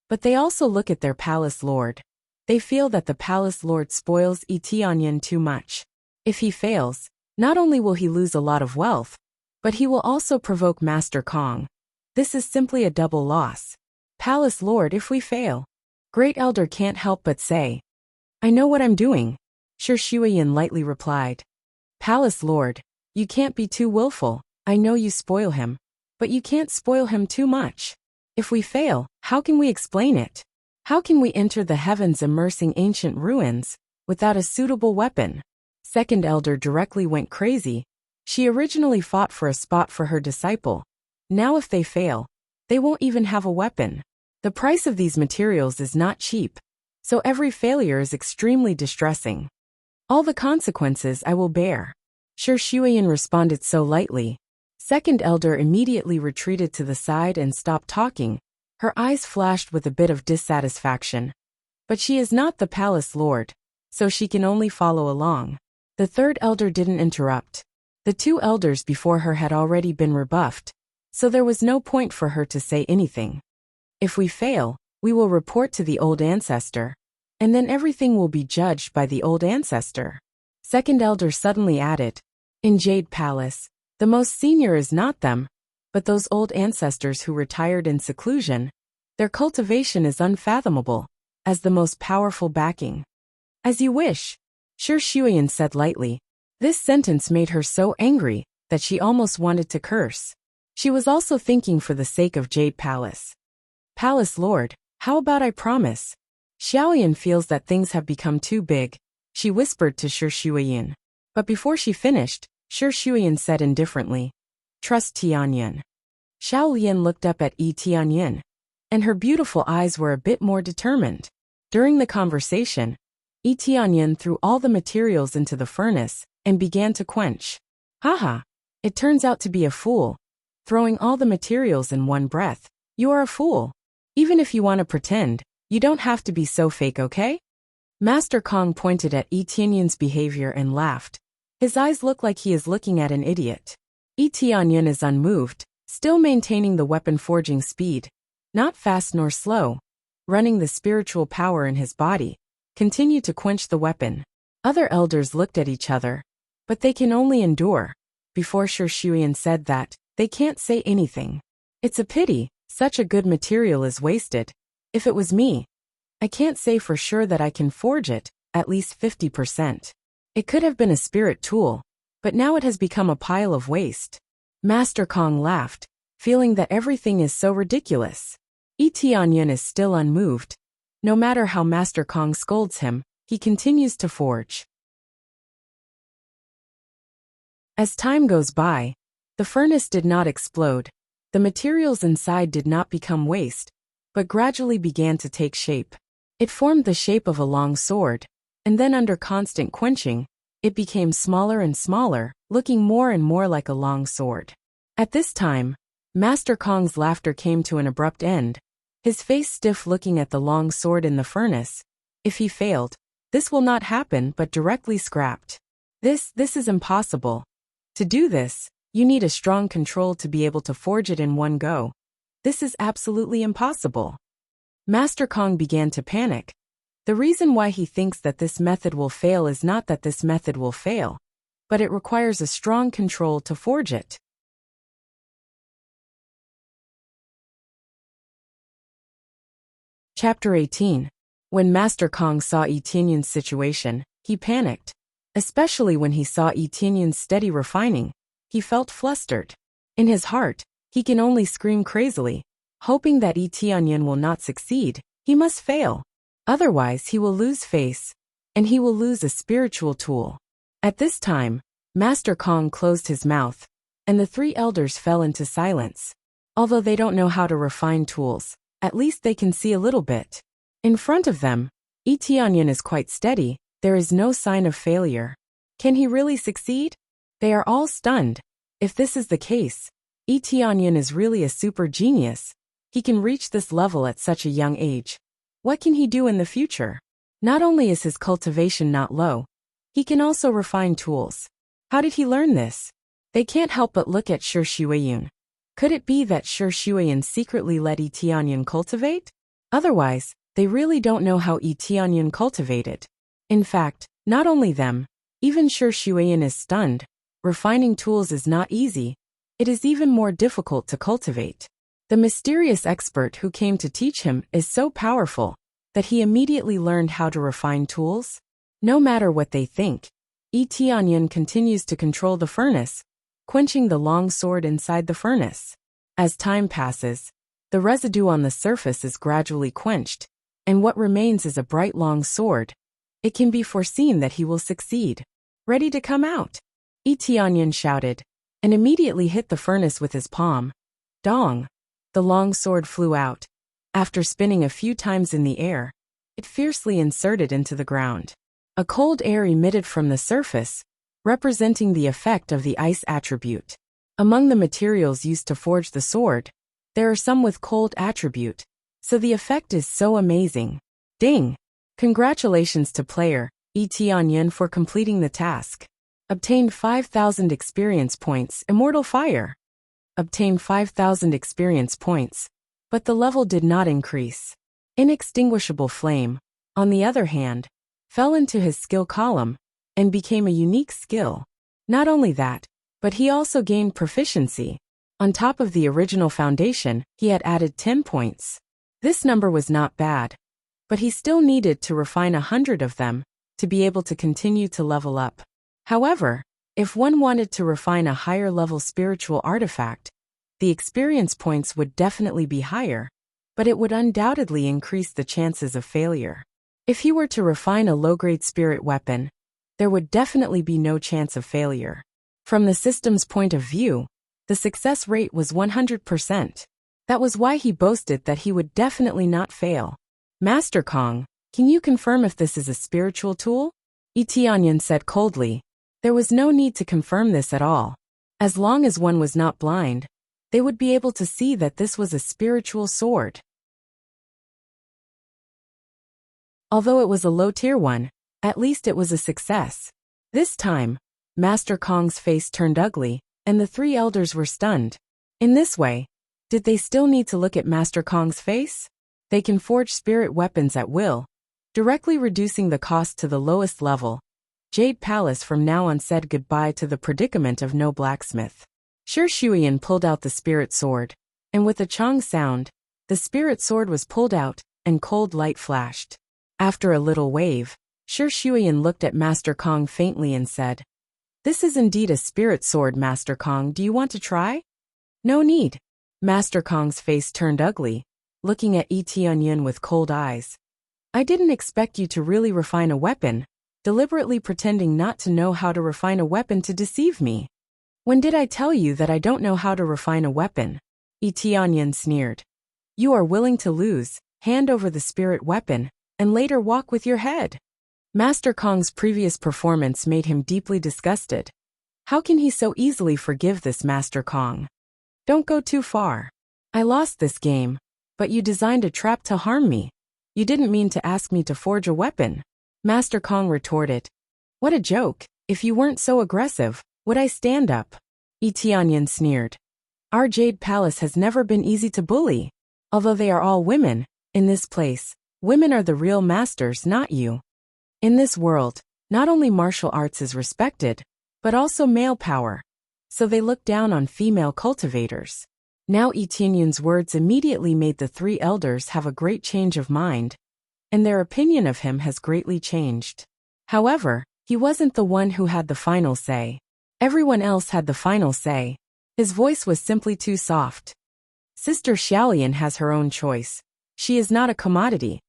but they also look at their palace lord. They feel that the palace lord spoils Yi Tianyun too much. If he fails, not only will he lose a lot of wealth, but he will also provoke Master Kong. This is simply a double loss. "Palace lord, if we fail," Great Elder can't help but say, "I know what I'm doing," Shi Shuiyun lightly replied. "Palace lord, you can't be too willful. I know you spoil him, but you can't spoil him too much. If we fail, how can we explain it? How can we enter the heavens immersing ancient ruins without a suitable weapon?" Second Elder directly went crazy. She originally fought for a spot for her disciple. Now if they fail, they won't even have a weapon. The price of these materials is not cheap, so every failure is extremely distressing. "All the consequences I will bear," Shi Shuiyun responded so lightly. Second Elder immediately retreated to the side and stopped talking. Her eyes flashed with a bit of dissatisfaction. But she is not the palace lord, so she can only follow along. The third elder didn't interrupt. The 2 elders before her had already been rebuffed, so there was no point for her to say anything. "If we fail, we will report to the old ancestor, and then everything will be judged by the old ancestor." Second elder suddenly added, "In Jade Palace, the most senior is not them, but those old ancestors who retired in seclusion. Their cultivation is unfathomable, as the most powerful backing." "As you wish," Shi Shuiyun said lightly. This sentence made her so angry that she almost wanted to curse. She was also thinking for the sake of Jade Palace. "Palace Lord, how about I promise?" Xiaoyan feels that things have become too big, she whispered to Shi Shuiyun. But before she finished, Shi Shuiyun said indifferently, "Trust Tianyun." Xiaoyan looked up at Yi Tianyun, and her beautiful eyes were a bit more determined. During the conversation, Yi Tianyun threw all the materials into the furnace and began to quench. "Haha, it turns out to be a fool. Throwing all the materials in one breath. You are a fool. Even if you want to pretend, you don't have to be so fake, okay?" Master Kong pointed at Yi Tianyun's behavior and laughed. His eyes look like he is looking at an idiot. Yi Tianyun is unmoved, still maintaining the weapon forging speed. Not fast nor slow. Running the spiritual power in his body, continued to quench the weapon. Other elders looked at each other, but they can only endure. Before Shi Shuiyun said that, they can't say anything. "It's a pity, such a good material is wasted. If it was me, I can't say for sure that I can forge it, at least 50%. It could have been a spirit tool, but now it has become a pile of waste." Master Kong laughed, feeling that everything is so ridiculous. Yi Tianyun is still unmoved. No matter how Master Kong scolds him, he continues to forge. As time goes by, the furnace did not explode. The materials inside did not become waste, but gradually began to take shape. It formed the shape of a long sword, and then under constant quenching, it became smaller and smaller, looking more and more like a long sword. At this time, Master Kong's laughter came to an abrupt end, his face stiff looking at the long sword in the furnace. If he failed, This will not happen but directly scrapped. This is impossible. To do this, you need a strong control to be able to forge it in one go. This is absolutely impossible. Master Kong began to panic. The reason why he thinks that this method will fail is not that this method will fail, but it requires a strong control to forge it. Chapter 18. When Master Kong saw Etienne's situation, he panicked. Especially when he saw Etienne's steady refining, he felt flustered. In his heart, he can only scream crazily, hoping that Etienne will not succeed. He must fail. Otherwise he will lose face, and he will lose a spiritual tool. At this time, Master Kong closed his mouth, and the three elders fell into silence. Although they don't know how to refine tools, at least they can see a little bit. In front of them, Etienne is quite steady. There is no sign of failure. Can he really succeed? They are all stunned. If this is the case, Etienne is really a super genius. He can reach this level at such a young age. What can he do in the future? Not only is his cultivation not low, he can also refine tools. How did he learn this? They can't help but look at Shi Shuiyun. Could it be that Shi Shuiyun secretly let Etienne cultivate? Otherwise, they really don't know how Etienne cultivated. In fact, not only them, even Shi Shuiyun is stunned. Refining tools is not easy. It is even more difficult to cultivate. The mysterious expert who came to teach him is so powerful that he immediately learned how to refine tools. No matter what they think, Etienne continues to control the furnace, quenching the long sword inside the furnace. As time passes, the residue on the surface is gradually quenched, and what remains is a bright long sword. It can be foreseen that he will succeed. Ready to come out? Etienne shouted, and immediately hit the furnace with his palm. Dong! The long sword flew out. After spinning a few times in the air, it fiercely inserted into the ground. A cold air emitted from the surface, representing the effect of the ice attribute. Among the materials used to forge the sword, there are some with cold attribute, so the effect is so amazing. Ding! Congratulations to player Etienne for completing the task. Obtained 5,000 experience points. Immortal Fire. Obtained 5,000 experience points, but the level did not increase. Inextinguishable Flame, on the other hand, fell into his skill column and became a unique skill. Not only that, but he also gained proficiency. On top of the original foundation, he had added 10 points. This number was not bad, but he still needed to refine 100 of them to be able to continue to level up. However, if one wanted to refine a higher level spiritual artifact, the experience points would definitely be higher, but it would undoubtedly increase the chances of failure. If he were to refine a low-grade spirit weapon, there would definitely be no chance of failure. From the system's point of view, the success rate was 100%. That was why he boasted that he would definitely not fail. Master Kong, can you confirm if this is a spiritual tool? Etienne said coldly. There was no need to confirm this at all. As long as one was not blind, they would be able to see that this was a spiritual sword. Although it was a low-tier one, at least it was a success. This time, Master Kong's face turned ugly, and the three elders were stunned. In this way, did they still need to look at Master Kong's face? They can forge spirit weapons at will, directly reducing the cost to the lowest level. Jade Palace from now on said goodbye to the predicament of no blacksmith. Shi Shuiyun pulled out the spirit sword, and with a chong sound, the spirit sword was pulled out, and cold light flashed. After a little wave, Shi Shuiyun looked at Master Kong faintly and said, "This is indeed a spirit sword, Master Kong. Do you want to try?" "No need." Master Kong's face turned ugly, looking at Etienne with cold eyes. "I didn't expect you to really refine a weapon, deliberately pretending not to know how to refine a weapon to deceive me. When did I tell you that I don't know how to refine a weapon?" Etienne sneered. "You are willing to lose, hand over the spirit weapon, and later walk with your head." Master Kong's previous performance made him deeply disgusted. How can he so easily forgive this Master Kong? "Don't go too far. I lost this game, but you designed a trap to harm me. You didn't mean to ask me to forge a weapon." Master Kong retorted. What a joke. If you weren't so aggressive, would I stand up? Tianyan sneered. Our Jade Palace has never been easy to bully. Although they are all women, in this place, women are the real masters, not you. In this world, not only martial arts is respected, but also male power. So they look down on female cultivators. Now Tianyan's words immediately made the three elders have a great change of mind, and their opinion of him has greatly changed. However, he wasn't the one who had the final say. Everyone else had the final say. His voice was simply too soft. Sister Xiaolian has her own choice. She is not a commodity.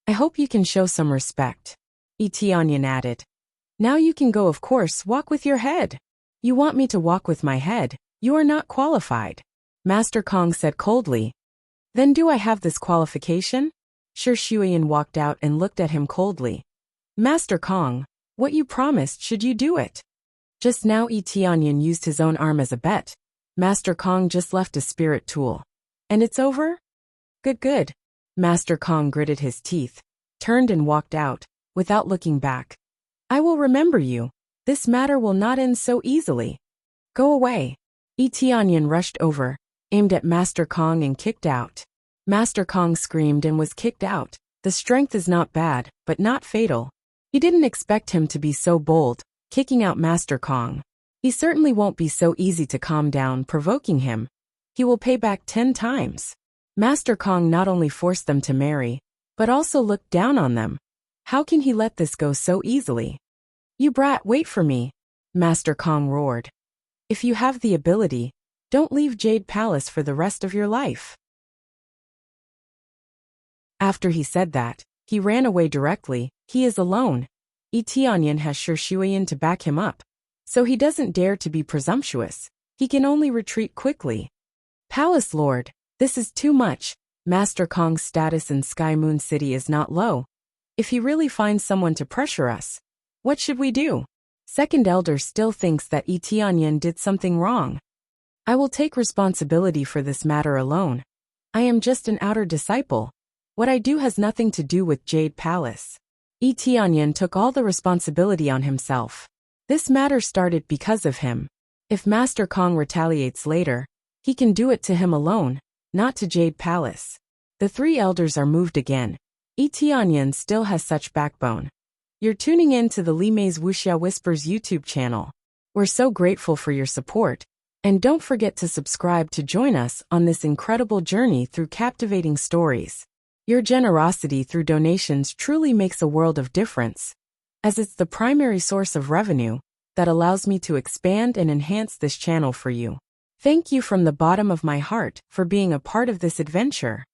I hope you can show some respect. Tianyan added. Now you can go, of course, walk with your head. You want me to walk with my head? You are not qualified. Master Kong said coldly. Then do I have this qualification? Shi Shuiyan walked out and looked at him coldly. Master Kong, what you promised, should you do it? Just now Tianyan used his own arm as a bet. Master Kong just left a spirit tool. And it's over? Good. Master Kong gritted his teeth, turned and walked out, without looking back. I will remember you. This matter will not end so easily. Go away. Tianyan rushed over, aimed at Master Kong and kicked out. Master Kong screamed and was kicked out. The strength is not bad, but not fatal. He didn't expect him to be so bold, kicking out Master Kong. He certainly won't be so easy to calm down, provoking him. He will pay back 10 times. Master Kong not only forced them to marry, but also looked down on them. How can he let this go so easily? You brat, wait for me. Master Kong roared. If you have the ability, don't leave Jade Palace for the rest of your life. After he said that, he ran away directly. He is alone. Tianyan has Shi Shuiyan to back him up, so he doesn't dare to be presumptuous. He can only retreat quickly. Palace Lord, this is too much. Master Kong's status in Sky Moon City is not low. If he really finds someone to pressure us, what should we do? Second Elder still thinks that Tianyan did something wrong. I will take responsibility for this matter alone. I am just an outer disciple. What I do has nothing to do with Jade Palace. Tianyan took all the responsibility on himself. This matter started because of him. If Master Kong retaliates later, he can do it to him alone, not to Jade Palace. The three elders are moved again. Tianyan still has such backbone. You're tuning in to the Li Mei's Wuxia Whispers YouTube channel. We're so grateful for your support, and don't forget to subscribe to join us on this incredible journey through captivating stories. Your generosity through donations truly makes a world of difference, as it's the primary source of revenue that allows me to expand and enhance this channel for you. Thank you from the bottom of my heart for being a part of this adventure.